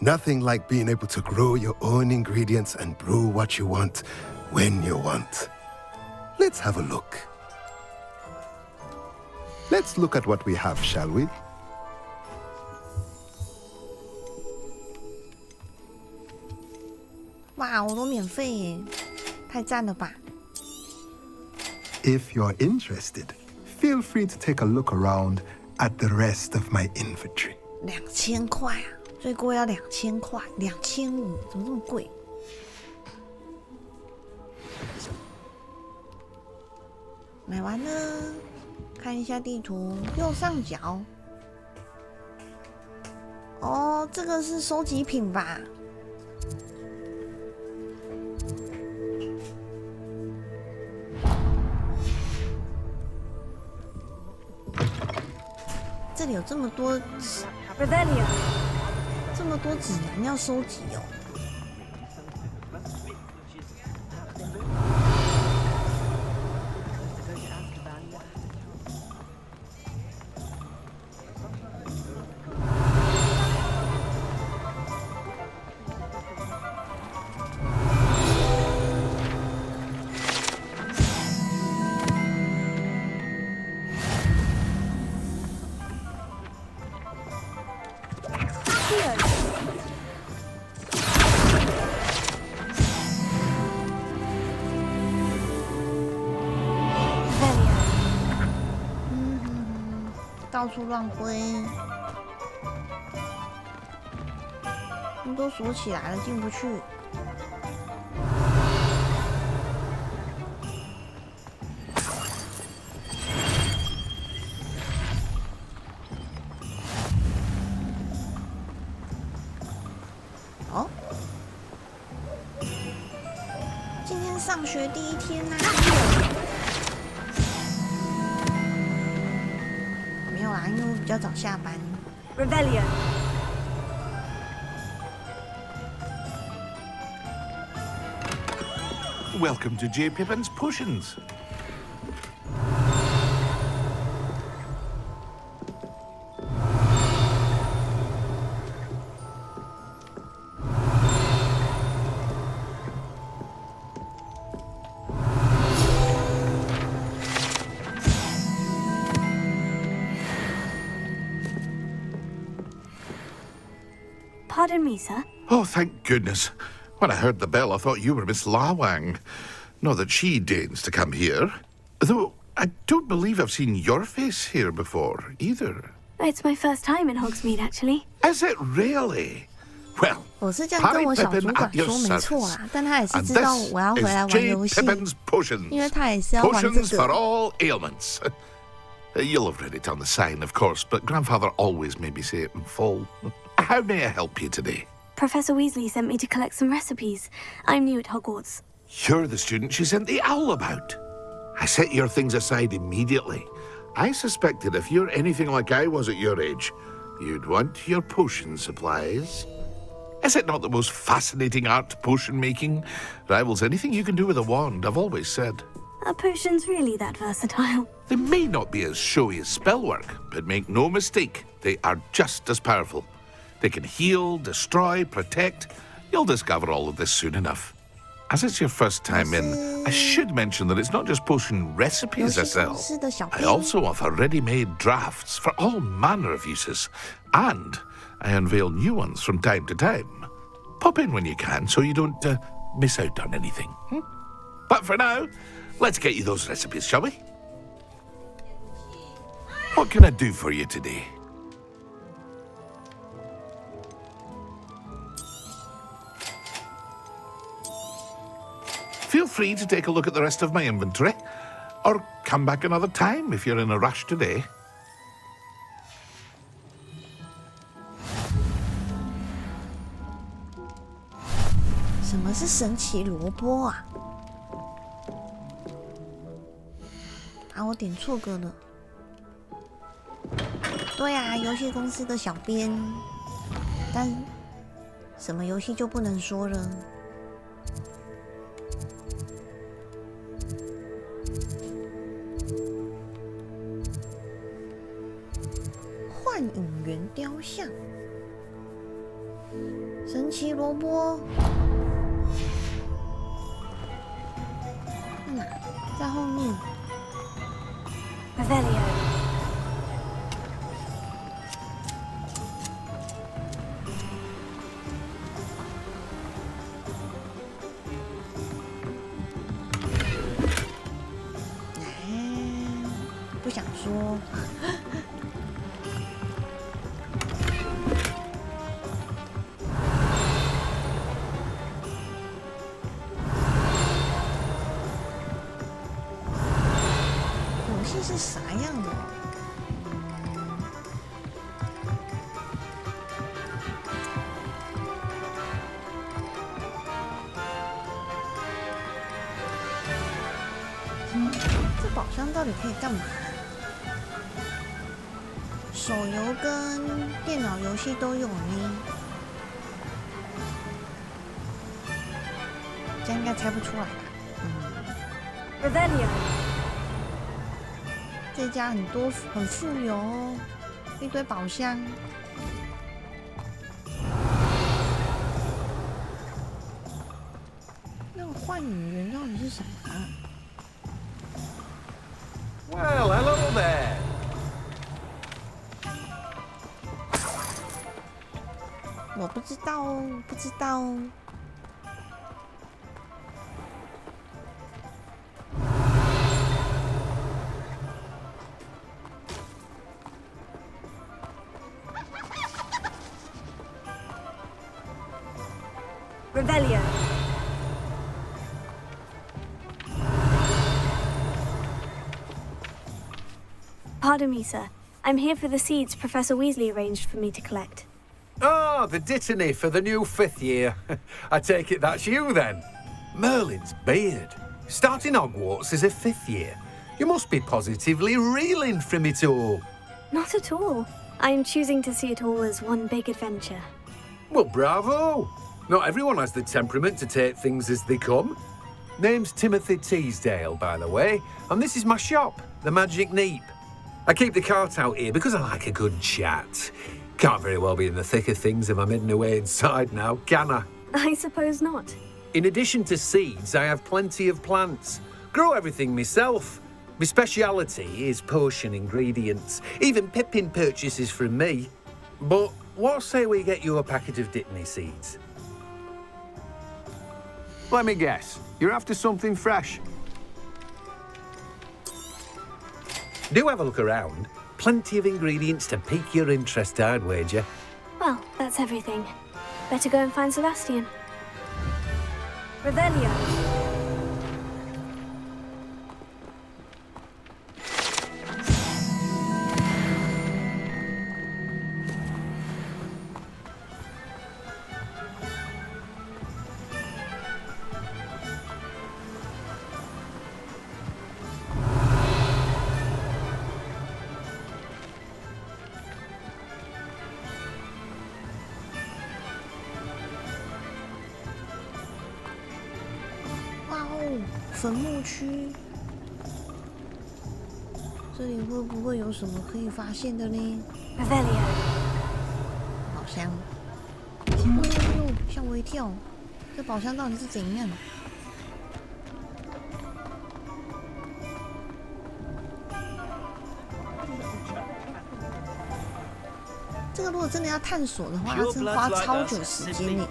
Nothing like being able to grow your own ingredients and brew what you want when you want. Let's have a look. Let's look at what we have, shall we? 哇，我都免费耶，太赞了吧！ If you're interested, feel free to take a look around at the rest of my inventory. 2000块啊，最贵要2000块，2500，怎么这么贵？买完了，看一下地图，右上角。哦，这个是收集品吧？这里有这么多这么多指南要收集哦。到处乱挥，都锁起来了，进不去。哦，今天上学第一天啊！啦，因为我比较早下班。Revelio. Welcome to J. Pippin's Potions. Pardon me, sir. Oh, thank goodness. When I heard the bell, I thought you were Miss Lawang. Not that she deigns to come here. Though, I don't believe I've seen your face here before, either. It's my first time in Hogsmeade, actually. Is it really? Well, 我是这样跟我小主管说没错啦，但他也是知道我要回来玩游戏，因为他也是要玩这 Potions for 个。 all ailments. You'll have read it on the sign, of course, but Grandfather always made me say it in full. How may I help you today? Professor Weasley sent me to collect some recipes. I'm new at Hogwarts. You're the student she sent the owl about. I set your things aside immediately. I suspected if you're anything like I was at your age, you'd want your potion supplies. Is it not the most fascinating art, potion making? Rivals anything you can do with a wand, I've always said. Are potions really that versatile? They may not be as showy as spellwork, but make no mistake, they are just as powerful. They can heal, destroy, protect. You'll discover all of this soon enough. As it's your first time in, I should mention that it's not just potion recipes I sell. I also offer ready-made drafts for all manner of uses. And I unveil new ones from time to time. Pop in when you can so you don't miss out on anything. But for now, let's get you those recipes, shall we? What can I do for you today? Feel free to take a look at the rest of my inventory, or come back another time if you're in a rush today. 什么是神奇萝卜啊？啊，我点错个了。对啊，游戏公司的小编，但什么游戏就不能说了。幻影猿雕像，神奇萝卜。 在后面。Revelio.哎，不想说。是啥样的？这宝箱到底可以干嘛？手游跟电脑游戏都有呢，这样应该猜不出来吧？Revelio. 这家很富有哦，一堆宝箱。那个幻影猿到底是什么啊 Well, hello there. 我不知道哦，不知道哦。 Revelio. Pardon me, sir. I'm here for the seeds Professor Weasley arranged for me to collect. Ah, the dittany for the new 5th year. I take it that's you, then. Merlin's beard. Starting Hogwarts as a 5th year. You must be positively reeling from it all. Not at all. I'm choosing to see it all as one big adventure. Well, bravo! Not everyone has the temperament to take things as they come. Name's Timothy Teasdale, by the way, and this is my shop, the Magic Neep. I keep the cart out here because I like a good chat. Can't very well be in the thick of things if I'm hidden away inside now, can I? I suppose not. In addition to seeds, I have plenty of plants. Grow everything myself. My speciality is potion ingredients. Even Pippin purchases from me. But what say we get you a packet of Dittany seeds? Let me guess. You're after something fresh. Do have a look around. Plenty of ingredients to pique your interest, I'd wager. Well, that's everything. Better go and find Sebastian. Revelio.坟墓区，这里会不会有什么可以发现的呢？宝箱，哟，吓我一跳！这宝箱到底是怎样？这个如果真的要探索的话，要真花超久时间呢。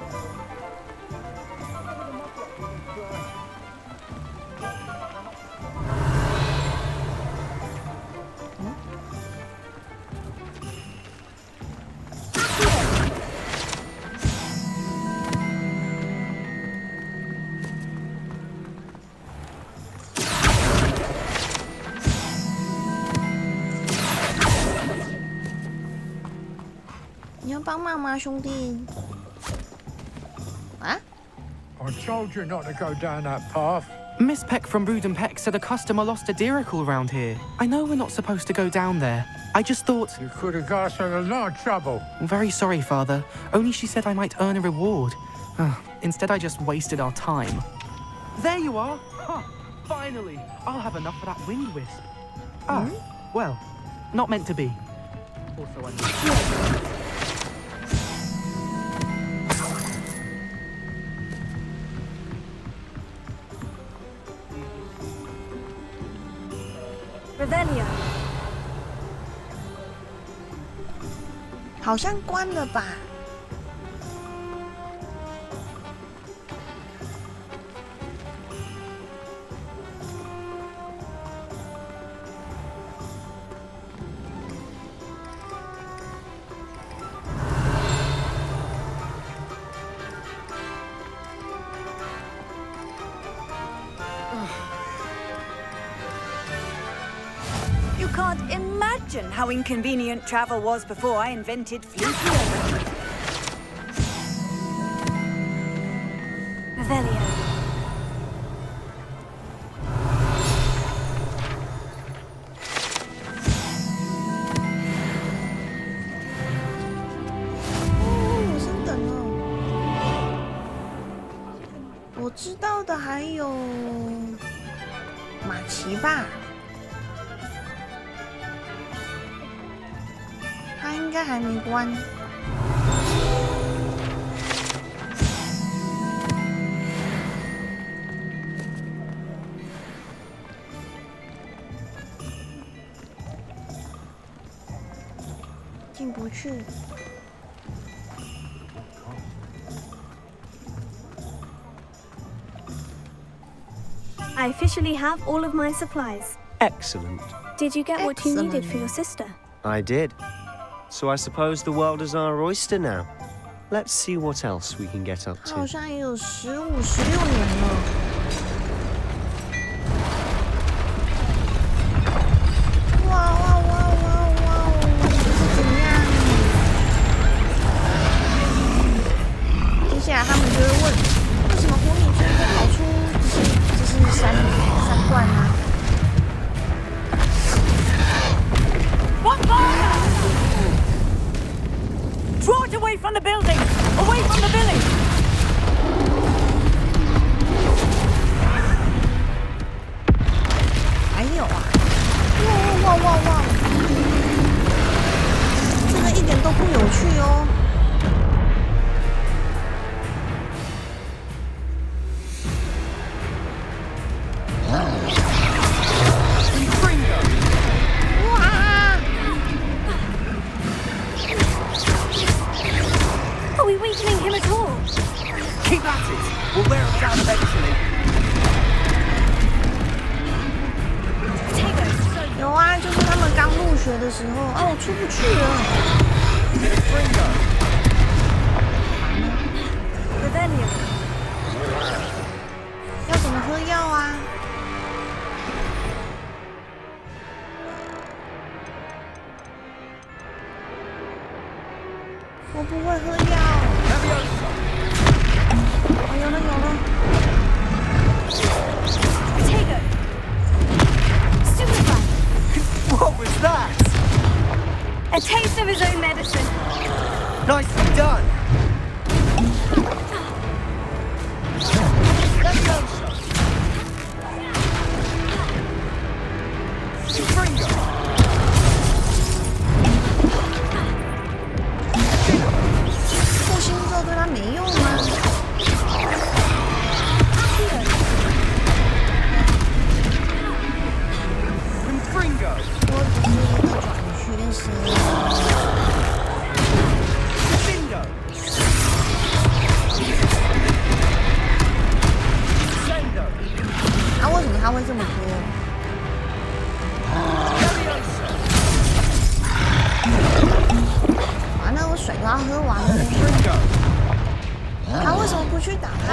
你要帮忙吗，兄弟？啊 I told you not to go down that path. Miss Peck from Brood and Peck said a customer lost a diricle around here. I know we're not supposed to go down there. I just thought... You could have got us in a lot of trouble. I'm very sorry, Father. Only she said I might earn a reward. Instead, I just wasted our time. There you are! Huh, finally! I'll have enough for that wind wisp. Well, not meant to be. Also, I... Revelio. 好像关了吧？You can't imagine how inconvenient travel was before I invented fleet. Revelio. 我先等哦。我知道的还有马奇吧。他应该还没关。进不去。I officially have all of my supplies. Excellent. Did you get what you needed for your sister? I did. So I suppose the world is our oyster now. Let's see what else we can get up 好 to. 像也有15、16年了。哇哇哇哇哇！这是怎样？接下来他们就会问：为什么火米军会跑出这是三冠呢？ What fire? Away from the building! Away from the village! 还有啊！哇！这个一点都不有趣哦。Are we weakening him at all? Keep at it. We'll wear him down eventually. 有啊，就是他们刚入学的时候，我出不去了。要怎么喝药啊？我不会喝药。有了。What was that? A taste of his own medicine. Nicely done. Springo. 护心咒对他没用吗？我只是一个转学生。为什么他会这么多？完了，我水都要喝完了。他为什么不去打他？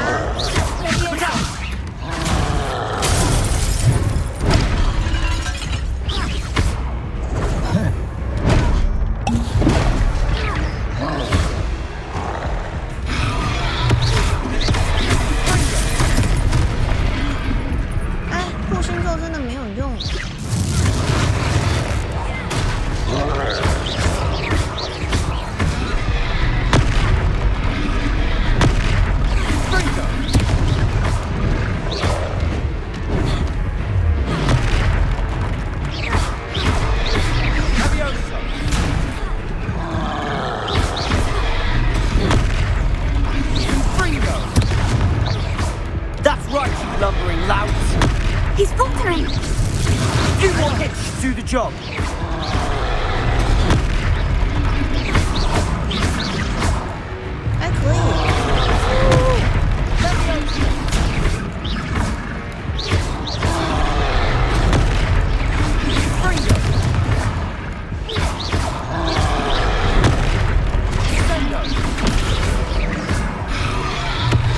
护心咒真的没有用。That's right, you lumbering louts. He's faltering. Few more hits to do the job. 还可以。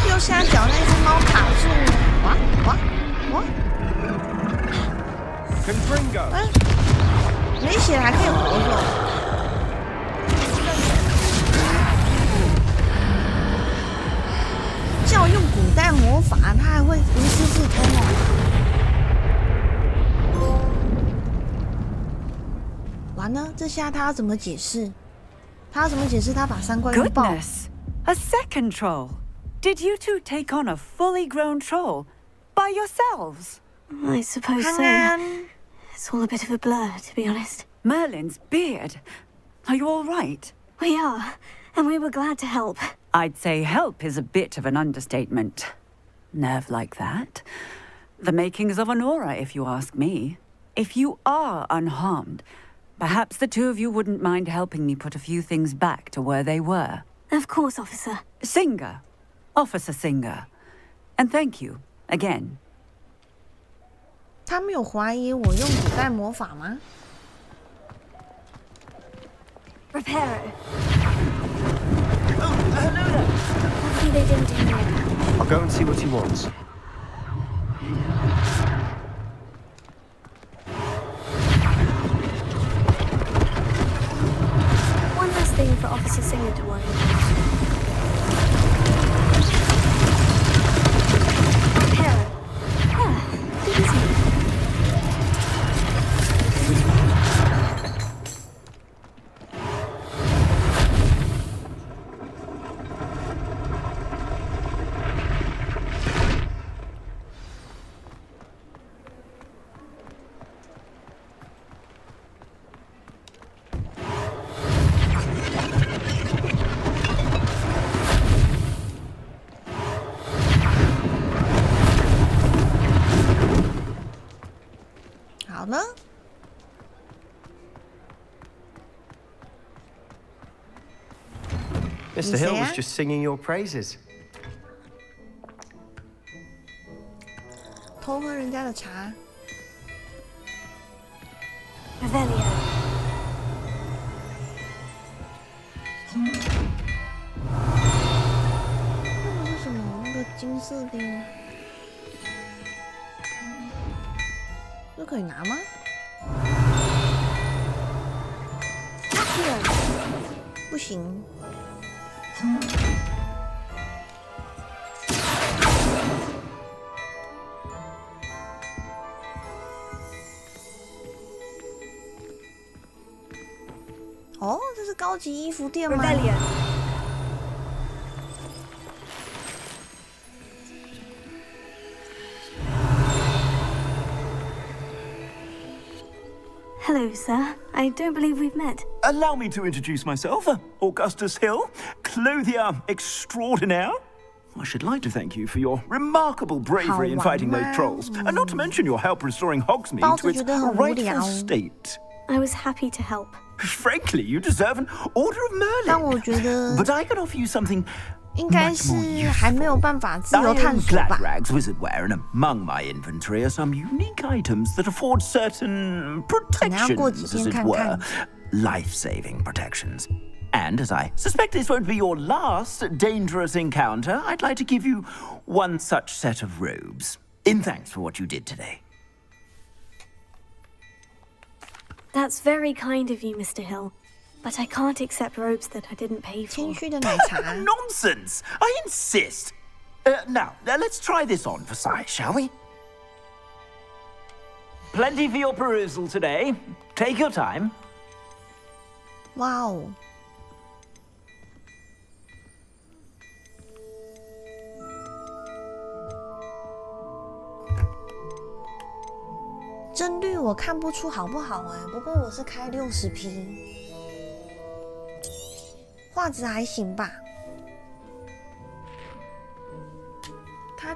右下角那只猫卡住了，哇！没血还可以活着。叫用古代魔法，他还会如此自通哦。完了，这下他要怎么解释？他要怎么解释他把三怪拥抱 Goodness! A second troll! Did you two take on a fully grown troll by yourselves? I suppose so. It's all a bit of a blur, to be honest. Merlin's beard. Are you all right? We are, and we were glad to help. I'd say help is a bit of an understatement. Nerve like that. The makings of an aura, if you ask me. If you are unharmed, perhaps the two of you wouldn't mind helping me put a few things back to where they were. Of course, officer. Singer. Officer Singer. And thank you, again. 他没有怀疑我用古代魔法吗 Reparo. Lucky they didn't do that. I'll go and see what he wants. One last thing for Officer Singer to worry about. Reparo. Good as new. Mr. Hill was just singing your praises. 偷喝人家的茶。Revelio. 那个是什么？那个金色的，这可以拿吗？不行。哦，这是高级衣服店吗？ Hello, sir. I don't believe we've met. Allow me to introduce myself, Augustus Hill, clothier extraordinaire. I should like to thank you for your remarkable bravery in fighting those trolls, and not to mention your help restoring Hogsmeade to its rightful state. I was happy to help. Frankly, you deserve an Order of Merlin. But I can offer you something 应该是还没有办法自由探索吧。 Gladrag's wizardware, and among my inventory are some unique items that afford certain protections, as it were, life-saving protections. And as I suspect this won't be your last dangerous encounter, I'd like to give you one such set of robes, in thanks for what you did today. That's very kind of you, Mr. Hill. But I can't accept robes that I didn't pay for. 谦虚的奶茶。 Nonsense! I insist. Now, let's try this on for size, shall we? Plenty for your perusal today. Take your time. 哇哦！帧率我看不出好不好哎，不过我是开60P。 画质还行吧，他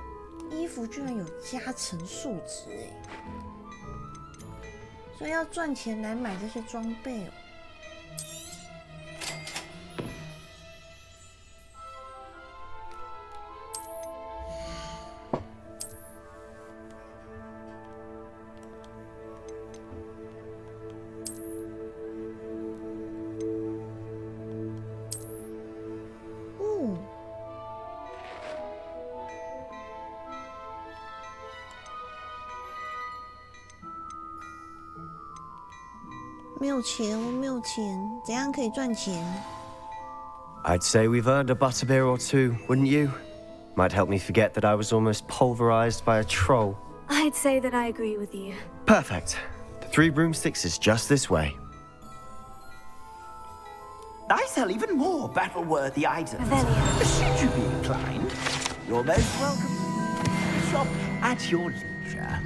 衣服居然有加成数值哎，所以要赚钱来买这些装备哦。没有钱，我没有钱，怎样可以赚钱？ I'd say we've earned a butterbeer or two, wouldn't you? Might help me forget that I was almost pulverized by a troll. I'd say that I agree with you. Perfect. The 3 broomsticks is just this way. I sell even more battle-worthy items. Should you be inclined, you're most welcome to shop at your leisure.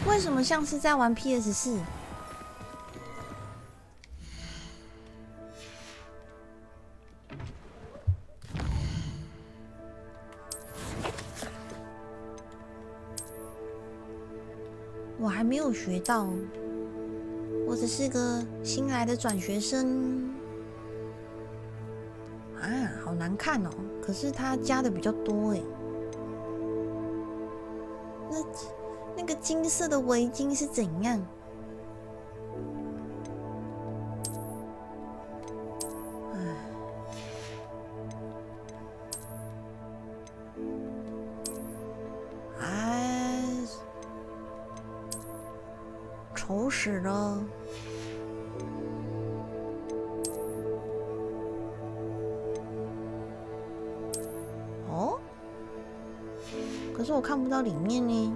为什么像是在玩 PS4？ 我还没有学到，我只是个新来的转学生。啊，好难看哦！可是它加的比较多哎。那个金色的围巾是怎样？丑死了！哦，可是我看不到里面呢，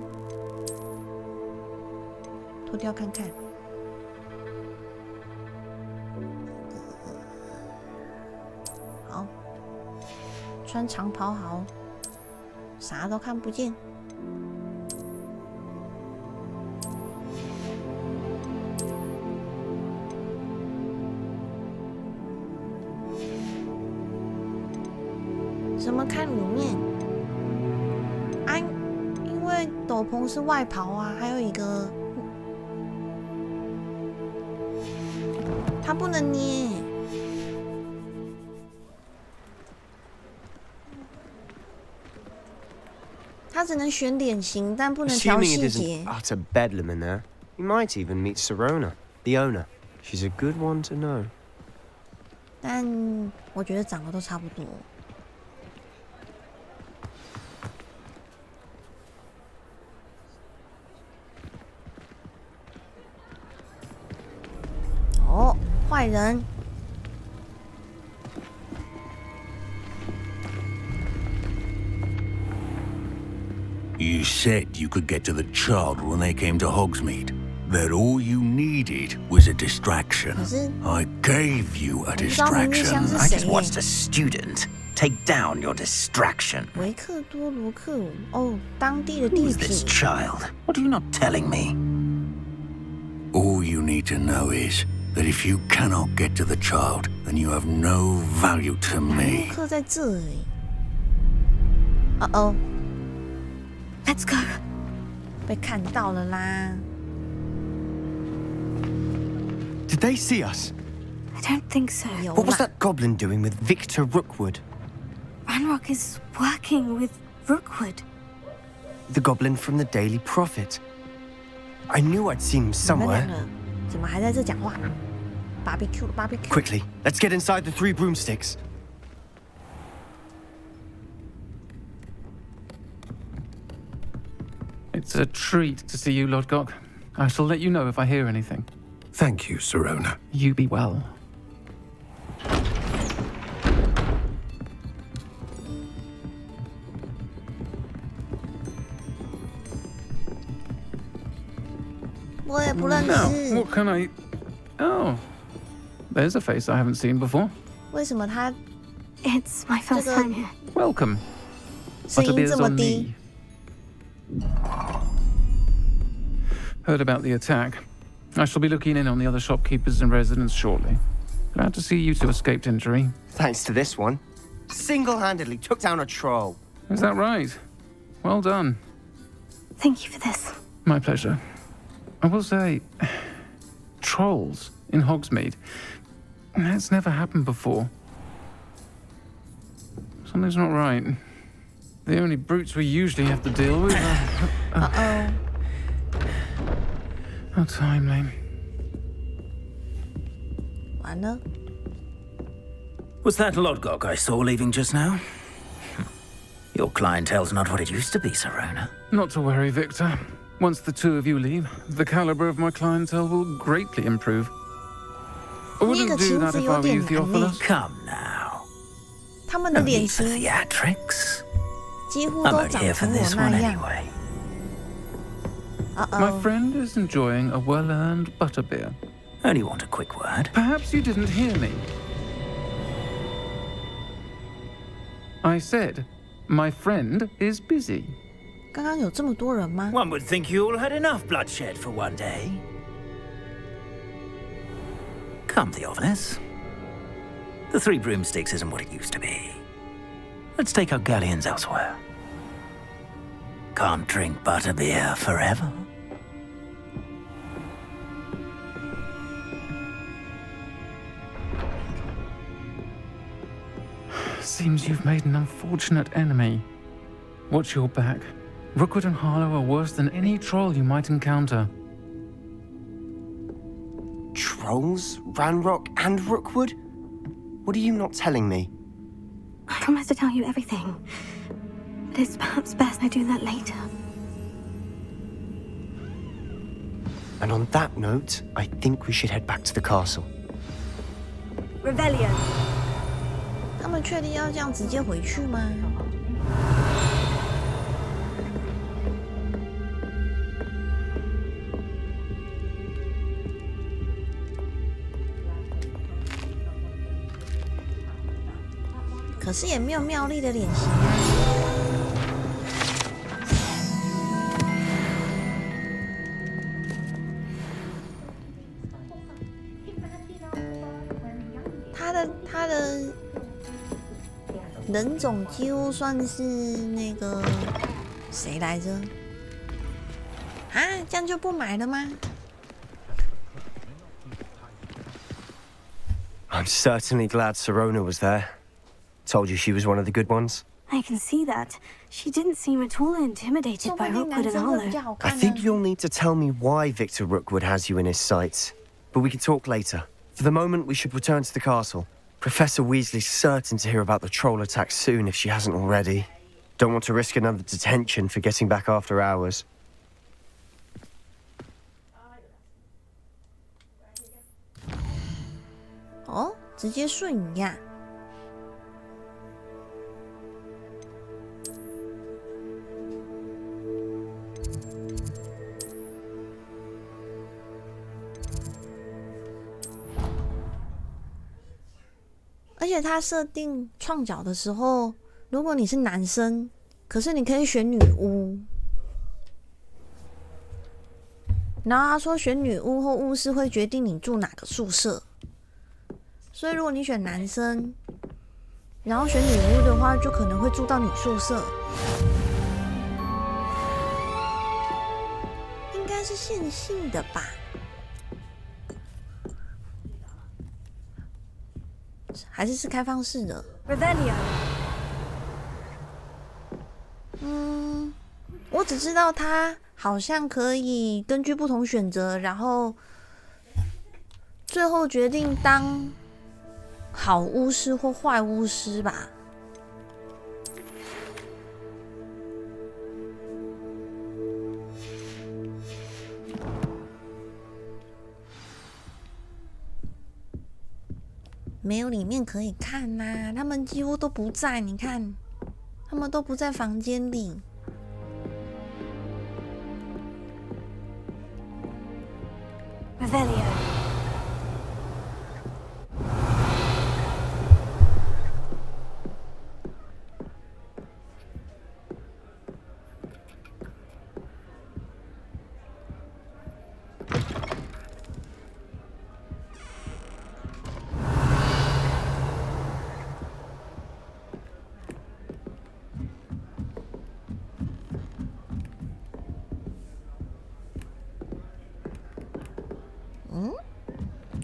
脱掉看看。好，穿长袍好，啥都看不见。 怎么看里面？啊，因为斗篷是外袍啊，还有一个，它不能捏。只能选脸型，但不能调 Assuming it 细节。 isn't utter bedlam in there, you might even meet Sirona, the owner. She's a good one to know. 但我觉得长得都差不多。哦，坏人。You said you could get to the child when they came to Hogsmeade. That all you needed was a distraction. I gave you a distraction. I just watched a student take down your distraction. 维克多·罗克伍，哦，当地的地 Who's this 痞。 child? What are you not telling me? All you need to know is that if you cannot get to the child, then you have no value to 罗 me. 克在这里。哦 Let's go. 被看到了啦。 Did they see us? I don't think so. What was that goblin doing with Victor Rookwood? Ranrock is working with Rookwood. The goblin from the Daily Prophet. I knew I'd seen him 你们 somewhere. 两个怎么还在这讲话 ？barbecue barbecue。 Quickly, let's get inside the 3 broomsticks. It's a treat to see you, Lodgok. I shall let you know if I hear anything. Thank you, Sirona. You be well. 我也不认 Now, 识。 what can I... Oh, there's a face I haven't seen before. 为什么他 It's my first time here. Welcome. 声音 Butterbeer's 这么 on 低？ me. Heard about the attack. I shall be looking in on the other shopkeepers and residents shortly. Glad to see you two escaped injury. Thanks to this one. Single-handedly took down a troll. Is that right? Well done. Thank you for this. My pleasure. I will say, trolls in Hogsmeade. That's never happened before. Something's not right. The only brutes we usually have to deal with are... Uh-oh. How timely. 完了。 Was that Lodgok I saw leaving just now? Your clientele's not what it used to be, Sirona. Not to worry, Victor. Once the two of you leave, the caliber of my clientele will greatly improve. I wouldn't do that if I were you, Theophilus. Come now. 他们的 No 脸 need for 型 theatrics. 几乎 I'm 都 only 长 here for 成 this 我 one 那样。 anyway. My friend is enjoying a well-earned butterbeer. Only want a quick word. Perhaps you didn't hear me. I said, my friend is busy. 刚刚有这么多人吗？ One would think you all had enough bloodshed for one day. Come, Theophilus. The 3 broomsticks isn't what it used to be. Let's take our galleons elsewhere. Can't drink butterbeer forever. Seems you've made an unfortunate enemy. Watch your back. Rookwood and Harlow are worse than any troll you might encounter. Trolls, Ranrock, and Rookwood? What are you not telling me? I promise to tell you everything. But it's perhaps best I do that later. And on that note, I think we should head back to the castle. Revelio. 他们确定要这样直接回去吗？可是也没有妙丽的脸型啊。他的人种几乎算是那个谁来着？啊，这样就不买了吗？ I'm certainly glad Sirona was there. Told you she was one of the good ones. I can see that. She didn't seem at all intimidated by Rookwood and Arlo. I think you'll need to tell me why Victor Rookwood has you in his sights. But we can talk later. For the moment, we should return to the castle. Professor Weasley's certain to hear about the troll attack soon if she hasn't already. Don't want to risk another detention for getting back after hours. 哦，直接瞬移呀！而且它设定创角的时候，如果你是男生，可是你可以选女巫。然后他说选女巫或巫师会决定你住哪个宿舍。所以如果你选男生，然后选女巫的话，就可能会住到女宿舍。应该是线性的吧？还是开放式的 Revelio。我只知道它好像可以根据不同选择，然后最后决定当好巫师或坏巫师吧。没有里面可以看呐，他们几乎都不在。你看，他们都不在房间里。Revelio。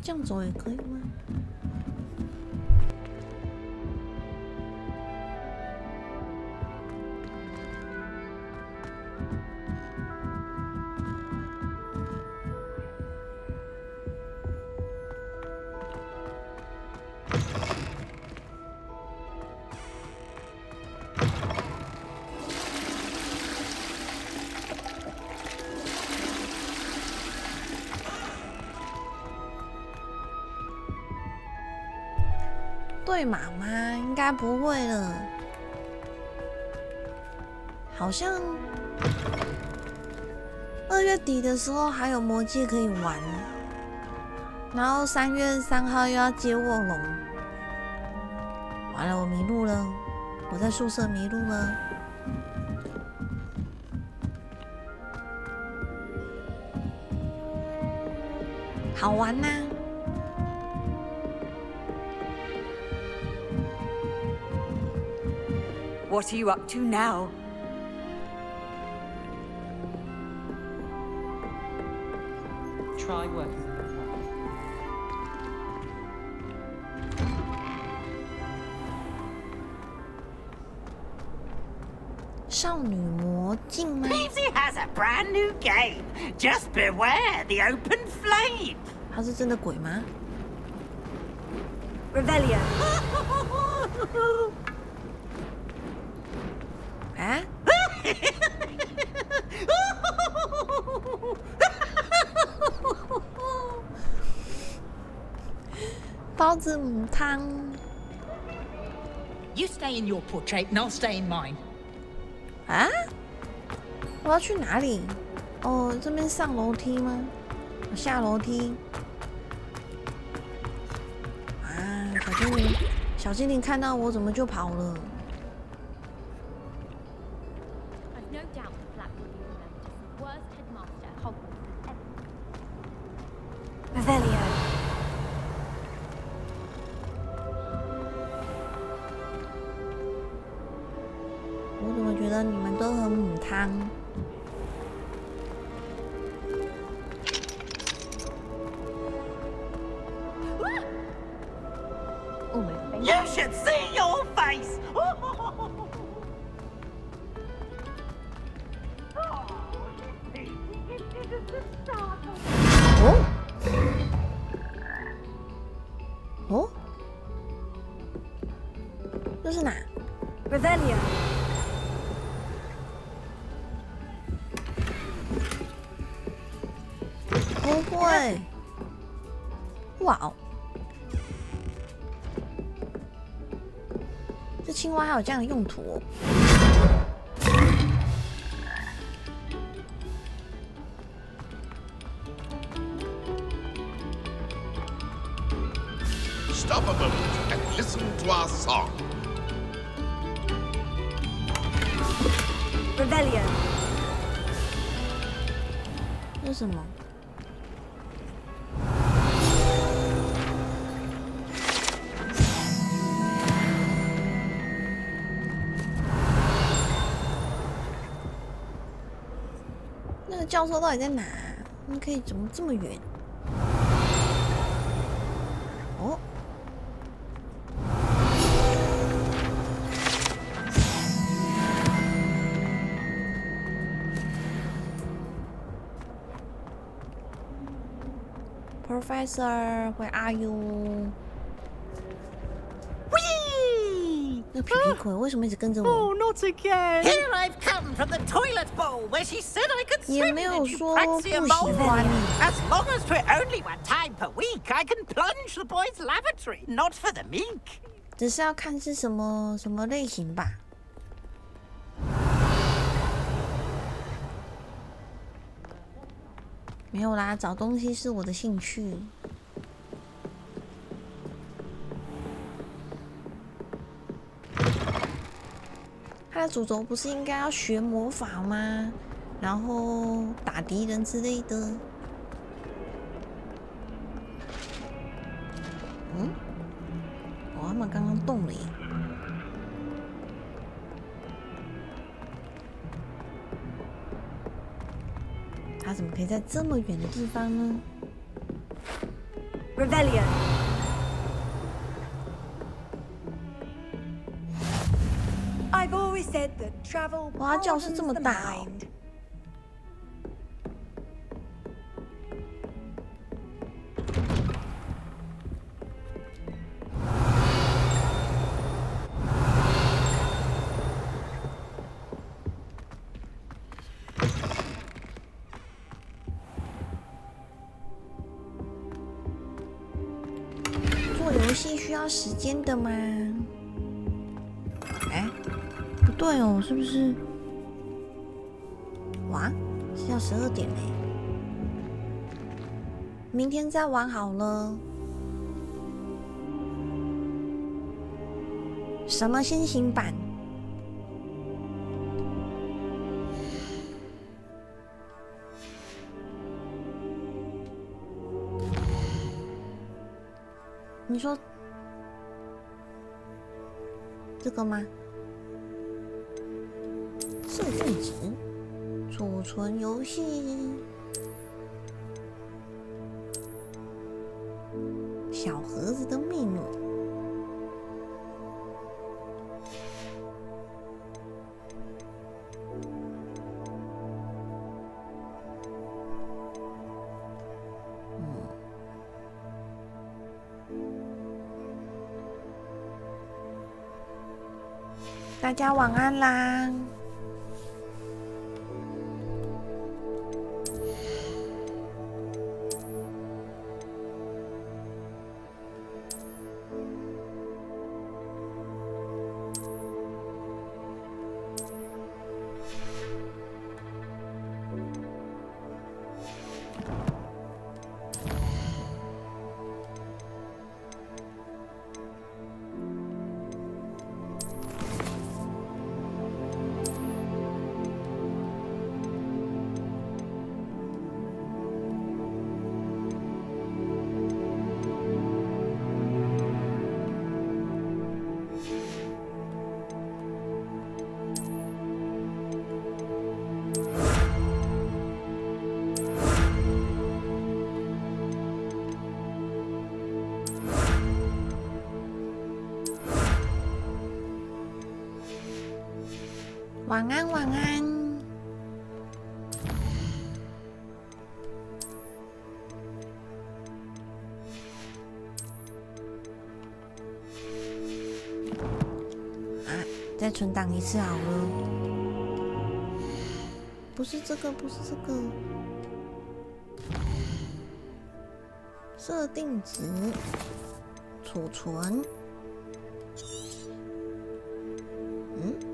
这样走也可以吗？对马吗？应该不会了。好像2月底的时候还有魔戒可以玩，然后3月3号又要接卧龙。完了，我迷路了，我在宿舍迷路了。好玩呐！What are you up to now? Try working. 少女魔镜吗 Peasy has a brand new game. Just beware the open flame. 他是真的鬼吗 Revelio。啊？包子母汤。You stay in your portrait and I'll stay in mine. 啊？我要去哪里？哦，这边上楼梯吗？我下楼梯。啊，小精灵，小精灵看到我怎么就跑了？ I've no doubt that Black will be remembered as the worst headmaster at Hogwarts has ever. Revelio。我怎么觉得你们都很母汤？ You should see your face. 哦，这是哪 Revelio. 不会，哇哦！这青蛙还有这样的用途哦。Stop a moment and listen to our song. Revelio. 这是什么？那个教授到底在哪？你可以怎么这么远？哦。Professor, where are you? 那个皮皮鬼为什么一直跟着我？ Oh, not again! Here I've come from the toilet bowl where she said I could swim in the Eupraxia mold. As long as 'twere only one time per week, I can plunge the boys' lavatory, not for the meek. 只是要看是什么类型吧。没有啦，找东西是我的兴趣。它的主轴不是应该要学魔法吗？然后打敌人之类的。嗯？哦，他们刚刚动了耶。他怎么可以在这么远的地方呢 Revelio. 哇，教室这么大哦！做游戏需要时间的吗？哎，不对哦，是不是？哇，是要12点嘞，明天再玩好了。什么先行版？你说这个吗？设定值，储存游戏，小盒子的秘密。大家晚安啦！晚安，晚安。再存档一次好了。不是这个，不是这个。设定值，储存。嗯。